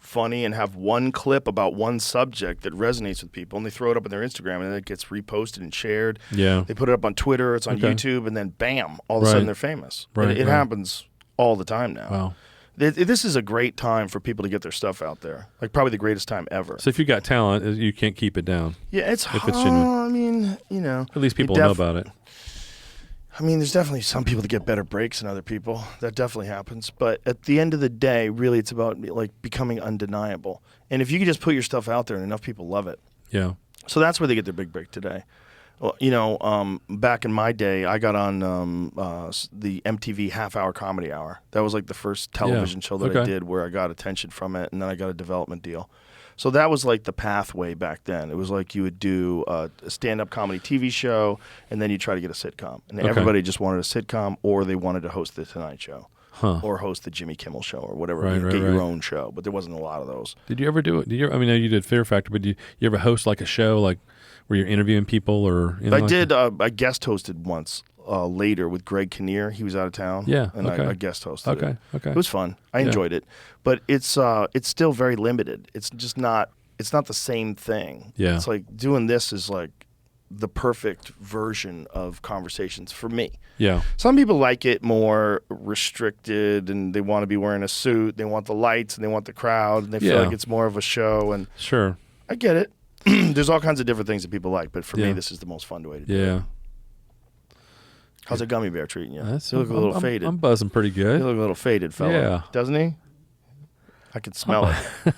[SPEAKER 4] funny and have one clip about one subject that resonates with people, and they throw it up on their Instagram, and then it gets reposted and shared.
[SPEAKER 5] Yeah.
[SPEAKER 4] They put it up on Twitter. It's on YouTube, and then bam, all of a sudden they're famous.
[SPEAKER 5] Right.
[SPEAKER 4] It happens all the time now.
[SPEAKER 5] Wow.
[SPEAKER 4] This is a great time for people to get their stuff out there. Like probably the greatest time ever.
[SPEAKER 5] So if you got talent, you can't keep it down.
[SPEAKER 4] Yeah, it's
[SPEAKER 5] if
[SPEAKER 4] hard.
[SPEAKER 5] it's genuine.
[SPEAKER 4] I mean,
[SPEAKER 5] At least people know about it.
[SPEAKER 4] I mean, there's definitely some people that get better breaks than other people. That definitely happens. But at the end of the day, really, it's about like becoming undeniable. And if you can just put your stuff out there and enough people love it.
[SPEAKER 5] Yeah.
[SPEAKER 4] So that's where they get their big break today. Well, back in my day, I got on the MTV half-hour comedy hour. That was like the first television show that I did where I got attention from it, and then I got a development deal. So that was like the pathway back then. It was like you would do a stand-up comedy TV show, and then you try to get a sitcom. And everybody just wanted a sitcom, or they wanted to host the Tonight Show, or host the Jimmy Kimmel Show, or whatever. Get your own show. But there wasn't a lot of those. Did
[SPEAKER 5] you ever do it? I mean, you did Fear Factor, but you ever host like a show like where you're interviewing people or?
[SPEAKER 4] I did. I guest hosted once later with Greg Kinnear. He was out of town.
[SPEAKER 5] Yeah,
[SPEAKER 4] and I guest hosted.
[SPEAKER 5] Okay.
[SPEAKER 4] It was fun. I enjoyed it, but it's still very limited. It's just not. It's not the same thing.
[SPEAKER 5] Yeah.
[SPEAKER 4] It's like doing this is like the perfect version of conversations for me.
[SPEAKER 5] Yeah.
[SPEAKER 4] Some people like it more restricted, and they want to be wearing a suit. They want the lights, and they want the crowd, and they feel like it's more of a show. And
[SPEAKER 5] sure,
[SPEAKER 4] I get it. There's all kinds of different things that people like, but for me, this is the most fun way to do it.
[SPEAKER 5] Yeah.
[SPEAKER 4] How's a gummy bear treating you?
[SPEAKER 5] You
[SPEAKER 4] look a little faded.
[SPEAKER 5] I'm buzzing pretty good.
[SPEAKER 4] You look a little faded, fella.
[SPEAKER 5] Yeah.
[SPEAKER 4] Doesn't he? I can smell it.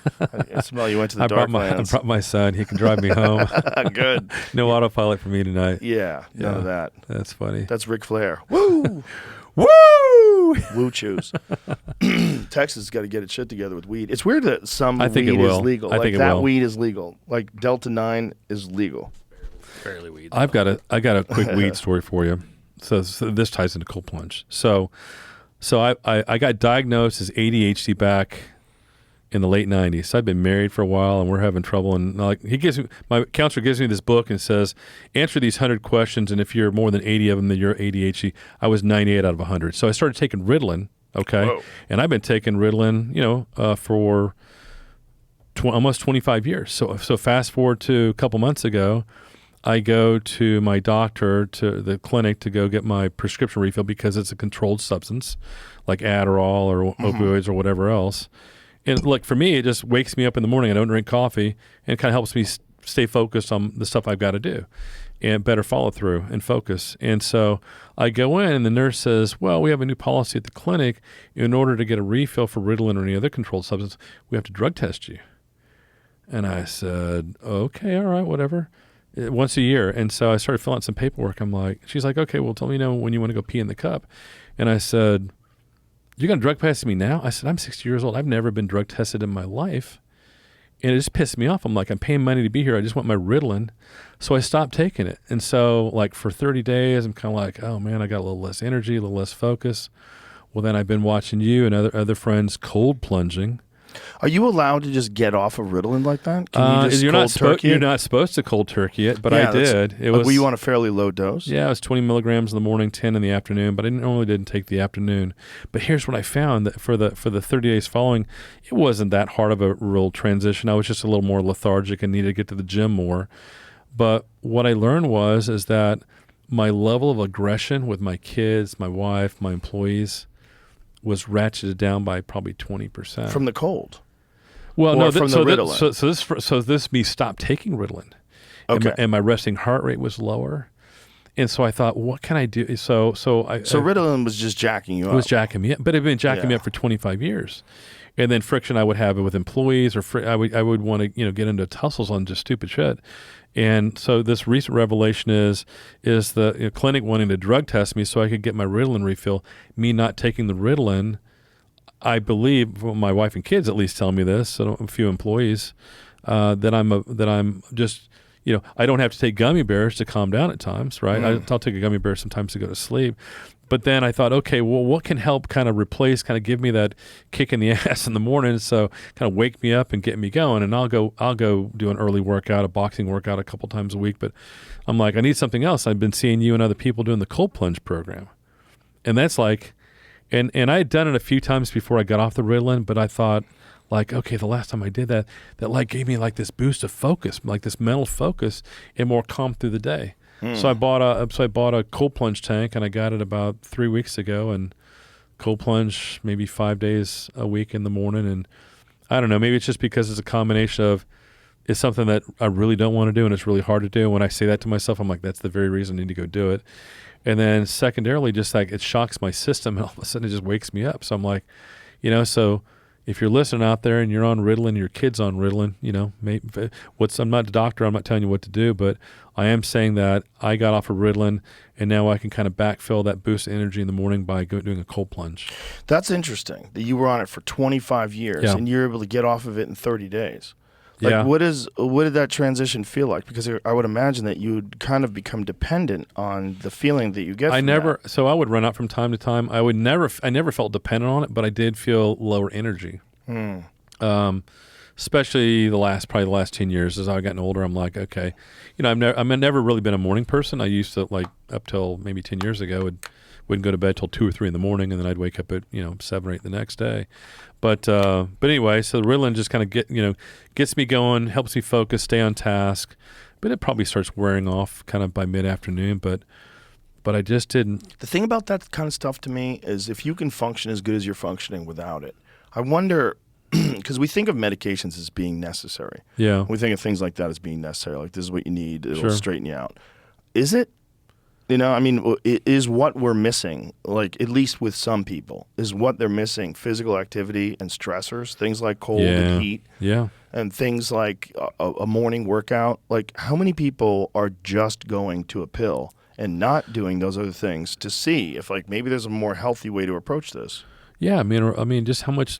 [SPEAKER 4] I smell you went to the dark lands.
[SPEAKER 5] I brought my son. He can drive me home.
[SPEAKER 4] Good.
[SPEAKER 5] No autopilot for me tonight.
[SPEAKER 4] Yeah, none of that.
[SPEAKER 5] That's funny.
[SPEAKER 4] That's Ric Flair. Woo!
[SPEAKER 5] Woo!
[SPEAKER 4] Woo choose. Texas has got to get its shit together with weed. It's weird that some
[SPEAKER 5] weed
[SPEAKER 4] is legal.
[SPEAKER 5] I
[SPEAKER 4] like
[SPEAKER 5] think
[SPEAKER 4] that
[SPEAKER 5] will.
[SPEAKER 4] weed is legal. Like Delta 9 is legal.
[SPEAKER 6] Fairly weed.
[SPEAKER 5] I got a quick weed story for you. So this ties into cold plunge. So I got diagnosed as ADHD back in the late 90s. So I've been married for a while, and we're having trouble. And like my counselor gives me this book and says, answer these 100 questions, and if you're more than 80 of them, then you're ADHD. I was 98 out of 100. So I started taking Ritalin. Okay.
[SPEAKER 4] Whoa.
[SPEAKER 5] And I've been taking Ritalin, for almost 25 years. So fast forward to a couple months ago, I go to my doctor, to the clinic, to go get my prescription refill because it's a controlled substance like Adderall or opioids or whatever else. And like for me, it just wakes me up in the morning. I don't drink coffee, and it kind of helps me stay focused on the stuff I've got to do and better follow through and focus. And so I go in, and the nurse says, well, we have a new policy at the clinic. In order to get a refill for Ritalin or any other controlled substance, we have to drug test you. And I said, okay, all right, whatever. Once a year. And so I started filling out some paperwork. She's like, okay, well, tell me when you want to go pee in the cup. And I said, you're going to drug test me now? I said, I'm 60 years old. I've never been drug tested in my life. And it just pissed me off. I'm like, I'm paying money to be here. I just want my Ritalin. So I stopped taking it. And so like for 30 days, I'm kind of like, oh man, I got a little less energy, a little less focus. Well, then I've been watching you and other friends cold plunging.
[SPEAKER 4] Are you allowed to just get off of Ritalin like that? Can you just
[SPEAKER 5] you're
[SPEAKER 4] turkey it?
[SPEAKER 5] You're not supposed to cold turkey it, but I did.
[SPEAKER 4] Were you on a fairly low dose?
[SPEAKER 5] Yeah, it was 20 milligrams in the morning, 10 in the afternoon, but I normally didn't take the afternoon. But here's what I found, that for the 30 days following, it wasn't that hard of a real transition. I was just a little more lethargic and needed to get to the gym more. But what I learned is that my level of aggression with my kids, my wife, my employees was ratcheted down by probably 20%.
[SPEAKER 4] From the cold?
[SPEAKER 5] Well,
[SPEAKER 4] or no, from the Ritalin?
[SPEAKER 5] So this me stopped taking Ritalin.
[SPEAKER 4] Okay.
[SPEAKER 5] And my resting heart rate was lower. And so I thought, what can I do? So
[SPEAKER 4] Ritalin was just jacking you up.
[SPEAKER 5] It was jacking me up, but it had been jacking me up for 25 years. And then friction I would have with employees, or I would want to get into tussles on just stupid shit. And so this recent revelation is the clinic wanting to drug test me so I could get my Ritalin refill. Me not taking the Ritalin, I believe, well, my wife and kids at least tell me this, and a few employees, that I'm just, I don't have to take gummy bears to calm down at times, right? I'll take a gummy bear sometimes to go to sleep. But then I thought, okay, well, what can help kind of replace, kind of give me that kick in the ass in the morning, so kind of wake me up and get me going. And I'll go do an early workout, a boxing workout a couple times a week. But I'm like, I need something else. I've been seeing you and other people doing the cold plunge program. And that's like, and I had done it a few times before I got off the Ritalin, but I thought, like, okay, the last time I did that like gave me like this boost of focus, like this mental focus, and more calm through the day. So I bought a cold plunge tank, and I got it about 3 weeks ago, and cold plunge maybe 5 days a week in the morning. And I don't know, maybe it's just because it's a combination of it's something that I really don't want to do and it's really hard to do. When I say that to myself, I'm like, that's the very reason I need to go do it. And then secondarily, just like it shocks my system and all of a sudden it just wakes me up. So I'm like, so if you're listening out there and you're on Ritalin, your kid's on Ritalin, maybe I'm not a doctor, I'm not telling you what to do, but I am saying that I got off of Ritalin and now I can kind of backfill that boost of energy in the morning by doing a cold plunge.
[SPEAKER 4] That's interesting that you were on it for 25 years and you're able to get off of it in 30 days. Like, what did that transition feel like? Because I would imagine that you would kind of become dependent on the feeling that you get from that.
[SPEAKER 5] So I would run out from time to time. I never felt dependent on it, but I did feel lower energy. Especially the last 10 years. As I've gotten older, I'm like, okay, I've never really been a morning person. I used to, like, up till maybe 10 years ago, wouldn't go to bed till 2 or 3 in the morning, and then I'd wake up at 7 or 8 the next day. But anyway, so the Ritalin just kind of gets me going, helps me focus, stay on task. But it probably starts wearing off kind of by mid-afternoon. But I just didn't.
[SPEAKER 4] The thing about that kind of stuff to me is if you can function as good as you're functioning without it, I wonder, because we think of medications as being necessary.
[SPEAKER 5] Yeah.
[SPEAKER 4] We think of things like that as being necessary. Like, this is what you need. It'll
[SPEAKER 5] Sure.
[SPEAKER 4] straighten you out. Is it? It is what we're missing, like, at least with some people, is what they're missing physical activity and stressors, things like cold and heat.
[SPEAKER 5] Yeah.
[SPEAKER 4] And things like a morning workout. Like, how many people are just going to a pill and not doing those other things to see if, like, maybe there's a more healthy way to approach this?
[SPEAKER 5] Yeah, I mean, just how much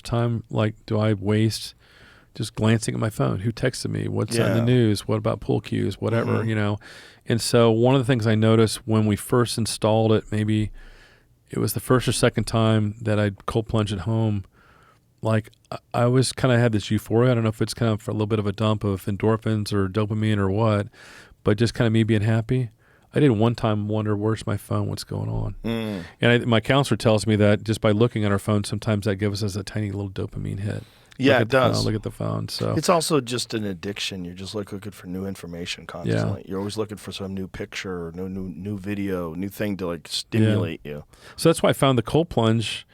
[SPEAKER 5] time, like, do I waste just glancing at my phone? Who texted me? What's in the news? What about pool cues? Whatever, And so one of the things I noticed when we first installed it, maybe it was the first or second time that I'd cold plunge at home, like, I was kind of had this euphoria. I don't know if it's kind of for a little bit of a dump of endorphins or dopamine or what, but just kind of me being happy. I did one time wonder, where's my phone? What's going on? And my counselor tells me that just by looking at our phone, sometimes that gives us a tiny little dopamine hit.
[SPEAKER 4] Yeah, it does.
[SPEAKER 5] Look at the phone. So
[SPEAKER 4] it's also just an addiction. You're just like looking for new information constantly. You're always looking for some new picture, or new video, new thing to, like, stimulate you.
[SPEAKER 5] So that's why I found the cold plunge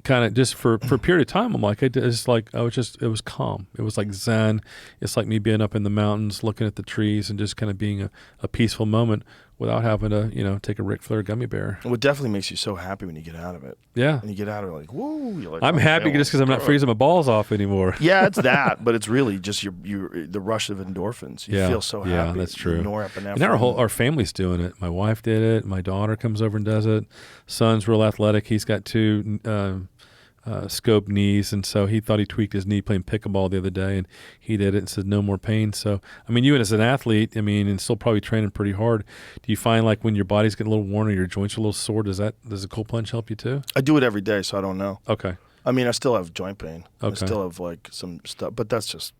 [SPEAKER 5] kind of just for a period of time. I'm like, it was calm. It was like Zen. It's like me being up in the mountains, looking at the trees, and just kind of being a peaceful moment without having to, take a Ric Flair gummy bear.
[SPEAKER 4] It definitely makes you so happy when you get out of it.
[SPEAKER 5] Yeah.
[SPEAKER 4] And you get out of it like, whoa. You're like,
[SPEAKER 5] I'm happy just because I'm not freezing my balls off anymore.
[SPEAKER 4] Yeah, it's that, but it's really just the rush of endorphins. You feel so happy.
[SPEAKER 5] Yeah, that's true.
[SPEAKER 4] Norepinephrine.
[SPEAKER 5] And now our family's doing it. My wife did it. My daughter comes over and does it. Son's real athletic. He's got 2 scoped knees, and so he thought he tweaked his knee playing pickleball the other day, and he did it and said no more pain. So, I mean, you as an athlete, and still probably training pretty hard, do you find, like, when your body's getting a little worn or your joints are a little sore, does a cold plunge help you too?
[SPEAKER 4] I do it every day, so I don't know.
[SPEAKER 5] Okay.
[SPEAKER 4] I still have joint pain.
[SPEAKER 5] Okay.
[SPEAKER 4] I still have, like, some stuff, but that's just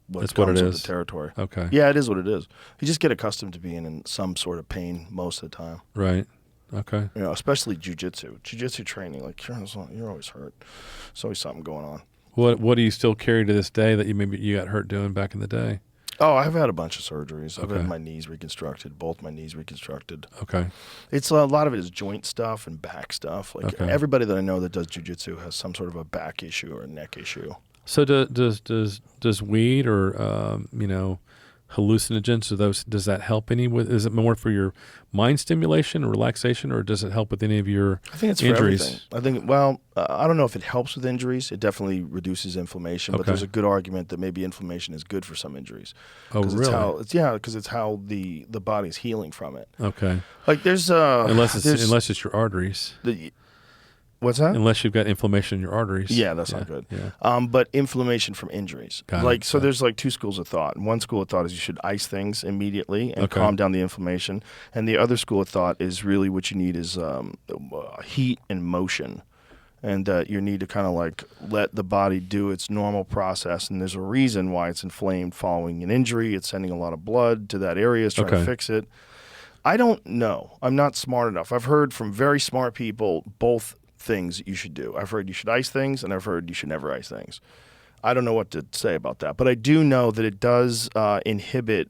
[SPEAKER 5] That's
[SPEAKER 4] comes
[SPEAKER 5] what it
[SPEAKER 4] with
[SPEAKER 5] is.
[SPEAKER 4] the territory.
[SPEAKER 5] Okay.
[SPEAKER 4] Yeah, it is what it is. You just get accustomed to being in some sort of pain most of the time.
[SPEAKER 5] Right. Okay.
[SPEAKER 4] Especially jiu-jitsu. Jiu-jitsu training, like, you're always hurt. There's always something going on.
[SPEAKER 5] What do you still carry to this day that you got hurt doing back in the day?
[SPEAKER 4] Oh, I've had a bunch of surgeries. I've
[SPEAKER 5] Okay.
[SPEAKER 4] had my knees reconstructed, both my knees reconstructed.
[SPEAKER 5] Okay.
[SPEAKER 4] It's a lot of it is joint stuff and back stuff. Like,
[SPEAKER 5] Okay.
[SPEAKER 4] everybody that I know that does jiu-jitsu has some sort of a back issue or a neck issue.
[SPEAKER 5] So does weed or hallucinogens, does that help any with? Is it more for your mind stimulation or relaxation, or does it help with any of your
[SPEAKER 4] I think it's
[SPEAKER 5] injuries?
[SPEAKER 4] for everything. I don't know if it helps with injuries. It definitely reduces inflammation, but
[SPEAKER 5] Okay.
[SPEAKER 4] there's a good argument that maybe inflammation is good for some injuries.
[SPEAKER 5] Oh, really?
[SPEAKER 4] Because it's how the body's healing from it.
[SPEAKER 5] Okay.
[SPEAKER 4] Like, there's
[SPEAKER 5] Unless it's your arteries.
[SPEAKER 4] What's that?
[SPEAKER 5] Unless you've got inflammation in your arteries.
[SPEAKER 4] Yeah, that's not good.
[SPEAKER 5] Yeah.
[SPEAKER 4] But inflammation from injuries.
[SPEAKER 5] Got it.
[SPEAKER 4] So there's like 2 schools of thought. And one school of thought is you should ice things immediately and
[SPEAKER 5] Okay.
[SPEAKER 4] calm down the inflammation. And the other school of thought is really what you need is heat and motion. And you need to kind of like let the body do its normal process. And there's a reason why it's inflamed following an injury. It's sending a lot of blood to that area. It's trying to fix it. I don't know. I'm not smart enough. I've heard from very smart people both things you should do. I've heard you should ice things, and I've heard you should never ice things. I don't know what to say about that, but I do know that it does inhibit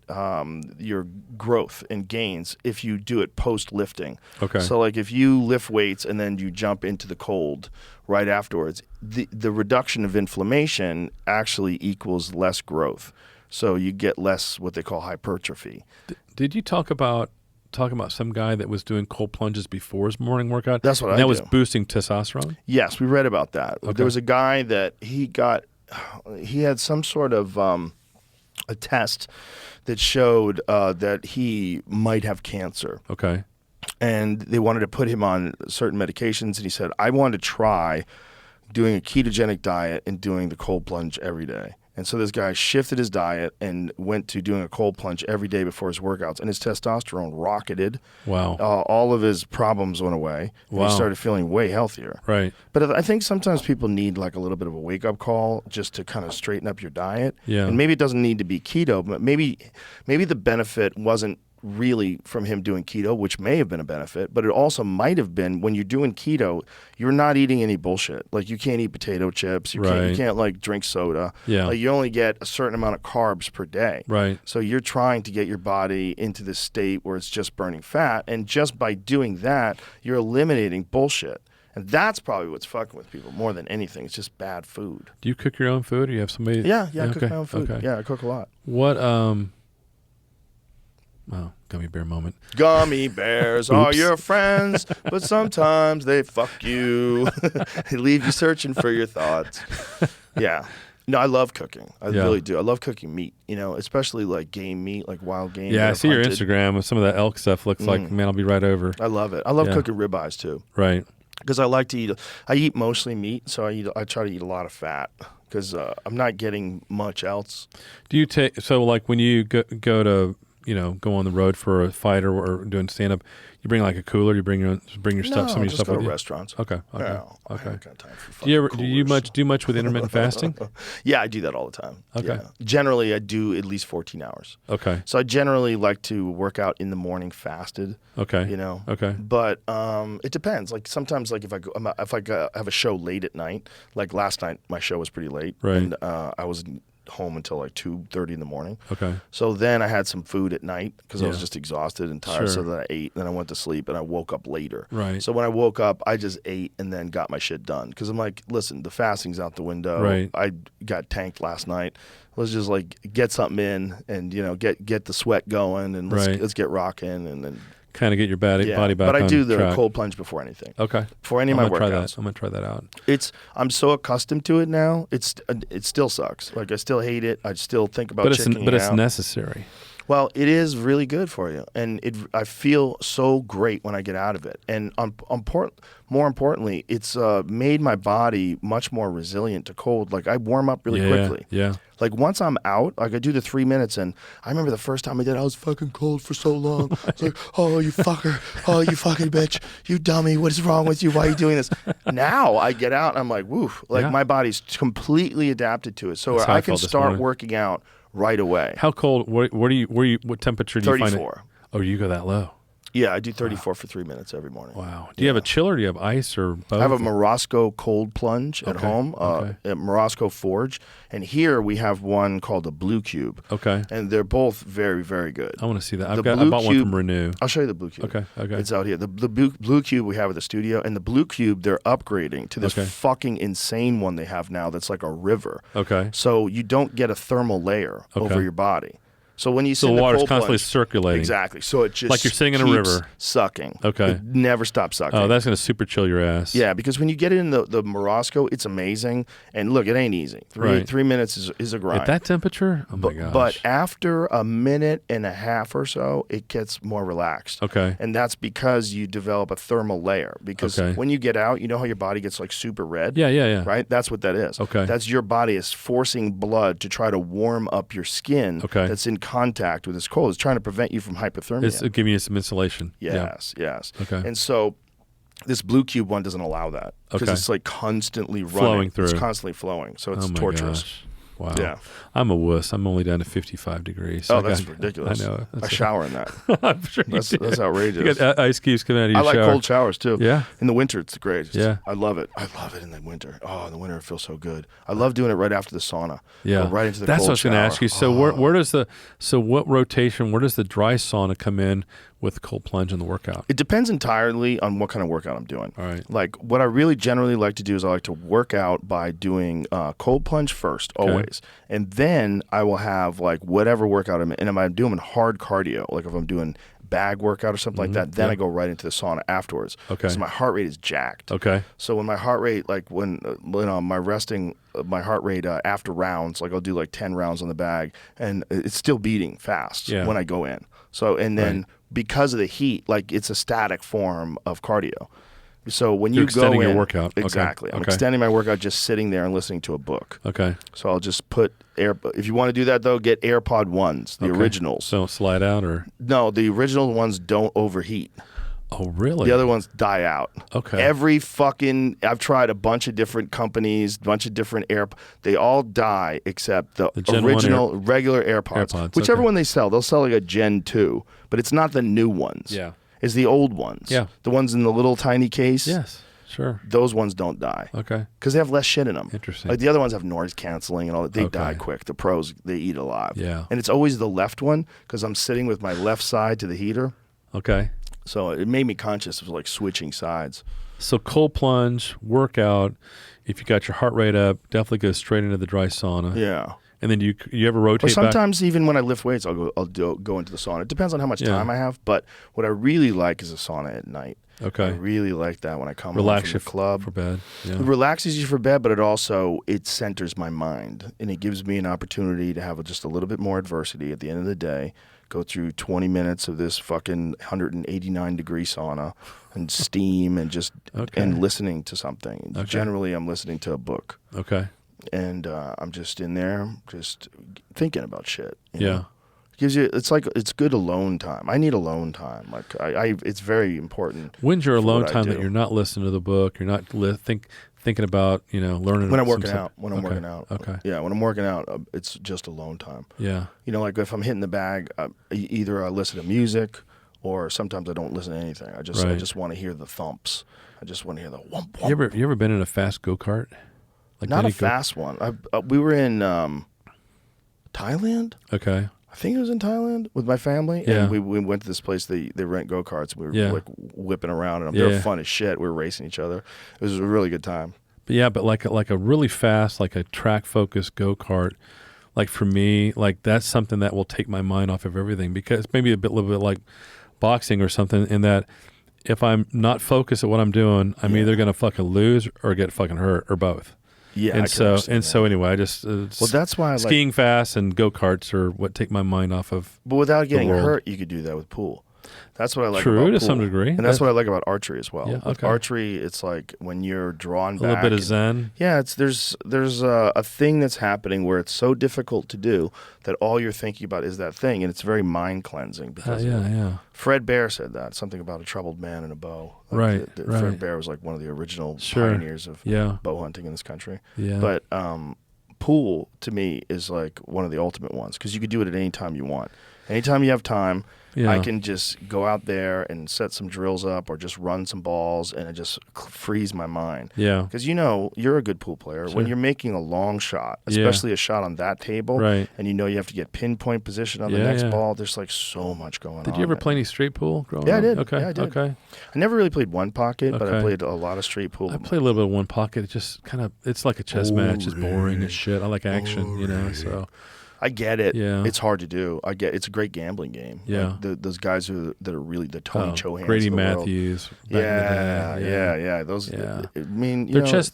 [SPEAKER 4] your growth and gains if you do it post-lifting.
[SPEAKER 5] Okay.
[SPEAKER 4] So like if you lift weights and then you jump into the cold right afterwards, the reduction of inflammation actually equals less growth. So you get less what they call hypertrophy.
[SPEAKER 5] Did you talk about some guy that was doing cold plunges before his morning workout?
[SPEAKER 4] That's what I
[SPEAKER 5] That
[SPEAKER 4] do.
[SPEAKER 5] was boosting testosterone?
[SPEAKER 4] Yes, we read about that.
[SPEAKER 5] Okay.
[SPEAKER 4] There was a guy that he had some sort of a test that showed that he might have cancer.
[SPEAKER 5] Okay.
[SPEAKER 4] And they wanted to put him on certain medications, and he said, I want to try doing a ketogenic diet and doing the cold plunge every day. And so this guy shifted his diet and went to doing a cold plunge every day before his workouts, and his testosterone rocketed.
[SPEAKER 5] Wow.
[SPEAKER 4] All of his problems went away. And
[SPEAKER 5] Wow.
[SPEAKER 4] He started feeling way healthier.
[SPEAKER 5] Right.
[SPEAKER 4] But I think sometimes people need like a little bit of a wake-up call just to kind of straighten up your diet.
[SPEAKER 5] Yeah.
[SPEAKER 4] And maybe it doesn't need to be keto, but maybe the benefit wasn't really from him doing keto, which may have been a benefit, but it also might have been when you're doing keto, you're not eating any bullshit. Like you can't eat potato chips, you can't like drink soda.
[SPEAKER 5] Yeah.
[SPEAKER 4] Like you only get a certain amount of carbs per day.
[SPEAKER 5] Right.
[SPEAKER 4] So you're trying to get your body into this state where it's just burning fat, and just by doing that, you're eliminating bullshit. And that's probably what's fucking with people more than anything. It's just bad food.
[SPEAKER 5] Do you cook your own food, or you have somebody?
[SPEAKER 4] Yeah, I cook
[SPEAKER 5] okay.
[SPEAKER 4] my own food.
[SPEAKER 5] Okay.
[SPEAKER 4] Yeah, I cook a lot.
[SPEAKER 5] What gummy bear moment.
[SPEAKER 4] Gummy bears are your friends, but sometimes they fuck you. They leave you searching for your thoughts. Yeah. No, I love cooking. I really do. I love cooking meat, especially like game meat, like wild game.
[SPEAKER 5] Yeah, I see your Instagram with some of that elk stuff. Looks like, man, I'll be right over.
[SPEAKER 4] I love it. I love cooking ribeyes too.
[SPEAKER 5] Right.
[SPEAKER 4] Because I like to eat. I eat mostly meat, so I try to eat a lot of fat because I'm not getting much else.
[SPEAKER 5] Do you take, so like when you go to, go on the road for a fight or doing stand-up, you bring like a cooler, you bring your stuff, some of your stuff
[SPEAKER 4] go
[SPEAKER 5] with
[SPEAKER 4] to
[SPEAKER 5] you?
[SPEAKER 4] restaurants.
[SPEAKER 5] Okay.
[SPEAKER 4] No, I
[SPEAKER 5] Okay.
[SPEAKER 4] haven't got time for
[SPEAKER 5] Do you
[SPEAKER 4] coolers.
[SPEAKER 5] do much with intermittent fasting?
[SPEAKER 4] Yeah, I do that all the time.
[SPEAKER 5] Okay.
[SPEAKER 4] Yeah. Generally, I do at least 14 hours.
[SPEAKER 5] Okay.
[SPEAKER 4] So I generally like to work out in the morning fasted.
[SPEAKER 5] Okay. Okay.
[SPEAKER 4] But it depends. Like sometimes, like if I have a show late at night, like last night, my show was pretty late,
[SPEAKER 5] Right.
[SPEAKER 4] and I was home until like 2:30 in the morning.
[SPEAKER 5] Okay.
[SPEAKER 4] So then I had some food at night because I was
[SPEAKER 5] Yeah.
[SPEAKER 4] just exhausted and tired. So
[SPEAKER 5] Sure.
[SPEAKER 4] then I ate, then I went to sleep, and I woke up later.
[SPEAKER 5] Right.
[SPEAKER 4] So when I woke up, I just ate and then got my shit done because I'm like, listen, the fasting's out the window.
[SPEAKER 5] Right.
[SPEAKER 4] I got tanked last night. Let's just like get something in and get the sweat going and let's get rocking and then.
[SPEAKER 5] Kind of get your body back
[SPEAKER 4] But I
[SPEAKER 5] on
[SPEAKER 4] do the
[SPEAKER 5] track.
[SPEAKER 4] cold plunge before anything.
[SPEAKER 5] Okay.
[SPEAKER 4] Before any of my
[SPEAKER 5] I'm gonna
[SPEAKER 4] workouts.
[SPEAKER 5] I'm gonna try that out.
[SPEAKER 4] I'm so accustomed to it now. It still sucks. Like I still hate it. I still think about checking
[SPEAKER 5] But
[SPEAKER 4] it
[SPEAKER 5] it's
[SPEAKER 4] out.
[SPEAKER 5] necessary.
[SPEAKER 4] Well, it is really good for you, and I feel so great when I get out of it. And more importantly, it's made my body much more resilient to cold. Like I warm up really quickly.
[SPEAKER 5] Yeah.
[SPEAKER 4] Like once I'm out, like I do the 3 minutes, and I remember the first time I did it, I was fucking cold for so long. It's like, oh, you fucker, oh, you fucking bitch, you dummy, what is wrong with you? Why are you doing this? Now I get out, and I'm like, woof, like my body's completely adapted to it, so
[SPEAKER 5] That's how I
[SPEAKER 4] I can
[SPEAKER 5] felt this
[SPEAKER 4] start
[SPEAKER 5] morning.
[SPEAKER 4] working out right away.
[SPEAKER 5] How cold? What temperature do you find it?
[SPEAKER 4] 34.
[SPEAKER 5] Oh, you go that low?
[SPEAKER 4] Yeah, I do 34 for 3 minutes every morning.
[SPEAKER 5] Wow. Do you have a chiller? Do you have ice or both?
[SPEAKER 4] I have a Morosco cold plunge at
[SPEAKER 5] Okay,
[SPEAKER 4] home, at Morosco Forge, and here we have one called a Blue Cube.
[SPEAKER 5] Okay.
[SPEAKER 4] And they're both very, very good.
[SPEAKER 5] I want to see that. I
[SPEAKER 4] The
[SPEAKER 5] bought
[SPEAKER 4] Blue
[SPEAKER 5] one
[SPEAKER 4] Cube-
[SPEAKER 5] from Renew.
[SPEAKER 4] I'll show you the Blue Cube.
[SPEAKER 5] Okay.
[SPEAKER 4] It's out here. The Blue Cube we have at the studio, and the Blue Cube they're upgrading to this
[SPEAKER 5] Okay.
[SPEAKER 4] fucking insane one they have now that's like a river.
[SPEAKER 5] Okay.
[SPEAKER 4] So you don't get a thermal layer over your body. So when you sit
[SPEAKER 5] So
[SPEAKER 4] in
[SPEAKER 5] the
[SPEAKER 4] the
[SPEAKER 5] water's
[SPEAKER 4] cold
[SPEAKER 5] constantly
[SPEAKER 4] plunge,
[SPEAKER 5] circulating.
[SPEAKER 4] exactly. So it just
[SPEAKER 5] Like you're sitting in a
[SPEAKER 4] keeps
[SPEAKER 5] river.
[SPEAKER 4] sucking.
[SPEAKER 5] Okay.
[SPEAKER 4] It never stops sucking.
[SPEAKER 5] Oh, that's going to super chill your ass.
[SPEAKER 4] Yeah, because when you get in the Morosco, it's amazing. And look, it ain't easy.
[SPEAKER 5] Right.
[SPEAKER 4] 3 minutes is a grind.
[SPEAKER 5] At that temperature? Oh, my gosh.
[SPEAKER 4] But after a minute and a half or so, it gets more relaxed.
[SPEAKER 5] Okay.
[SPEAKER 4] And that's because you develop a thermal layer. Because
[SPEAKER 5] Okay.
[SPEAKER 4] when you get out, you know how your body gets like super red?
[SPEAKER 5] Yeah.
[SPEAKER 4] Right? That's what that is.
[SPEAKER 5] Okay.
[SPEAKER 4] That's your body is forcing blood to try to warm up your skin
[SPEAKER 5] Okay.
[SPEAKER 4] that's in contact with this cold. It's trying to prevent you from hypothermia.
[SPEAKER 5] It's giving you some insulation.
[SPEAKER 4] Yes.
[SPEAKER 5] Okay.
[SPEAKER 4] And so this Blue Cube one doesn't allow that because
[SPEAKER 5] Okay.
[SPEAKER 4] it's like constantly running.
[SPEAKER 5] Flowing through.
[SPEAKER 4] It's constantly flowing. So it's
[SPEAKER 5] Oh, my
[SPEAKER 4] torturous.
[SPEAKER 5] gosh. Wow.
[SPEAKER 4] Yeah.
[SPEAKER 5] I'm a wuss. I'm only down to 55 degrees. So
[SPEAKER 4] Oh, that's ridiculous.
[SPEAKER 5] I know.
[SPEAKER 4] I shower in that.
[SPEAKER 5] I'm sure you
[SPEAKER 4] That's
[SPEAKER 5] do.
[SPEAKER 4] outrageous.
[SPEAKER 5] You got ice cubes coming out of your
[SPEAKER 4] I like
[SPEAKER 5] shower.
[SPEAKER 4] cold showers too.
[SPEAKER 5] Yeah.
[SPEAKER 4] In the winter, it's great.
[SPEAKER 5] Yeah.
[SPEAKER 4] I love it. I love it in the winter. Oh, in the winter, it feels so good. I love doing it right after the sauna.
[SPEAKER 5] Yeah.
[SPEAKER 4] Go right into the
[SPEAKER 5] That's
[SPEAKER 4] cold
[SPEAKER 5] what I was going to
[SPEAKER 4] shower.
[SPEAKER 5] ask you. So what rotation, where does the dry sauna come in with cold plunge in the workout?
[SPEAKER 4] It depends entirely on what kind of workout I'm doing.
[SPEAKER 5] All right.
[SPEAKER 4] Like what I really generally like to do is I like to work out by doing cold plunge first, always, and then I will have like whatever workout I'm in. And if I'm doing hard cardio, like if I'm doing bag workout or something like that, then I go right into the sauna afterwards.
[SPEAKER 5] Okay.
[SPEAKER 4] So my heart rate is jacked.
[SPEAKER 5] Okay.
[SPEAKER 4] So when my heart rate, like when my resting, my heart rate after rounds, like I'll do like 10 rounds on the bag, and it's still beating fast when I go in. So and then because of the heat, like it's a static form of cardio. So when
[SPEAKER 5] You're
[SPEAKER 4] you go
[SPEAKER 5] extending
[SPEAKER 4] in,
[SPEAKER 5] your workout. Okay.
[SPEAKER 4] exactly, I'm
[SPEAKER 5] Okay.
[SPEAKER 4] extending my workout just sitting there and listening to a book.
[SPEAKER 5] Okay.
[SPEAKER 4] So I'll just put if you want to do that though, get AirPod ones, the originals.
[SPEAKER 5] So don't slide out or?
[SPEAKER 4] No, the original ones don't overheat.
[SPEAKER 5] Oh, really?
[SPEAKER 4] The other ones die out.
[SPEAKER 5] Okay.
[SPEAKER 4] I've tried a bunch of different companies, a bunch of different they all die except the
[SPEAKER 5] Gen 1
[SPEAKER 4] original regular AirPods.
[SPEAKER 5] AirPods,
[SPEAKER 4] Whichever
[SPEAKER 5] okay.
[SPEAKER 4] one they sell, they'll sell like a Gen 2, but it's not the new ones.
[SPEAKER 5] Yeah.
[SPEAKER 4] It's the old ones.
[SPEAKER 5] Yeah.
[SPEAKER 4] The ones in the little tiny case.
[SPEAKER 5] Yes. Sure.
[SPEAKER 4] Those ones don't die.
[SPEAKER 5] Okay.
[SPEAKER 4] Because they have less shit in them.
[SPEAKER 5] Interesting.
[SPEAKER 4] Like the other ones have noise canceling and all that. They
[SPEAKER 5] Okay.
[SPEAKER 4] die quick. The pros, they eat alive.
[SPEAKER 5] Yeah.
[SPEAKER 4] And it's always the left one because I'm sitting with my left side to the heater.
[SPEAKER 5] Okay.
[SPEAKER 4] So it made me conscious of like switching sides.
[SPEAKER 5] So cold plunge, workout, if you got your heart rate up, definitely go straight into the dry sauna.
[SPEAKER 4] Yeah.
[SPEAKER 5] And then you ever
[SPEAKER 4] Or
[SPEAKER 5] rotate back?
[SPEAKER 4] sometimes even when I lift weights, I'll go into the sauna. It depends on how much time I have. But what I really like is a sauna at night.
[SPEAKER 5] Okay.
[SPEAKER 4] I really like that when I come
[SPEAKER 5] Relax
[SPEAKER 4] home
[SPEAKER 5] you
[SPEAKER 4] from the club.
[SPEAKER 5] for bed. Yeah.
[SPEAKER 4] It relaxes you for bed, but it centers my mind, and it gives me an opportunity to have just a little bit more adversity at the end of the day. Go through 20 minutes of this fucking 189-degree sauna and steam and just and listening to something.
[SPEAKER 5] Okay.
[SPEAKER 4] Generally, I'm listening to a book.
[SPEAKER 5] Okay.
[SPEAKER 4] And I'm just in there, just thinking about shit. you
[SPEAKER 5] Yeah.
[SPEAKER 4] know? It gives you. It's good alone time. I need alone time. Like it's very important.
[SPEAKER 5] When's your
[SPEAKER 4] for
[SPEAKER 5] alone
[SPEAKER 4] what I
[SPEAKER 5] time that
[SPEAKER 4] do.
[SPEAKER 5] you're not listening to the book? You're not thinking about learning.
[SPEAKER 4] When I'm
[SPEAKER 5] some
[SPEAKER 4] working
[SPEAKER 5] stuff?
[SPEAKER 4] out. When I'm
[SPEAKER 5] Okay.
[SPEAKER 4] working out.
[SPEAKER 5] Okay.
[SPEAKER 4] Yeah, when I'm working out, it's just alone time.
[SPEAKER 5] Yeah.
[SPEAKER 4] Like if I'm hitting the bag, either I listen to music, or sometimes I don't listen to anything. I
[SPEAKER 5] Right.
[SPEAKER 4] just want to hear the thumps. I just want to hear the whump whump.
[SPEAKER 5] You ever been in a fast go-kart? Like
[SPEAKER 4] Not a
[SPEAKER 5] mini
[SPEAKER 4] fast one. We were in Thailand.
[SPEAKER 5] Okay.
[SPEAKER 4] I think it was in Thailand with my family.
[SPEAKER 5] Yeah.
[SPEAKER 4] And we went to this place, they rent go-karts. We were
[SPEAKER 5] Yeah.
[SPEAKER 4] like whipping around in them.
[SPEAKER 5] Yeah.
[SPEAKER 4] They were fun as shit. We were racing each other. It was a really good time.
[SPEAKER 5] But like a really fast, like a track-focused go-kart, like for me, like that's something that will take my mind off of everything, because maybe little bit like boxing or something, in that if I'm not focused at what I'm doing, I'm either going to fucking lose or get fucking hurt, or both.
[SPEAKER 4] Yeah. I
[SPEAKER 5] And
[SPEAKER 4] can
[SPEAKER 5] so
[SPEAKER 4] understand that.
[SPEAKER 5] anyway, I just
[SPEAKER 4] Well, that's why I like.
[SPEAKER 5] skiing fast and go-karts are what take my mind off of.
[SPEAKER 4] But without getting
[SPEAKER 5] world.
[SPEAKER 4] hurt, you could do that with pool. That's what I like
[SPEAKER 5] True,
[SPEAKER 4] about
[SPEAKER 5] to
[SPEAKER 4] pool.
[SPEAKER 5] some degree.
[SPEAKER 4] And that's what I like about archery as well.
[SPEAKER 5] Yeah,
[SPEAKER 4] With
[SPEAKER 5] okay.
[SPEAKER 4] archery, it's like when you're drawn
[SPEAKER 5] A
[SPEAKER 4] back.
[SPEAKER 5] little bit of
[SPEAKER 4] and-
[SPEAKER 5] zen.
[SPEAKER 4] Yeah, there's a thing that's happening where it's so difficult to do that all you're thinking about is that thing, and it's very mind cleansing. Because
[SPEAKER 5] Yeah.
[SPEAKER 4] Fred Bear said that, something about a troubled man and a bow.
[SPEAKER 5] Right, right.
[SPEAKER 4] Fred Bear was like one of the original
[SPEAKER 5] Sure.
[SPEAKER 4] pioneers of
[SPEAKER 5] Yeah.
[SPEAKER 4] bow hunting in this country.
[SPEAKER 5] Yeah.
[SPEAKER 4] But pool to me is like one of the ultimate ones because you could do it at any time you want. Anytime you have time,
[SPEAKER 5] Yeah.
[SPEAKER 4] I can just go out there and set some drills up or just run some balls, and it just frees my mind.
[SPEAKER 5] Yeah.
[SPEAKER 4] Because you're a good pool player.
[SPEAKER 5] Sure.
[SPEAKER 4] When you're making a long shot,
[SPEAKER 5] Yeah.
[SPEAKER 4] especially a shot on that table,
[SPEAKER 5] Right.
[SPEAKER 4] and you have to get pinpoint position on the
[SPEAKER 5] Yeah,
[SPEAKER 4] next
[SPEAKER 5] yeah.
[SPEAKER 4] ball, there's like so much going on.
[SPEAKER 5] Did you ever
[SPEAKER 4] man.
[SPEAKER 5] play any street pool growing
[SPEAKER 4] Yeah, I
[SPEAKER 5] up?
[SPEAKER 4] did.
[SPEAKER 5] Okay.
[SPEAKER 4] Yeah, I did.
[SPEAKER 5] Okay.
[SPEAKER 4] I never really played one pocket, but I
[SPEAKER 5] Okay.
[SPEAKER 4] played a lot of street pool.
[SPEAKER 5] I play a little bit of one pocket. It just kind of, it's like a chess match. It's boring as shit. I like action, so.
[SPEAKER 4] I get it.
[SPEAKER 5] Yeah.
[SPEAKER 4] It's hard to do. It's a great gambling game.
[SPEAKER 5] Yeah.
[SPEAKER 4] Like those guys that are really the Tony Chohans
[SPEAKER 5] Grady
[SPEAKER 4] of the world.
[SPEAKER 5] Matthews. Back in the day.
[SPEAKER 4] Yeah. Those.
[SPEAKER 5] Yeah.
[SPEAKER 4] I mean,
[SPEAKER 5] They're chess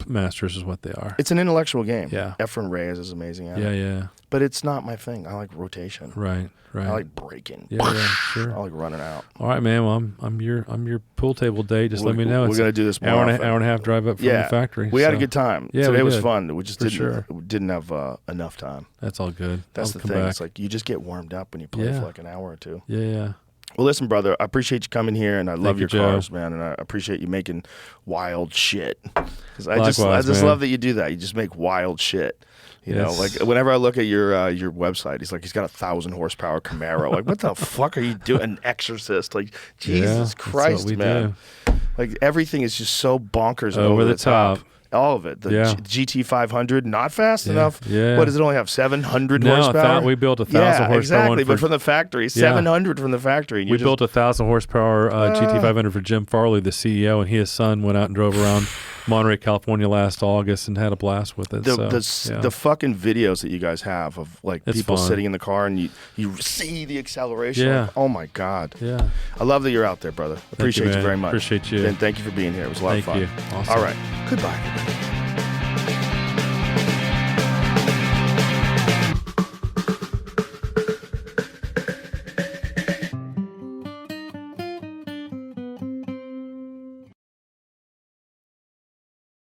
[SPEAKER 5] masters is what they are.
[SPEAKER 4] It's an intellectual game.
[SPEAKER 5] Yeah.
[SPEAKER 4] Efren Reyes is amazing at
[SPEAKER 5] Yeah,
[SPEAKER 4] it.
[SPEAKER 5] yeah.
[SPEAKER 4] But it's not my thing. I like rotation.
[SPEAKER 5] Right.
[SPEAKER 4] I like breaking.
[SPEAKER 5] Yeah, sure.
[SPEAKER 4] I like running out.
[SPEAKER 5] All right, man. Well, I'm your pool table day. Just let me know.
[SPEAKER 4] We're
[SPEAKER 5] It's
[SPEAKER 4] gonna do this more
[SPEAKER 5] hour and
[SPEAKER 4] often.
[SPEAKER 5] a half drive up from the factory.
[SPEAKER 4] We had a
[SPEAKER 5] so
[SPEAKER 4] good time.
[SPEAKER 5] Yeah,
[SPEAKER 4] Today
[SPEAKER 5] we
[SPEAKER 4] was
[SPEAKER 5] did.
[SPEAKER 4] fun. We just
[SPEAKER 5] For
[SPEAKER 4] didn't have enough time.
[SPEAKER 5] That's all good.
[SPEAKER 4] That's
[SPEAKER 5] I'll
[SPEAKER 4] the
[SPEAKER 5] come
[SPEAKER 4] thing.
[SPEAKER 5] back.
[SPEAKER 4] It's like you just get warmed up when you play
[SPEAKER 5] Yeah.
[SPEAKER 4] for like an hour or two.
[SPEAKER 5] Yeah.
[SPEAKER 4] Well, listen, brother, I appreciate you coming here, and I love
[SPEAKER 5] you,
[SPEAKER 4] your
[SPEAKER 5] Joe.
[SPEAKER 4] cars, man, and I appreciate you making wild shit. 'Cause I just
[SPEAKER 5] Likewise, man.
[SPEAKER 4] love that you do that. You just make wild shit. You know,
[SPEAKER 5] Yes.
[SPEAKER 4] like whenever I look at your website, he's got a 1,000 horsepower Camaro. Like, what the fuck are you doing? An Exorcist? Like, Jesus
[SPEAKER 5] that's
[SPEAKER 4] Christ,
[SPEAKER 5] what we
[SPEAKER 4] man! Like everything is just so bonkers and
[SPEAKER 5] Over the top.
[SPEAKER 4] All of it. The
[SPEAKER 5] Yeah.
[SPEAKER 4] GT 500, not fast
[SPEAKER 5] Yeah.
[SPEAKER 4] enough.
[SPEAKER 5] Yeah.
[SPEAKER 4] What does it only have? 700
[SPEAKER 5] No,
[SPEAKER 4] horsepower.
[SPEAKER 5] we built 1,000 horsepower
[SPEAKER 4] exactly.
[SPEAKER 5] one
[SPEAKER 4] But
[SPEAKER 5] for-
[SPEAKER 4] from the factory, 700 from the factory. And
[SPEAKER 5] We
[SPEAKER 4] you're
[SPEAKER 5] built 1,000 horsepower GT500 for Jim Farley, the CEO, and his son went out and drove around Monterey, California last August and had a blast with it.
[SPEAKER 4] The fucking videos that you guys have of like
[SPEAKER 5] It's
[SPEAKER 4] people
[SPEAKER 5] fun.
[SPEAKER 4] sitting in the car and you see the acceleration.
[SPEAKER 5] Yeah.
[SPEAKER 4] Like, oh my God.
[SPEAKER 5] Yeah.
[SPEAKER 4] I love that you're out there, brother. Appreciate you
[SPEAKER 5] man.
[SPEAKER 4] very much.
[SPEAKER 5] Appreciate you.
[SPEAKER 4] And thank you for being here. It was a lot of
[SPEAKER 5] Thank
[SPEAKER 4] fun.
[SPEAKER 5] you. Awesome.
[SPEAKER 4] All right. Goodbye, everybody.